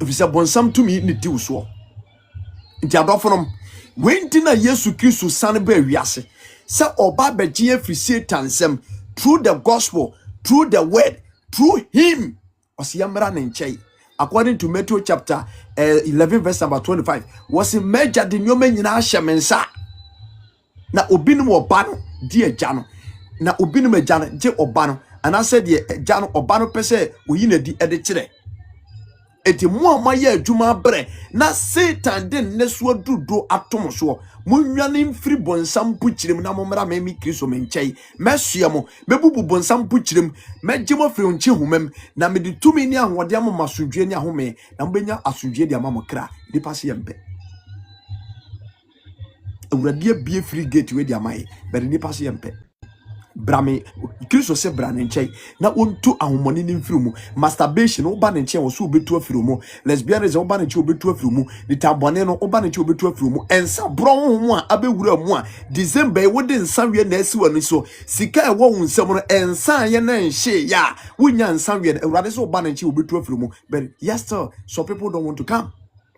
efisa bonsam tumi ni diw so enti adofonom wenti na Yesu Kristo sane ba wiase se oba begie free Satan sem through the gospel through the word through him osiyamra ne nchai according to Matthew chapter 11 verse number 25 was in major de nyoma nyina ahye mensa na obinum oba no di agya no na obinum agya no je oba no ana said de agya no oba no pese oyi na di ede kire eti mo amaye adwuma bre na Satan de neso adudo atom so munwane mfiri bonsam pukyirem na momra memi Kristo menchai mesua mo mebubu bonsam pukyirem megemo firi onchi humem na mede tumi ni ahode am masodwe ni ahome na mbenya asodwe di amamo kra di pase yempe awurade bie free gate we di amaye bere ni pase yempe brame Kristo se brane nchai na ontu ahomoni ni mfiri mu masturbation oba ne nchai wo so obetu afiri mu lesbianism oba ne nchai obetu afiri mu nitabone no oba ne nchai obetu afiri mu ensa bro mu a abewura mu a December wo de nsa wie na asi wani so sika e wo nsam no ensa ye na nhye ya wonya nsa wie awurade so oba ne nchai obetu afiri mu but yes still some people don't want to come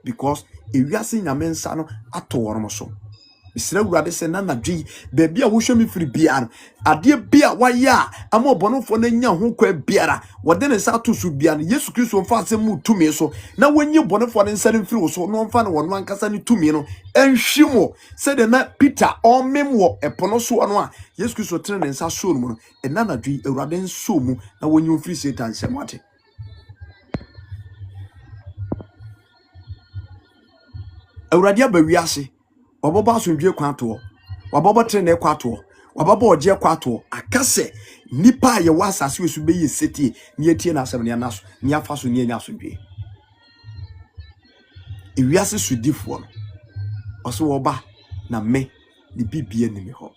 because ewiase nyame nsa no ato wormo so Misra urade se na dwi baby a wo hwe me firi bia no ade bia waya ama obonofo na nya ho kwa biara wode ne sa to so bia no Yesu Kristo mfa asem tumi so na wonye bonofo ne nsare firi wo so no mfa na wono ankasa ne tumi no enhwimo se de na Peter omemwo epono so no a Yesu Kristo tene ne nsa so no na dwi urade nso mu na wonye firi Satan semate urade abawiase Waboba asundwe kwato waboba trene kwato wababa oje kwato akase nipa ye wasase wesu be ye seti ni etie na asem ne naso ni afaso ni enya asundwe ewiase sudifo no oso woba na me ni bibie ni me ho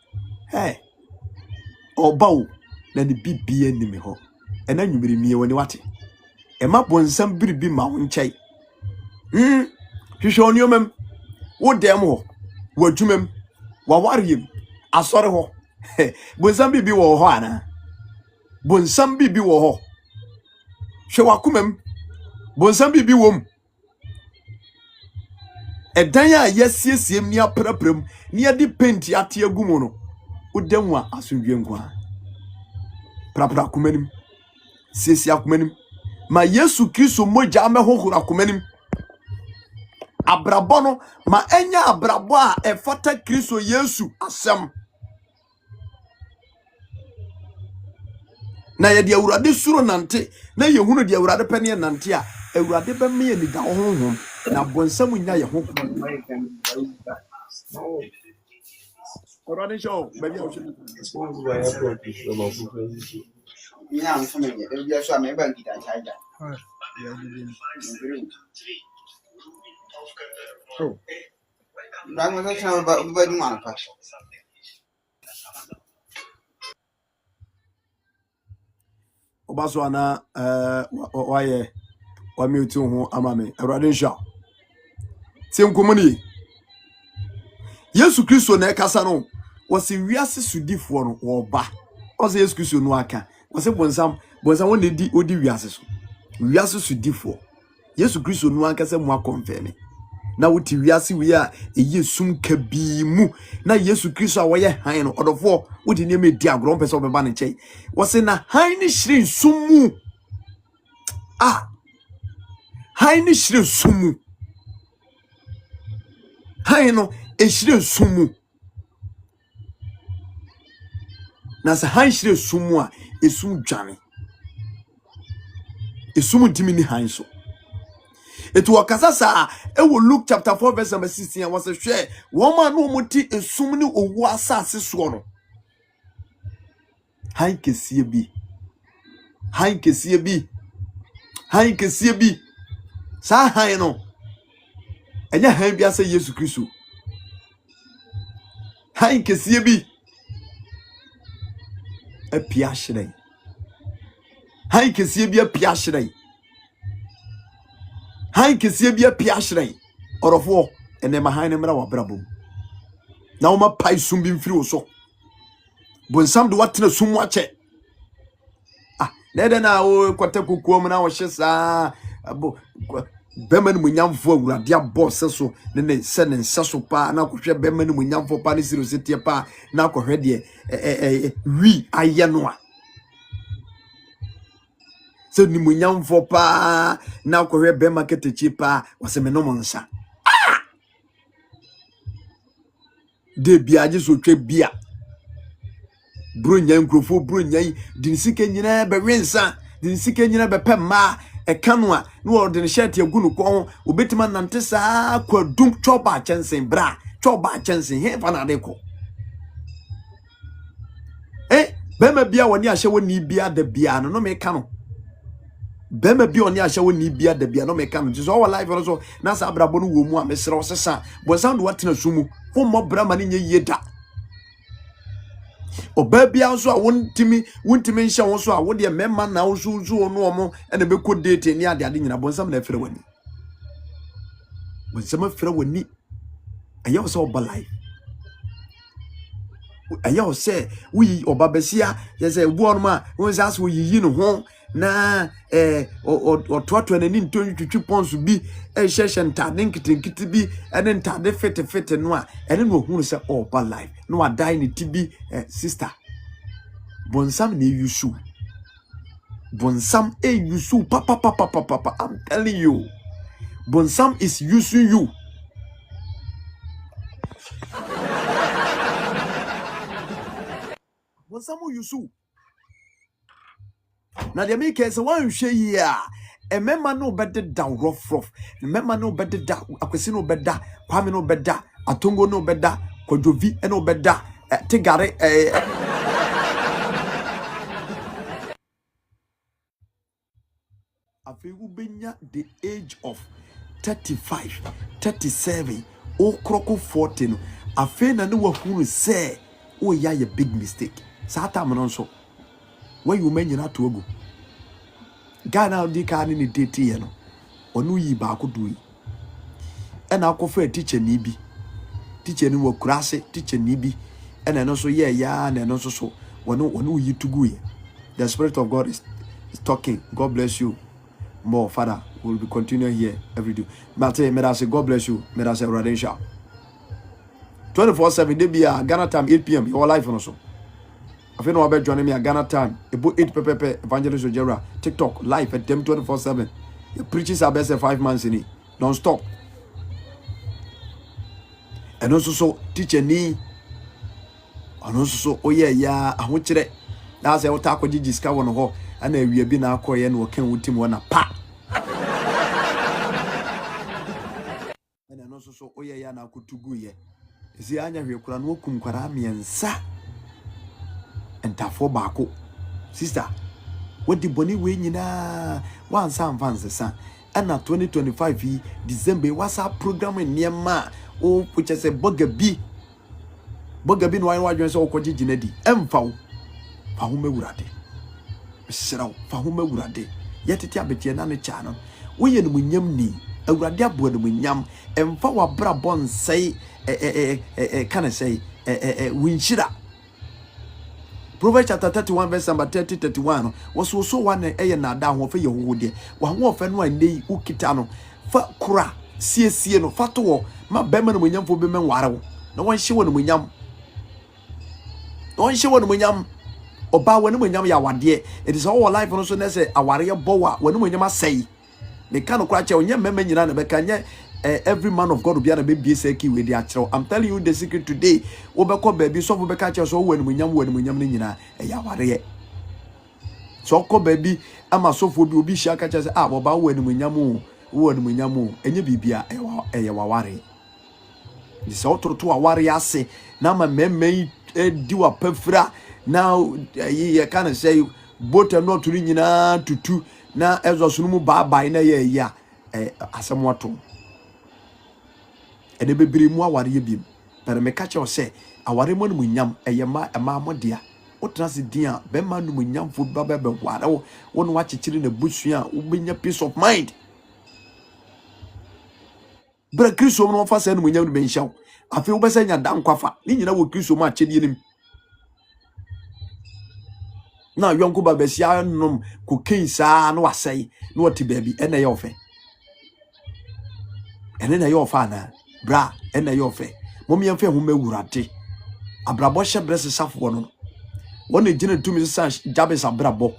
oba o na ni bibie ni me ho ena nwumiri mie woni wate ema bonsam biribi ma wo nchai hwehwe oniomem wo dem ho wadwumem wawariem asore ho bonsam bibi wo ho ana bonsam bibi wo ho hwe wakomem bonsam bibi wom edan a yesiesiem ni apraprem ni ade penti ate agumo no wodam a asundwe nkwa prapra komanim siesie akomanim ma Yesu Kristo moja amehohura akomanim abrabono ma enya abrabo a efata Kristo Yesu asem na ye de awurade suro nante na ye hunu de awurade pene nante a awurade be me ni da honhom na bonsam nya ye ho awurade show baby o show Yeah, I'm from it. You saw me bank it. Oh, I'm going to tell about one. obaso ana waye wa mute ho amame awurade show tie nkomuni Yesu Kristo na ekasa no wose wiase sudifo no wo ba wose Yesu Kristo no aka wose bonsam won di odi wiase sudifo Yesu Kristo no aka se mo akonfeme na wuti wiase wi a eyesum kabi mu na Yesu Kristo a woye han no odofo wodi ne medi agro pese obeba ne chei wose na han ni hire sumu han ni hire sumu han no ehire sumu na se han hire sumu a esum dwane esum ntimi ni han so etu wakasa sa ewo Luke chapter 4 verse number 16 was hwe woma no muti esum ni owu asase so no han kesie bi sa han no enya han bi asa Yesu Kristo han kesie bi apia hyerai han kesie bi apia hyerai han kesie bi apia hyerai orofo ene ma han ne mra wa brabom na wo ma pai sum bi mfiri wo so bonsam de watena sum ache nede na wo kwata kukuom na wo hyesa abo beman munyamfo awurade abose so ne se ne nsaso pa na kohwe beman munyamfo pa ne sirosete pa na kohwe de wi aye no a se ni munyamfo pa na kohwe bema ketechi pa wase me no monsa de biaje so twa bia bronya nkrofo bronya dinsike nyina be wensa dinsike nyina be pemma ekanwa no ordin shirt agunu ko obetima nante saa kwadum choba chensen bra choba chensen he fa na de ko bema bia woni ahye woni bia da bia no me ka no bema bia woni ahye woni bia da bia no me ka no so our life also na sa abrabo no wo mu a mesere osesa bo sound watena sumu fo mo bra ma ne nye yeda obabia nso a wontimi nhya won so a wo de memma na wo so no omo ene be ko date ni ade nyina bonsam na afere wani bonsam afere wani ayo so oba life ayo se wi obabesia ye se bu onma won se aso yiyi no ho na ototo na ni ntwitwi ponsu bi hyehye ntade nkitinkiti bi ene ntade fete no a ene no hunu se oba life no adai ni tibi sister bonsam na yusu bonsam yusu papa I'm telling you bonsam is using you bonsam yusu na de make se wan hwe yi a emema no bede da rough emema no bede da akwesi no beda kwame no beda atongo no beda kodovi no beda tigare afegu benya the age of 35 37 o kroko 40 no afe na ne wahunu se o ya ye big mistake sata mo nso when you men na to agu Ghana di ka ni date ye no onu yi ba ko do yi e na akofa teacher ni bi teacher ni wakurase teacher ni bi e na no so ye ya na no so wonu yi tugu ye the spirit of God is talking. God bless you more, Father. We'll be continuing here every day. But may I say God bless you. May I say Radensha 24/7 they be Ghana time 8 p.m. your life also. I feel no about joining me at Ghana time. About 8 pepe Evangelist Ojera TikTok live at them 24/7. Your preachers are best 5 months in it. Don't stop. And also so teacher ni. And also so oh yeah I want you. That's a otako jijiska one ho. And we be na akoye no ken wutim wana pa ye ya na kutugu ye ezi anya hwe kura no kum kwara miensa entafo baako sister wadi boni we nyina wansa amfanse ana 2025 December WhatsApp program niema o puche se boga bi no wan wadwen se okoje ginadi emfa fa ho mewurade siraw fa ho mewurade yetete abetie na ne cha no wo ye no munyam ni awurade abo no munyam emfa wa bra bon sei kana sei winchira. Proverbs chapter 31 verse number 30-31 was so one na da ho fe ye ho de wa ho fe no anei ukita no fa kura sie no fa to ma be ma no munyam fo be men ware wo na won hye wo no munyam oba wo no munyam ya wade it is all life no so na say aware ye bowa wo no munyam asai me kan kura che onye mema nyina na be kanye every man of God will be able to be seki with the actual. I'm telling you the secret today. Obeko baby, so we catch us all when we nyam nina. Ya ware. So ko baby, ama so for be shaka catch us about when we nyamu, enye bibia ya ware. This auto to a warrior say, now my men do a pefra. Now ye can say both are not to two. Now as was no by na ya asamwato. Ede bebre mu aware ye biem pero me ka che o se aware mo no munyam eyema ema modia wotra se din a be ma no munyam fo ba be ware wo no wa chechiri na busu a wo benya peace of mind bra kristo no fa se no munyam no be nhyaw afi wo be se nya dan kwafa ni nyina wo kristo ma chedie nim na yonko ba be sia nom ko kensa no wasai no wati baabi ene ye ofe ene na ye ofa na bra ena ye ofe momi yemfe ho mewurade abrabo hye brese safo no wona gina tumi sa jabes abrabo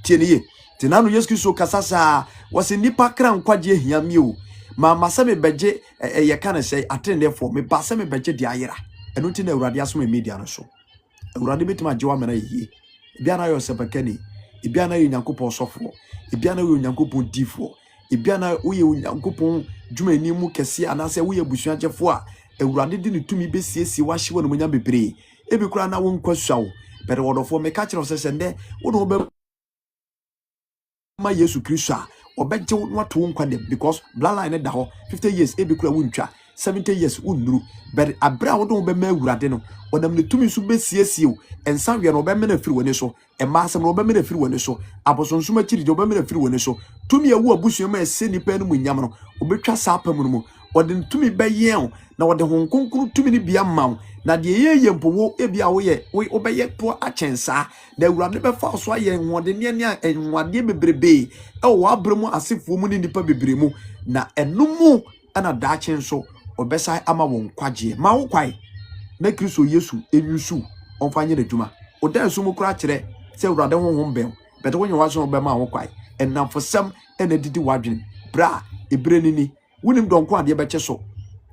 tie ne ye tinanu yesu kristo kasasa wose nipa kra nkwaje hiame o ma masame beje ye kana sei atendefo me basame beje di ayera eno ti na awurade asom media no so awurade betima jewa mena yie bia na yo sepakani bia na yo nyankopon sofo bia na yo nyankopon difo bia na wo ye nyankopon jumani mu kese anase wo ye busuagyefo a awurade di ne tumi besiesie wa hye wo no munya bebre ebi kura na wo nkwasuawo but wodofo me ka kire se nde wo no be ma Yesu Kristo a obeje wo to nkwa dem because bloodline da ho 50 years ebi kura wo ntwa 70 years unuru but abra wo do be ma awurade no wonam ne tumi so besiesie wo ensa we no be me na firi woni so e ma asem no be me na firi woni so abosonsoma chiri do be me na firi woni so tumi ewu abusua ma ese nipa no munyam no obetwa sapam no mu wode tumi be yen na wode honkonkuru tumi ni bia maw na de ye mpowo ebia wo ye wo be ye po achensa na awurade be fa so aye nwode ne ne enwade bebrebe e wo abremu asefo mu ni nipa bebremu na enumu ana daachen so obesai ama won kwaje ma wo kwai na Kristo Yesu enyusu onfanye na djuma odan so mu kura kire se awurade honhom ben bete wonye waso be ma wo kwai enamfosam ena didi wadwene bra ebrenini wunim donko ade be cheso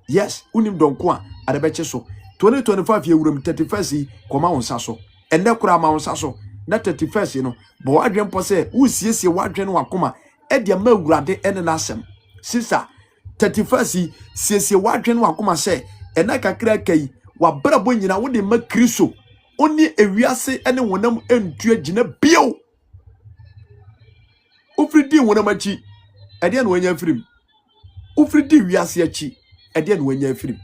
yes wunim donko a ade be cheso 2025 ye wuram 31st koma wonsa so enne kura ma wonsa so na 31st no bo wadwen po se wusiesie wadwen wakoma e de ma awurade ene na asem sister 31st siesie wadwen wakoma se ena kakra kai wa brabo nyina wo de ma Kristo oni ewiase ene wonam entua gina bio ufridi wonam achi ede na wanya firim ufridi wiase achi ede na wanya firim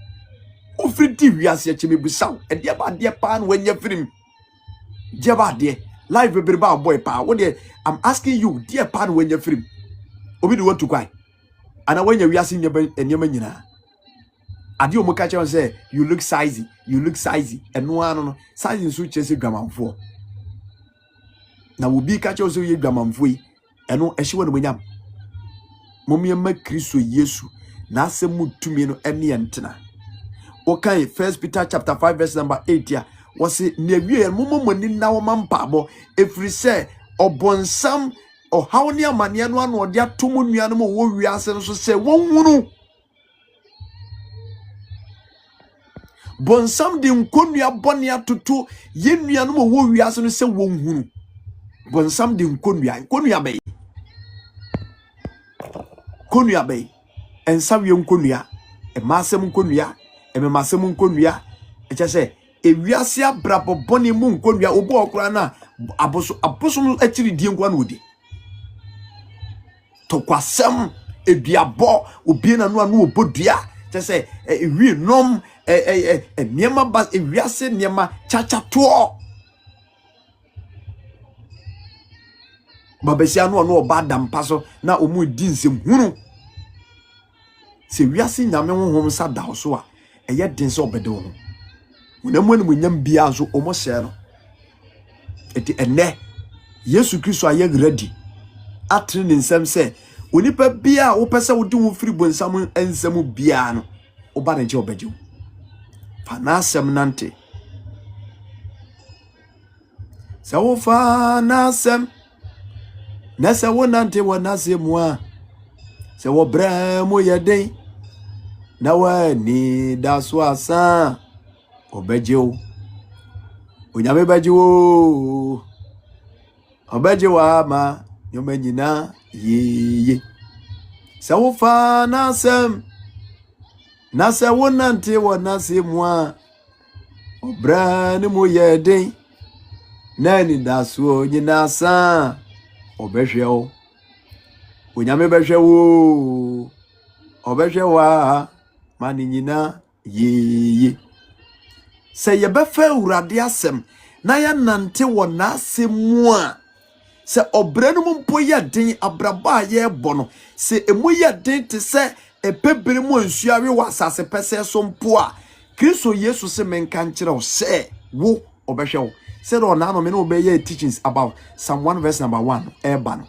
ufridi wiase achi mebusaw ede ba de pa na wanya firim je ba de live bebreba boy pa wo de I'm asking you de pa na wanya firim obi de watu kwai ana wanya wiase nyema nyina ade o mo ka che say you look sizy eno ano no size nso chese dwamanfo na wo bi ka che so ye dwamanfo yi eno ehye wonu manyam momiema Kristo Yesu na asemu tumi no ene entena okay 1 Peter chapter 5 verse number 8 ya wose na wie momomoni na wo mampabo efri se obonsam ohawni amane no ano ode atomu nua no mo wo wiase no so se wonhunu bonsam de nkonua bone atoto yenua no mo wo wiase no se wonhunu bonsam de nkonua be konua be ensawe nkonua emasem nkonua ememasem nkonua eche se ewiase abrabo boni mu nkonua obo okura na abosom akiri die nkwa na odi tokwasem eduabo obi na no anu obodua eche se ewi nom niema ba ewiase niema chacha to babesia no oba dampa so na omu di nsem hunu se wiase nyame honhom sa da so a eye den se obede ho wonamu anu nyam bia so omo se no eti ene Yesu Kristo aye ready atre ne nsem se onipa bia wo pese wo di wo firi bonsam ensem bia no oba na je obeje fa na asem nante se wo fa na asem na se wo nante wo na asem a se wo bra mo yeden na wa ni da so asa obeje o onyame beje o obeje wa ma nyoma nyina ye se wo fa na asem na se wo nante wo na asem a obra ni mo yeden na ni da so nyina asa obehwe o onyame behwe wo obehwe wa mani nyina ye se ye befa urade asem na ya nante wo na asem a se obra no mpo ye den abraba ye bono se emu ye den te se epebere mu ansuawe wa asase pese so mpo a Kristo Yesu se menka nkire o se wo obehwe wo said on now me no be teachings about Psalm 1 verse number 1 eba no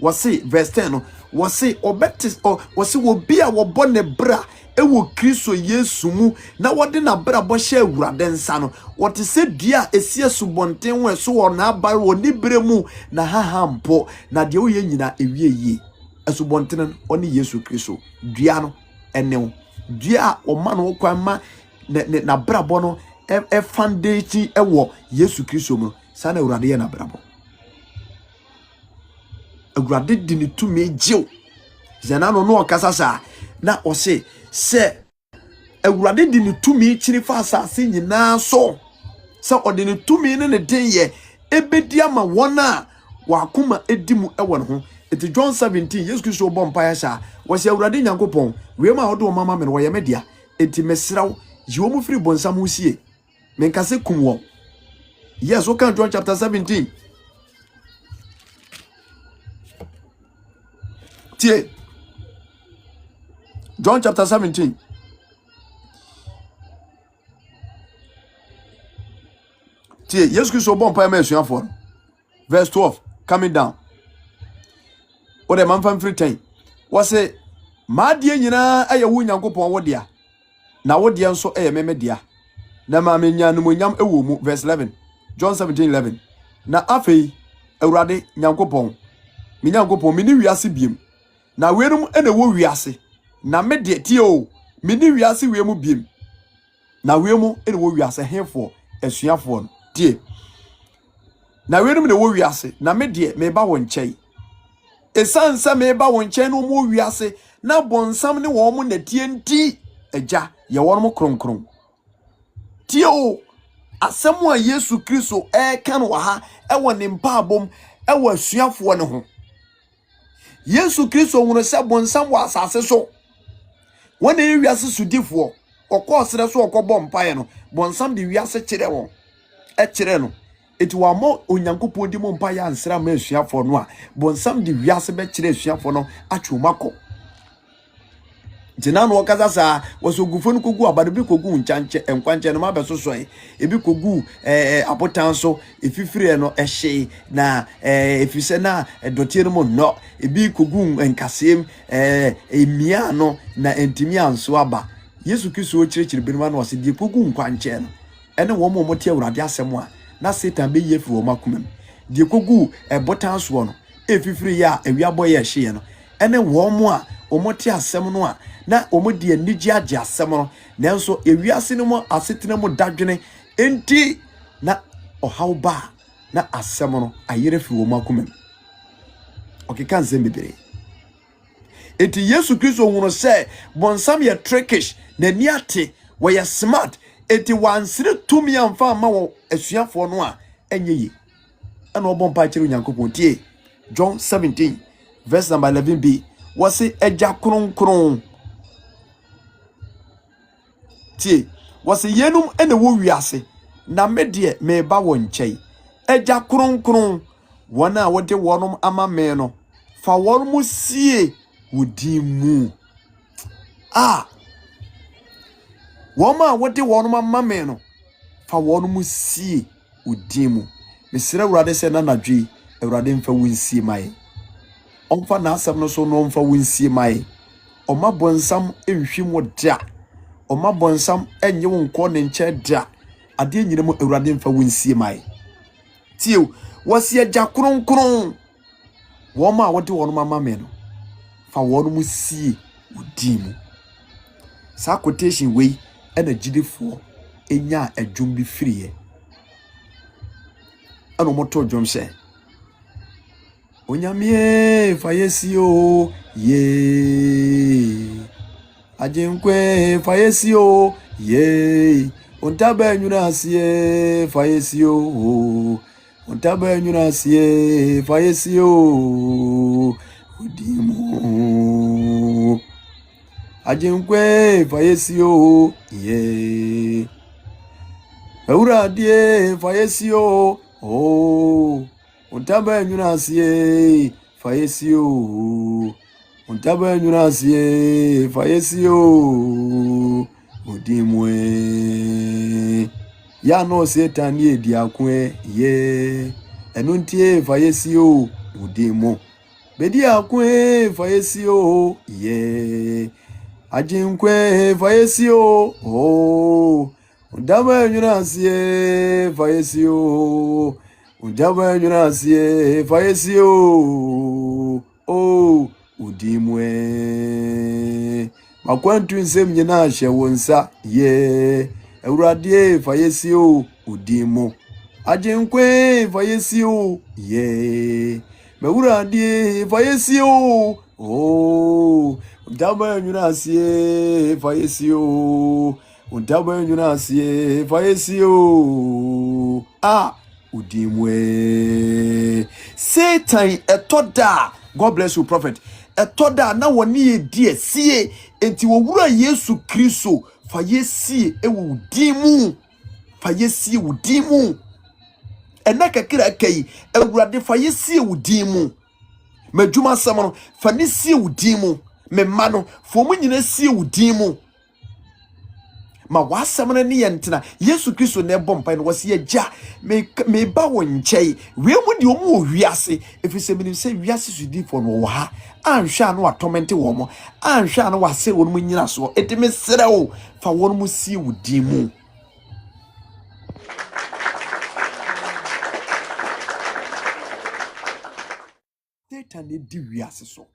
was say verse 10 no was say obetis or was say wo bia wo bone bra ewo Kristo Yesu mu na wode na bra bo hye awurade nsa no what say dia esie subonten wo so wo na aba wo ni bre mu na haha mpo na de wo ye nyina ewie yi asubonten oni Yesu Kristo dua no enew dua o ma no kwan ma na bra bo no foundation ewo Yesu Kristo mu sana awurade ye na brabo awurade di ni tumi jew zena no okasa sa na o se awurade di ni tumi chiri fa asase nyina so se odi ni tumi ne den ye ebedi ama wona wakoma edimu ewo ne ho eti John 17 Yesu Kristo bo mpa ya sha wo se awurade nyankopon we ma odo mama me no ye media eti mesraw jiwo mu firi bonsam usie menkase kumwo. Yes, we can John chapter 17. Tie. John chapter 17. Tie, yes, Christo bon pa me for. Verse 12, coming down. What the man from free time. Was say, ma die nyina aye wo nyankopon wo dia. Na wo dia nso aye meme dia. Na ma me nya no nyam ewo mu verse 11. John 17:11. Na afei awurade nyankopon me nyankopon me ni wiase biem na wenum ene wo wiase na me de tie o me ni wiase wiemu biem na wiemu ene wo wiase hefo asuafo no tie na wenum ne wo wiase na me de me ba wo nkyai esansa me ba wo nkyai no mo wiase na bonsam ne wo mo na tie nti agya ye wo mo kronkron tie o asemu a Yesu Kristo kan wa ha ewo ne mpabom ewo asuafo ne ho Yesu Kristo wonu se bonsam wa asase so wona wiase sudifo okọ sere so okọbọ mpaye no bonsam de wiase kire won kire no eti wa mo onyankopon di mo mpaye ansra ma asuafo no a bonsam de wiase be kire asuafo no atwomako Jina no okaza sa waso gufo no kogu abade bi kogu nchanche enkwanche no ma be sosoe ebi kogu abotanso efifire no ehye na efise na dotie no mo no ebi kogu enkasem emia no na entimi anso aba Yesu Kristo o kirikiri bi no na wase die kogu nkwanche no ene wo mo motie awurade asem a na Satan be yefi wo makomam die kogu botanso no efifire ya ewiabo ye ehye no ene wo mo a omote asem no a na omodi anigi age asem no nanso ewiase no mo asetena mo dadwene enti na ohawba na asem no ayere fi wo makomam okeka nzem bibere eti Yesu Kristo hunu sɛ bonsam yɛ trickish na ni ate wɔyɛ smart eti wansere tumi amfa ma wɔ asuafoɔ no a enye yi ɛna ɔbɔ mpa kyerɛ Onyankopɔn tie John 17 verse number 11b wɔse agya kronkron tie wɔse yenum ɛna wɔ wiase na me de me ba wɔ nkyɛn agya kronkron wɔn a wɔde wɔnom ama me no fa wɔn mu sie wodi mu wɔn a wɔde wɔnom ama me no fa wɔn mu sie wodi mu mesrɛ Awurade sɛ na nadwe Awurade mfa wo nsie mai ɔmfa n'asɛm no so no mfa wo nsie mai ɔma bonsam nhwi mu da ɔma bonsam enye wo nkɔ ne nkyɛ da ade nyina mu Awurade mfa wo nsie mai tie wɔse agya kronkron wɔn a wɔde wɔnom ama me no fa wɔn mu sie wodi mu sa quotation wei ɛna gyidifoɔ enya adwum bi firiye ɛna moto dwom sɛ onyamie fa yesio ye ajenkwe fa yesio ye ontaba nyuna asie fa yesio ontaba nyuna asie fa yesio udimu ajenkwe fa yesio ye Awurade fa yesio ontaba nyuna asie fa yesio ontaba nyuna asie fa yesio udimwe ya no setan ye diakwe ye enuntie fa yesio udimu bedi akwe fa yesio ye ajinkwe fa yesio ondaba nyuna asie fa yesio ondaba nyuna asie fa yesio udimwe makwantu nsem nyina hye wonsa ye Awurade fa yesio udimu ajenkwe fa yesio ye Awurade fa yesio ondaba nyuna asie fa yesio ondaba nyuna asie fa yesio udimwe Satan etoda. God bless you, prophet. Etoda na woni edi sie enti wowura Yesu Kristo fa yesi ewudimu fa yesi wudimu ena kakira kai Awurade fa yesi ewudimu madwuma samno fa ni sie wudimu me ma no fo mu nyina sie wudimu ma wasɛm no ne yɛntena Yesu Kristo na ɛbɔ mpa no wɔse yɛgya me ba wo nkyɛi we mu de omu wɔ wiase efisɛ minim sɛ wiase sudifo no wɔ ha anhwɛ no atɔmente wɔ mo anhwɛ no wase wɔ mu nyina so etime serɛ wo fa wɔn mu sie wo din mu Satan di wiase so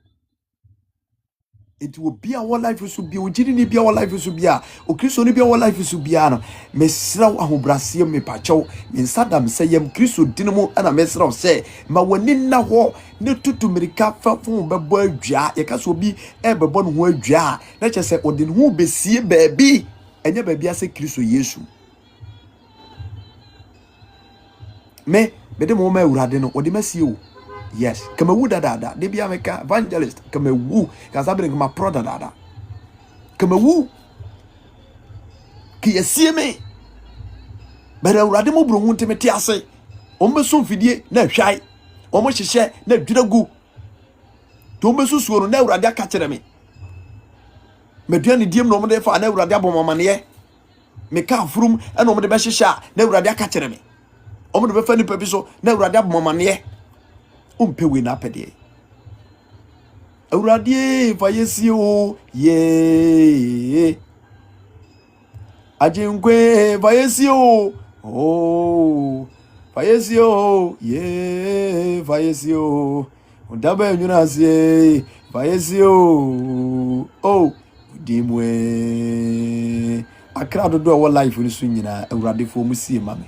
it will be our life so be ojiri ni be our life so be a okristo ni be our life so be a no mesraw ahobrasie me pacho me sadam se yam kristo dinmu ana mesraw se ma wani na ho ne tutu mirika fafo bebo adua ye ka so bi e bebo no ho adua na che se odin ho besie baabi enye baabi ase kristo yesu me bede mo ma Awurade no odi masie o yes kama wu dada de bia meka evangelist kama wu ka sabre kama pro dada kama wu ki yasie me bere Awurade mo bro hu ntemete ase o meso mfidie na hwai o mo hyehye na dwiragu to meso suo no na Awurade aka kire me meduane diem no mo de fa na Awurade abomamane meka afurum e no mo de be hyehye na Awurade aka kire me o mo de be fa ni papi so na Awurade abomamane umpewe na pede Awurade fa yesio ye ajenkwe fa yesio fa yesio ye fa yesio ondaba nyuna asie fa yesio udimwe akra dodo wo life ni so nyina Awurade fo mu sie mame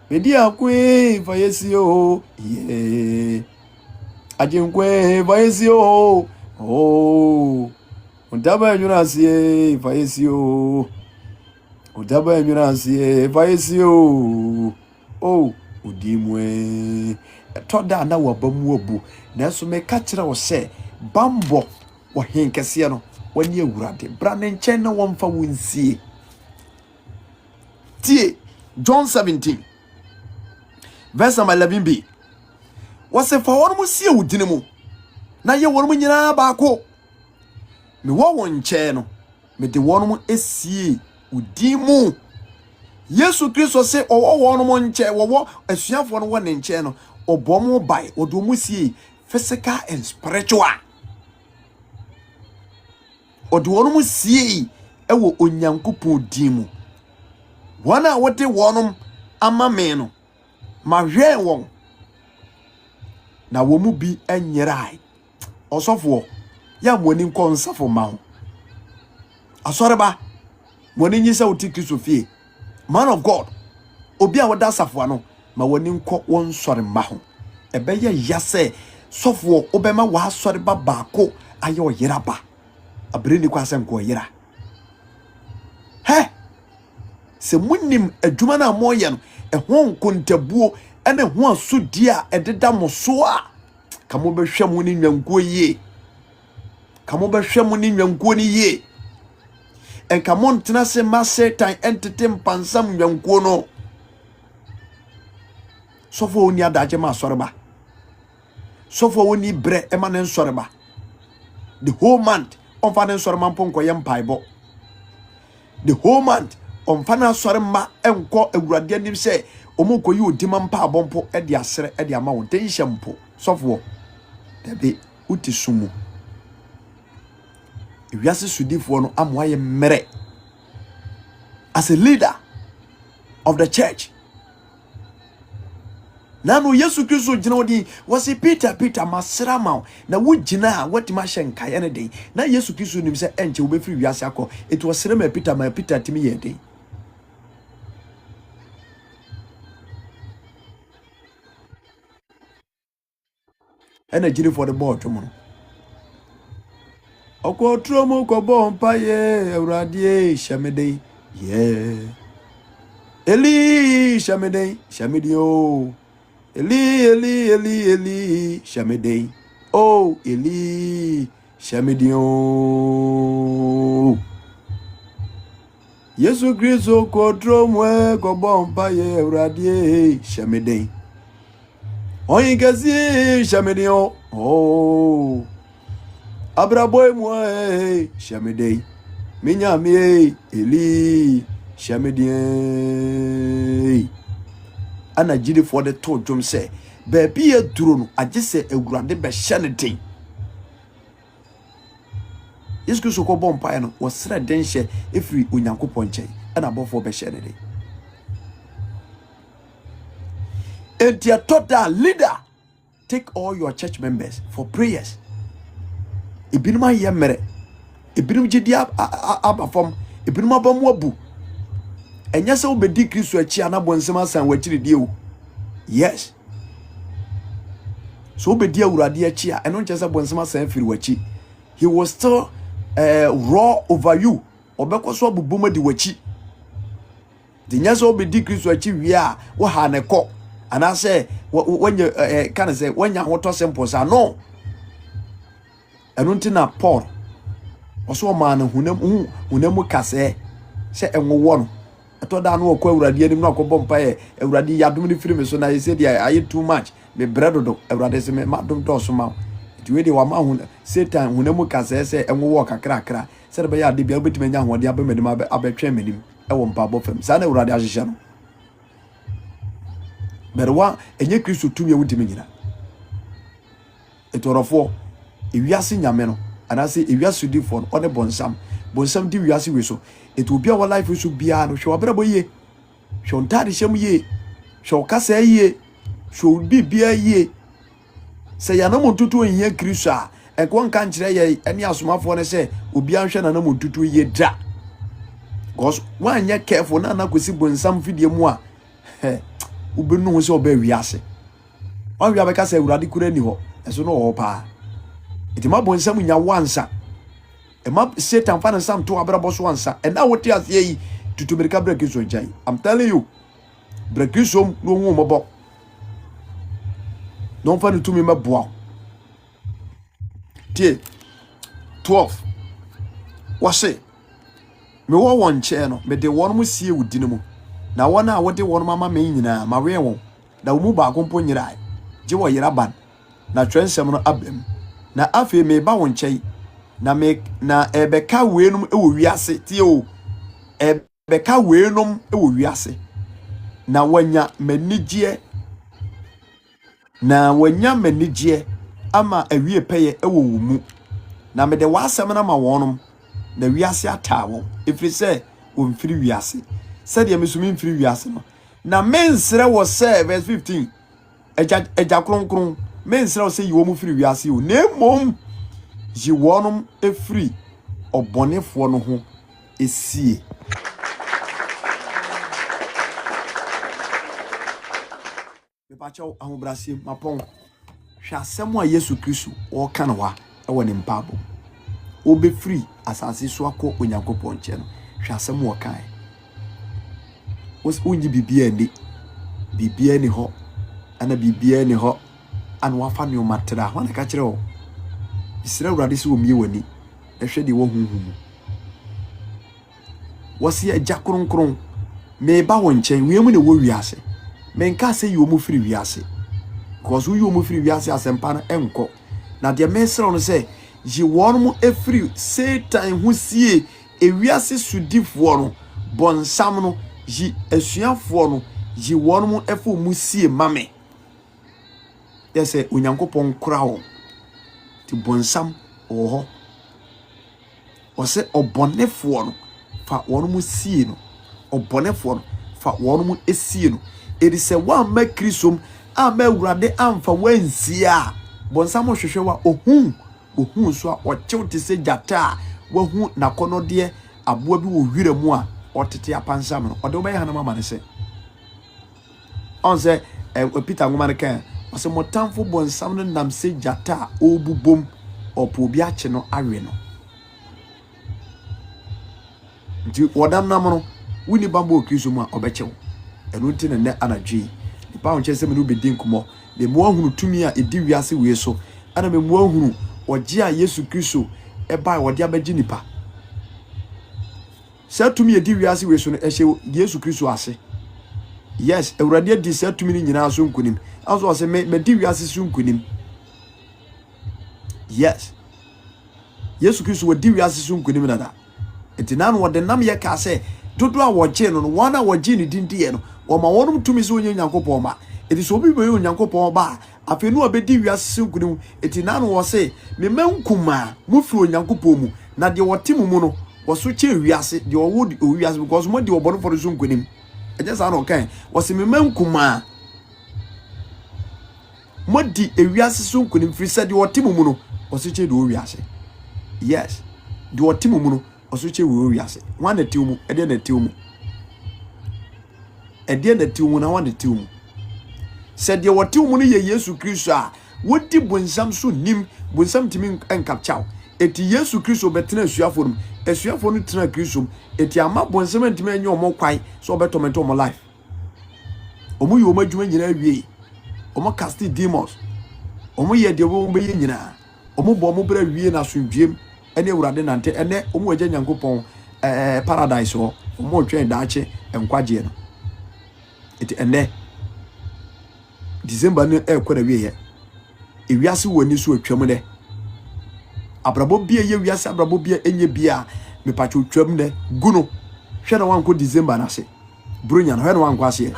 bedi akwe fa yesio ye ajenkwe fa yesio Oh, Untaba Yunasi, Faisio. Untaba Yunasi, Faisio. Oh, Udimwe. Toda na wabamuabu. Nanso me kachira wo se bambo wo henkese no wani awurade bra ne nchen na womfa wonsie. Tie John 17 verse 11b. Wase fa won mo sie wudine mu na ye won mo nyina baako. Me wo won nche no me de won mo esie udimu. Yesu Kristo se owo won mo nche wo asuafo no wo ne nche no obomo bai odo mo sie physical and spiritual. Odo won mo sie ewo onyankopon dimu. Wana wote wonum ama me no ma hwe won na wo mu bi enyerai osofo ya moni nko nsafo ma ho asoreba moni nyisa oti Kristo fie man of God obi a woda safo ano ma woni nko won sore ma ho ebeye yase sofo obema wa sore ba baako aye oyera ba abre ni kwasem ko oyera he se munim adwuma na moye no ho nkontabuo ene ho asodi a ededa mo so a kamo behwe mu ni nwankuo yie kamo behwe mu ni nwankuo ni yie en kamo ntena se ma Satan entity mpansam nwankuo no sofo oni adaje ma soreba sofo oni bre e ma ne soreba the whole month on fa ne sorema mponko ye mpaibo the whole month on fa na sorema enko awurade anim se omo yi odima mpa abompo e de asere e de ama won tenhye mpo sofo dabe uti sumu ewiase sudifo no amoaye mere as a leader of the church. Nano Yesu Kristo jina wodi wasi Peter masrama na wujina wati mashenka ene dey na Yesu Kristo nim se enche wo befiri wiase akọ etu wasrama Peter timi ye dey ena jini for the board mo no okwo tromo ko bompa ye awrade shamedei ye Eli shamedio Eli shamedei oh Eli shamedio Yesu Kristo ko tromo ko bompa ye awrade shamedei oyin kasi shamedio oh Abraboy moi shamedei minyame Eli shamedie ana jide for the to dwom say baby e duro no agese awurade be hye den Yesu so ko bompa no wo sra den hye efiri onyankopon nche ana bofo be hye den and your total leader take all your church members for prayers ibinuma ye mere ibinum jidi abafom ibinum abamu abu enya se obedi Kristo achi anabonsem asan wachiri die o yes so obedi awurade achi a eno nche se bonsem asan afiri wachi he was still raw over you obekoso abubuma di wachi the nya se obedi Kristo achi wi a wo ha ne ko ana se wanya kana se wanya hoto simple sa no eno ntina Paul oso ma na hunamu kase se enwo no atoda no okwa awurade anim na akobọ mpa ye awurade yadom ni firime so na yese dia aye too much me bredodo awurade se me madom to so ma ti we de wa ma hu Satan hunamu kase se enwo kakra se de be ya de bia betima nya hode abemedim abetwe menim ewo mpa bo fam sa na awurade ahihye no berwa enye Kristo tumi ewudimi nyina etorofo ewiase nyame no anase ewiase di for one bonsam di wiase we so it will be our life we should be an show abrabo ye show ntade hyem ye show kasa ye show bibia ye se ya na montutu onye Kristo a ekwo nka nkire ye eni asomafo ne se obi anhwe na montutu ye da because one ye careful na nakosi bonsam fidie mu a ubenu ho se oba wiase wan wi abeka se awurade kura ni ho eso no ho pa Iti ma bonsam nya wansa. E ma Satan fa nsam to abrabɔ so wansa. E na wote asie yi tutumirika brekiso nchai. I'm telling you. Brekiso no hu mobɔ. No fa tumi meboa. Tie 12. Wase. Me wo won che no, me de won mo sie wudi no mu. Na wona a wode won mama me nyina, ma we won. Na wo mu ba kompo nyira. Je wo yira ban. Na twensem no abem. Na afi me ba won che. Na me na ebeka weenum e wo wiase tie o. Ebeka weenum e wo wiase. Na wanya manigye. Na wanya manigye ama awie peye e wo mu. Na me de wasem na ma wonum. Na wiase atawo efiri se o mfiri wiase se de mesumi mfiri wiase no na mensre wo se verse 15 eja kronkron mensre wo se yiwo mu firi wiase o na mom yi wonum efiri obonefo no ho esie me pacho ahobrase mapon hwa asem a Yesu Kristo o kan wa e woni mpabo obe free asase so akọ onyankopon nche no hwa asem wo kan onyi bibia ni ho ana bibia ni ho ana wafa ne o matera wana ka kire o isira urade se wo mie wani ehwe de wo huhumu wasi agya kronkron me ba wo nche wiemu ne wo wiase me nka se yi wo mu free wiase because wo yi wo mu free wiase asempa no enko na de mesra no se ji wonum efiri Satan husie ewiase sudifo no bonsam no ji asuafo no ji wonum efo musie mame yese onyankopon kura ho ti bonsam oho ose obonefo no fa wonum sie no obonefo no fa wonum esie no edi se wa ma krisom ama awurade amfa wansia bonsam hwehwe wa ohun so a ochew se jata wahu nakonode aboa bi wo hwire mu a otete apansam no ode obey hanama ma ne se on se Peter ngoma ne kan o se motamfo bonsam no nam se jata obubom opo bi ache no awe no ndi wodam nam no wuni bambo okriso mu a obechew eno nti ne anadwi nipa onche se me no bedin kumo de mo ahunu tumi a edi wiase we so ana me mo ahunu ogia Yesu Kristo eba wode abaji nipa satumi edi wiase we so no ehye Yesu Kristo ase yes ewurade di satumi ni nyina so nkunim aso ase me di wiase so nkunim yes Yesu Kristo wodi wiase so nkunim nada etina no wode nam ye ka se dodo a woje no wana woje ni dindie no wo ma wonum tumi so onye Nyankopon ma edi so obi be Nyankopon ba afenu obedi wiase nkunim etina no wo se me mankuma mu fi Onyankopon mu na de wotimu mu no wo so che wiase de wo wodi wiase because mo de obono for so nkunim eje sa no kan wo se me mankuma mo di wiase so nkunim fi se de wotimu mu no wo so che de wiase yes de wotimu mu no wo so che wiase wan na timu ede na timu ede na timu na wan na timu said ye wati mu no ye Yesu Kristo a wodi bonsam so nim bonsam timi enkapchaw eti Yesu Kristo betena asuafo no tena Kristo eti ama bonsam ntimi enye omo kwai so obetomento omo life omo ye omo adwuma nyina wie omo cast demons omo ye de wo be nyina omo bo omo bra wie na asundwem ene awurade nante ene omo agya Nyankopon paradise ho omo twen daache enkwaje no eti ene December no kwara wie ewiase woni so atwam de abrabo bia ye wiase abrabo bia enye bia me pacho twam de guno hwe na wanko December na se bronya na hwe na wanko ase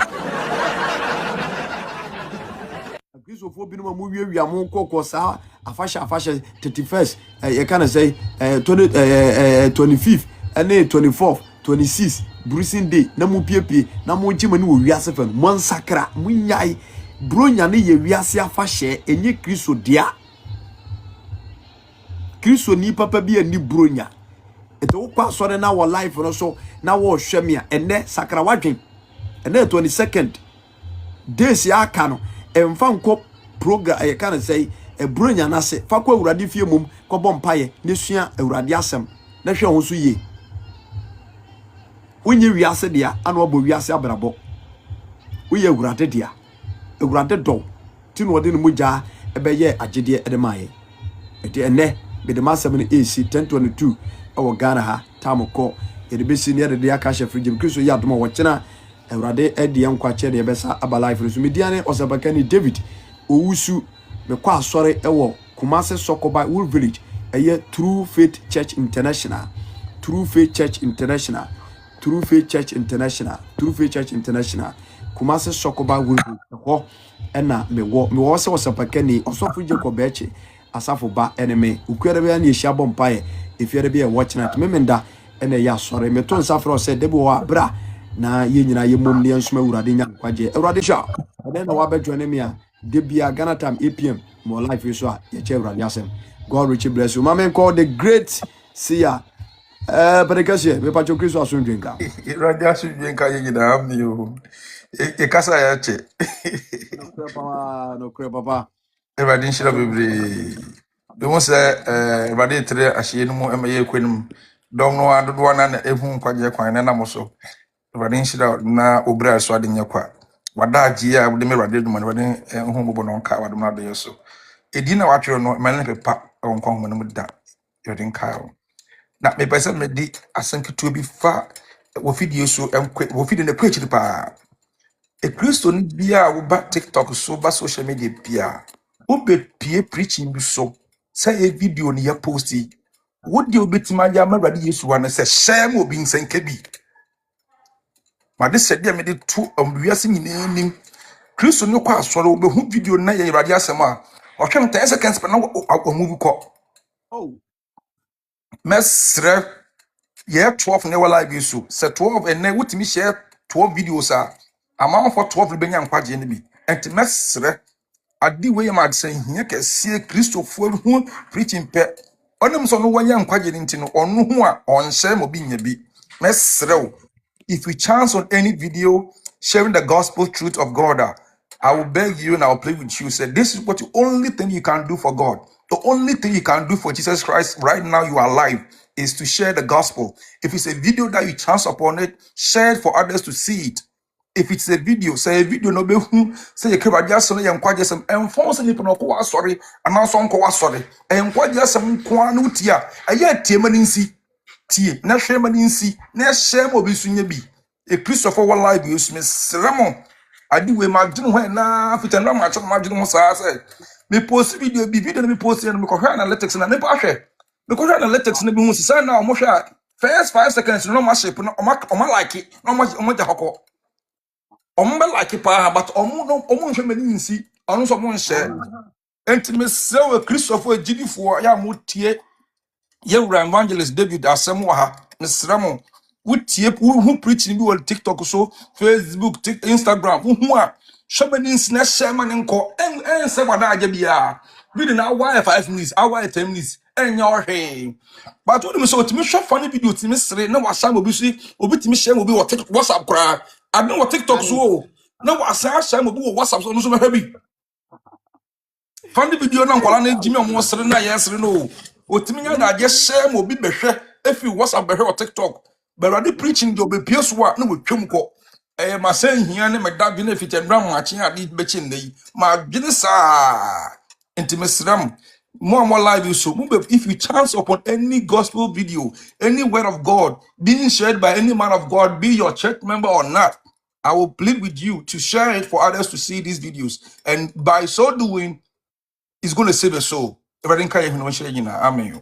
Kristo fo binu mu wie wiam kokko sa afasha 31st ye kana say 25th and 24th 26 bruising day na mu piepie na mu gimani wo wiase fa mo nsakra mu nyai bronya ne ye wiase afahye enye Kristo dia Kristo ni papa bi ani bronya eto kwa so na wo life no so na wo hweme a ene sakra wadwen ene 22nd days ya aka no emfa nko program ye kan say ebronya na se fa kwa awurade fie mum ko bom paye ne sua awurade asem na hwe ho so ye wonye wiase dia ana obo wiase abrabo woye awurade dia awurade do ti no de no muja ebeye agede de maye eti ene be de masem no AC 1022 ewo Ghana ha tamko yede besi ne de aka hye frigim kristo ya dom wo kina awurade edi enkwa che de besa aba life so mediane osabakani David owusu me kwa asore ewo Kumase Sokoba Wool Village eye True Faith Church International True Faith Church International True Faith Church International True Faith Church International Kumase Sokoba Wool Village ho ena me wo se osabakani osofo Jacob eche asafo ba eneme ukwere be na ehia bompae efiere be e watching at memenda ene ya sore me to nsafro se debo wa bra na ye nyina ye mom ne nsoma urade nya kwaje urade sha ene na wa bedwo ne me a de bia Ghana time 8 p.m. more life so a ye che urade asem God richly bless you mama call the great seer Pedekase me pacho Kristo asundwenka Urade asundwenka ye nyina amni o e kasa ya che no kre papa Urade nshira bebre be mo se Urade tre ahye no mu emaye kwenum dom no adodo na ehun kwaje kwan na mo so Urade nshira na obra so ade nya kwa wada agye a de me Urade dum na wade ehun bobo no nka wade na de so edi na watwe no mane pepa onkon ho no mu da Urade nka na me pese me di asanketo bi fa wo video so wo video na preach pa e Kristo ni bia wo ba TikTok so ba social media bia wo be pie preaching bi so say e video ni ya posti wo di obetima ya Awurade Yesu wa na say share mo bi nsanka bi ma de se dia me de to wiase nyina nim Kristo ni kwa asore wo be hu video na ya Awurade asem a o hwem 10 seconds pa na wo move ko oh mesre yeah 12 ne wala bi so se 12 and then wutimi share 12 videos a amount for 12 benya nkwaje ne bi enti mesre adi we ma say hia kese Christopher hu preaching pe onim so no wanya nkwaje ne ntino onu hu a on share mo bi nya bi mesre if you chance on any video sharing the gospel truth of God I will beg you and I will play with you. Say, this is what the only thing you can do for God. The only thing you can do for Jesus Christ right now you are alive is to share the gospel. If it's a video that you chance upon it, share it for others to see it. If it's a video, say a video no be who say you can just say you nkwaje some enforce ni pono ko sorry and now so nko sorry. Nkwaje some kwa no tia. Aye tie mani nsi. Tie na hwe mani nsi. Na share mo bi sunya bi. A Christopher one live use me sermon. Adi we magine ho na fitan na ma cho magine ho sa say me post video bi video na me post na me ko hwe analytics na me pa hwe me ko hwe analytics na bi hu say na mo hwe first 5 seconds no ma shape no o ma like it no mo ja hoko o mo like it pa but o mo hwe mani nsi onu so mo nhye enti me sewe Christopher Gidifo ya mo tie Yewura Evangelist David asem wa ha mesramo wutie who preaching bi on TikTok so Facebook Instagram who a shamani nsna shaman nko en se wada aja bia bi na why 5 minutes hour 10 minutes enya ohwe but when me so timi share funny video timi sere na wa share obi so obi timi share obi wo WhatsApp kra adin wo TikTok so na wa share obi wo WhatsApp so no so be funny video na nkwala na jimi omo sere na yesere no otimi nya na je share mo bi behwe efi WhatsApp behwe o TikTok but already preaching the obe pie so na we twem ko ma say hia ne me da bi na fi tendra mo achi ade be chi nei ma dwene sa intimesram more live so if you chance upon any gospel video any word of God being shared by any man of God be your church member or not I will plead with you to share it for others to see these videos and by so doing it's going to save a soul. Amen.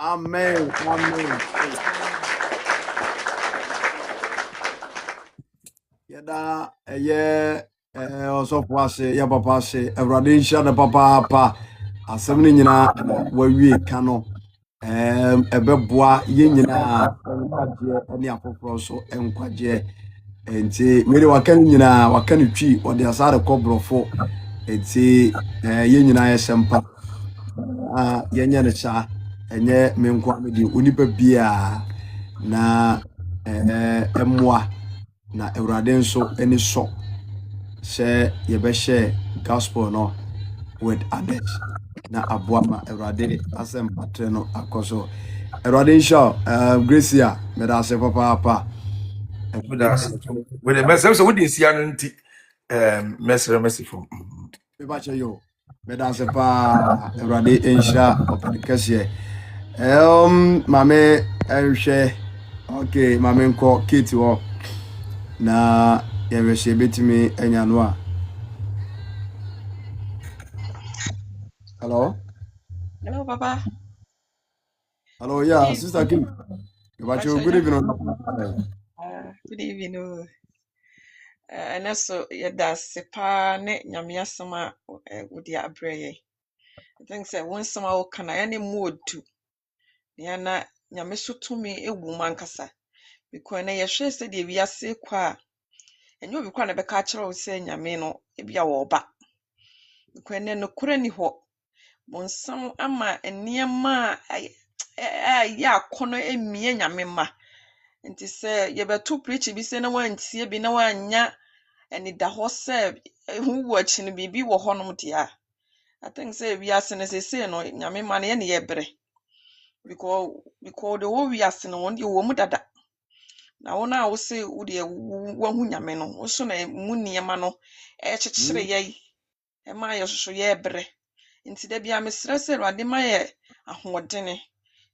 amen amen yada osofo ase ya papa ase Awurade nhyia na papa pa asem ni nyina wawie ka no ebeboa ye nyina nkwaje ani afoforo so nkwaje enti mere waka ni nyina waka ni twi ode asare kobrofo enti ye nyina ye sempa ye nya ne cha enye me nkwa me di onipa bia na emwa na Awurade nso eni so se ye be share gospel no with others. Na aboama Erade asem patre no akoso. Erade insha Gracia me da se papa. With the message, so we didn't see an merciful. Me ba che yo. Me da se pa Erade insha opedikase. Mame ehwe okay mame nko kiti wo na yɛbɛhyɛ betimi anya no a. Hello? Hello, Papa. Hello, Good yeah, evening. Sister Kim. Good evening. Good evening. And also, that's sepa ne nyamia sama with the abre. I think say one sama can I any mood to. Yana nyamiso to me a woman kasa. Because na yɛhwɛ sɛ deɛ wiase kɔ a ɛnyɛ obi kɔ na bɛka akyerɛ wo sɛ nyame no ebi a wɔba. Because ne no kora ni hɔ. Bonsam ama nneɛma a yɛ akɔnɔ emie nyame ma. Nti sɛ yɛbɛto preach bi sɛ na wantie bi na wanya ɛne da hɔ sɛ ehu wɔ akyi no biribi wɔ hɔnom deɛ a. I think sɛ wiase no sesei no nyame ma no yɛ ne yɛbrɛ. Because the whole wiase no wɔn deɛ wɔ mu dada. Na wɔn a wɔsɛ wo deɛ wɔahu nyame no wo so na mu nneɛma no ɛkyekyere yɛn ɛma yɛ soso yɛbrɛ. Nti da bia mesrɛ sɛ Awurade ma yɛ ahoɔdene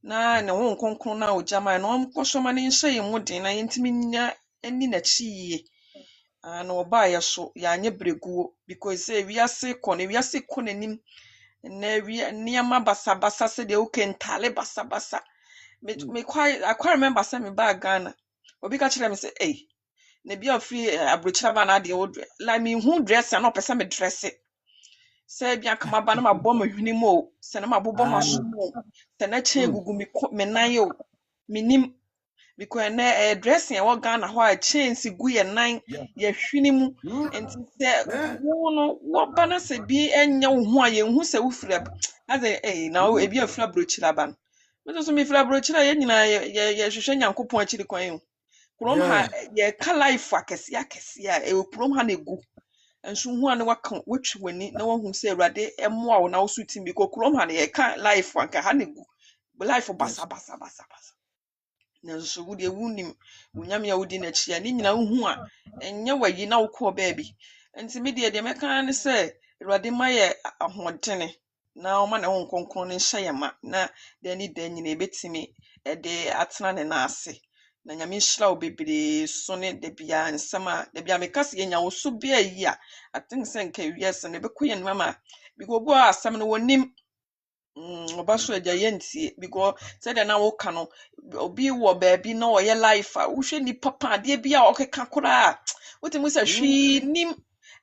na ne wo nkonkron na ogya ma na ɔnkɔhwɛ ma ne nhyɛ yɛn mu den na yɛntumi nya ani n'akyi yie. Na ɔbaa yɛ so yɛanyɛ breguo because sɛ wiase kɔ n'anim na nneɛma basabasa sɛ deɛ wokentale basabasa. I remember sɛ me baa Ghana obi ka kyerɛ me sɛ na bi a free abrokyira ba na deɛ like me hu dress na ɔpɛ sɛ me dress sɛ bia kama ba na mabɔ me hwene mu o sɛ na mabobɔ maso mu sɛ na kyɛn gugu me nan o menim because na dressing ɛwɔ Ghana hɔ a kyɛn si gu yɛ nan yɛ hwene mu nti sɛ wo no wɔba na sɛ bi ɛnyɛ wo ho a yɛnhu sɛ wo fira adɛ na ebi afira abrokyira ba no me so me fira abrokyira yɛ nyinaa yɛ hwehwɛ Nyankopɔn akyiri kwan o kurom ha yɛ ka life akɛse a ɛwɔ kurom ha na egu nso hu an waka wotwe wani na wahu sɛ Awurade ɛmoa wo na wo so timi ko kurom ha na yɛ ka life anka ha na egu life basa na nso wo de wunim wunyame a wodi na chia ni nyina hu a ɛnyɛ wayi na wo kɔ baabi nti me de meka ne sɛ Awurade ma yɛ ahoɔdene na ɔma na wo nkonkron ne hyɛ yɛ ma na da ni da nyina ebetimi ɛde atena ne na ase na nyame hyira wo bebree so ne da bia nsɛm a da bia meka sɛ yɛnya wo so bia yi a I think sɛ nka wiase no bɛkɔ yɛ mama because obu a asɛm no wonim oba so agya yɛntie because sɛ da na wo ka no obi wɔ baabi na ɔyɛ life a wohwɛ ni papa adeɛ bia ɔkeka koraa wotemu sɛ hwee nim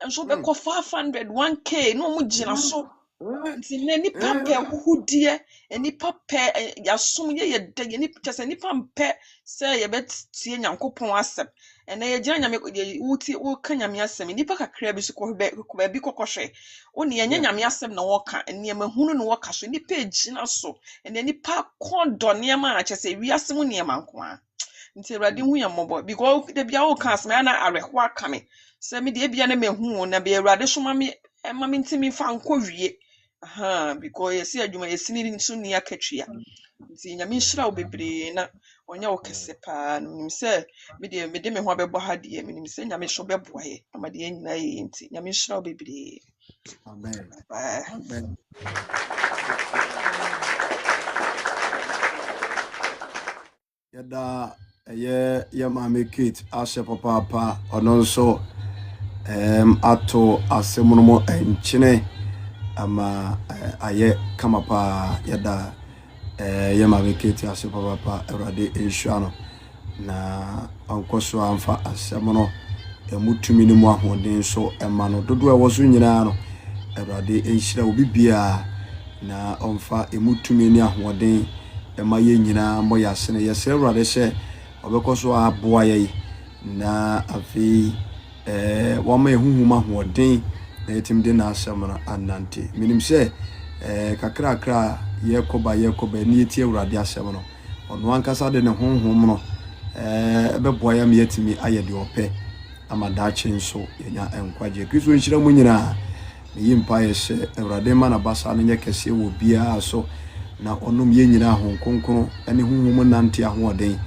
nso bɛkɔ 500 1k no mu gyina so nti na nipa pɛ huhudie nipa pɛ yasom yɛ da nipa sɛ nipa mpɛ sɛ yɛbɛtie Nyankopɔn asɛm ɛna yɛgyina nyame wuti wo ka nyame asɛm nipa kakra bi so kɔ baabi kɔkɔhwɛ wo ne yɛnyɛ nyame asɛm na wɔka nneɛma hunu no wɔka so nipa gyina so ɛna nipa kɔndɔ nneɛma a kyɛ sɛ wiase mu nneɛma nko a nti Awurade hu yɛ mmɔbɔ because da bia wo ka asɛm ana awerɛho aka me sɛ me de bia na mehu na bia Awurade so ma me ntimi fa nkɔ wie because yɛsi adwuma yɛsi ni nso ni akatua nti nyame nhyira wo bebree na ɔnya wo kɛse paa nim sɛ me de me ho abɛbɔ ha deɛ menim sɛ nyame so bɛboa yɛ ama deɛ nyina yɛ nti nyame nhyira wo bebree Amen. Amen. Yada ye maame Kate ashe papa ɔno nso ato asɛm no mo enkyene ama ayɛ kama pa yada ye maame Kate ashe papa Awurade enhyua no na ɔnkɔso amfa asɛm no emutumi ne mu ahoɔden so ɛma no dodo ɛwɔ so nyinaa no Awurade enhyira obi bia na ɔmfa emutumi ne ahoɔden ɛma yɛ nyinaa mbɔ yɛase no yɛsɛ Awurade sɛ ɔbɛkɔ so aboa yɛ na afei wɔma ehuhum ahoɔden na yɛtim de na asɛm no anante menim sɛ kakrakra yɛkɔba ne yɛtie Awurade asɛm no ɔno ankasa de ne honhom no ɛbɛboa yɛ me yɛtimi ayɛ de ɔpɛ ama daakye nso yɛnya nkwagye Kristo nhyira mu nyinaa yi mpa ye hye Awurade ma na basa no nye kese wo bia so na onom ye nyina ho kronkron ene honhom nante ahoden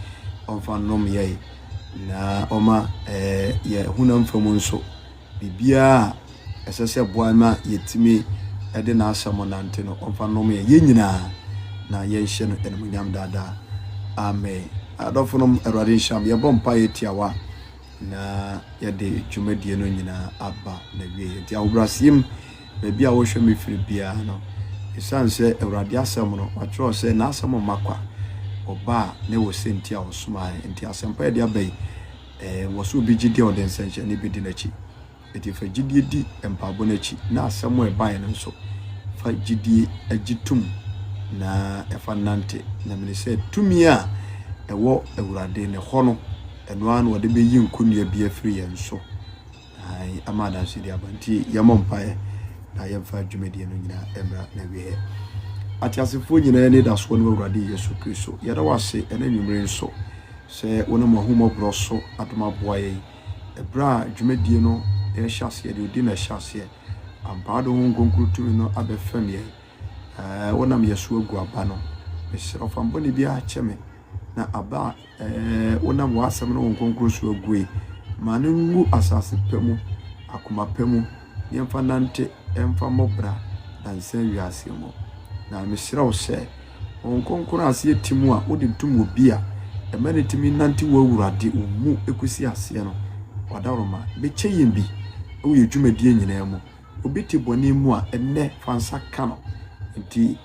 omfa nom ye na oma ye hunam famu nso bibia esese boa ma yetimi ede na asamo nante no omfa nom ye nyina na ye hye no enemunyam dada amen adofonom Awurade nhyam ye bom pa ye tiawa na yade dwumadie no nyina aba na wie ti awbrasiem bebi a wo hwe me firi bia no esanse Awurade asem no atro se na asem makwa oba ne wo senti a osoma enti asempa ye de abai wo so bi gidi oden senche ne bi di nachi eti fa gidi di empabo nachi na asem e bai no so fa gidi agitum na efa nante na me se tumi a ewo Awurade ne ho no eno an wo de be yi nkunua bi afiri ye nso ai amada so di abanti yamompae na yemfa dwumedie no nyina emra na wie atiasefo nyina ne da so no Awurade Yesu Kristo yeda wase ena nwumre nso se wona mahuma broso adoma boaye ebra dwumedie no e hyase de odi na hyase ampado ho nkonkuru no abefam ye wona me Yesu agu aba no mesero fambone bia cheme na aba wona wasam no nkonkuru so agui mane ngu asase pemu akoma pemu yemfa nante emfa mobra dansen wiase mo na mesira wo se nkonkuru ase timu a wodi ntum obi a emane timi nante wo Awurade umu ekusi ase no wadaroma beche yembi wo ye dwumadie nyina mu obi ti boni mu a enne fansa kano nti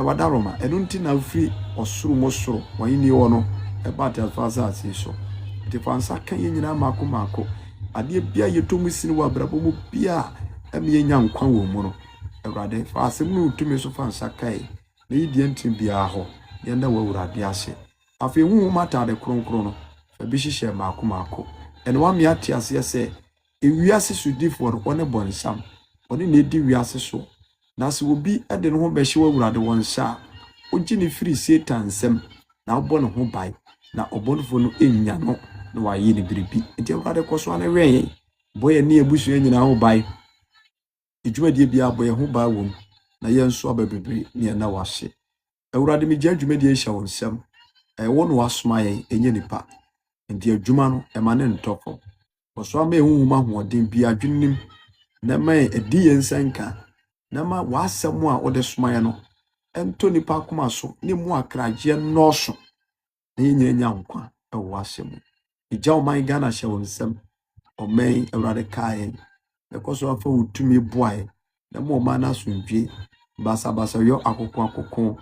wadaroma eno nti na firi osuru mosoro wayini wo no ebate afasa ase so nti fansa kan ye nyina mako ade bia yetomu sini wa brabo mu bia eme nya nkwa wo mu no Awurade fa asem no tumi so fansa kai na yidi ntim bia ho yenda wo Awurade ase afi hu mata de kronkron no fa bi hihye mako ene wa me ate ase se ewiase sudifo no one bonsam one na edi wiase so na se obi ede no ho be hye wo Awurade wonsa ogi ne firi Satan sem na obo no ho bai na obonfo no enya no na wa yi ne biribi enti Awurade koso ana wen boye ne ebusu nyina ho bai edwumadie bia boye ho bai wom na ye nso ababebre ne na wahye Awurade me gya edwumadie hya wonsam wo no wasoma ye enye nipa enti adwuma no emane ntofo koso ama ehunhuma hoɔden bia adwennim na ma edi yensanka na ma wasɛm a wode soma ye no ento nipa akoma so ne mu akraje nɔɔso na yenye nya nkwa ɛwɔ asɛm egya oman Ghana hye wonsam oman Awurade kae because afa utumi boae na mo ma na sondwe basa yo akoko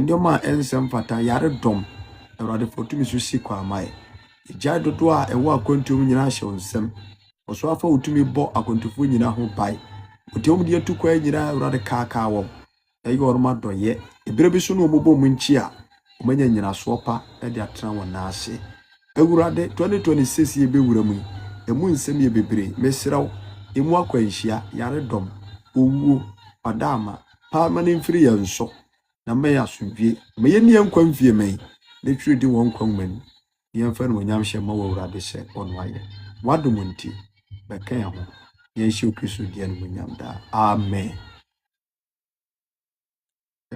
ndioma ensem fata yare dom Awurade fotumi so si kwa mai egya dodo a ewo akontum nyina hye wonsam oso afa utumi bo akontufo nyina ho bai otiom de atukwa nyina Awurade ka wo eyo orma doye ebere bi so no omobo mu nchi a omanya nyina so pa e de atena wona ase Awurade 2026 ye bewura mu emu nsem ye bebre mesiraw emu akwanhia yare dom owu padama permanent free yanso na me asundwe me ye ne nkwa mfie mai na twiri di won kwa man ye mfa no nyam hye ma wo Awurade hye ono aye wadom nti beka ya ho ye hye Kristo die no nyam da amen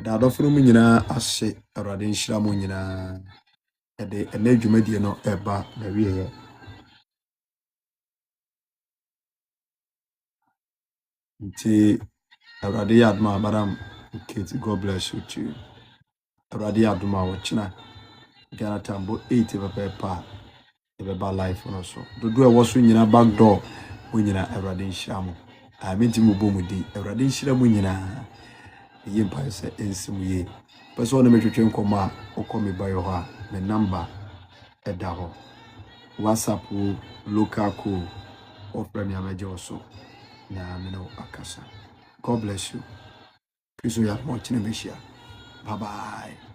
da doforo mu nyina ase Awurade nhyira mu nyina ede ena dwumadie no eba na wiye nti Awurade adma madam Kate, God bless you too. Awurade adma wochina Ghana tambo 8 pa ebeba life no so dodo e woso nyina back door wo nyina Awurade nhyira mo amenti mo bom di Awurade nhyira mo nyina ye mpa se ensimu ye person na metwetwe nkoma okomi bayo ha me number eda ho WhatsApp local call of Premier Major so na me no akasa. God bless you. Kristo ya mo chine meshia. Bye bye.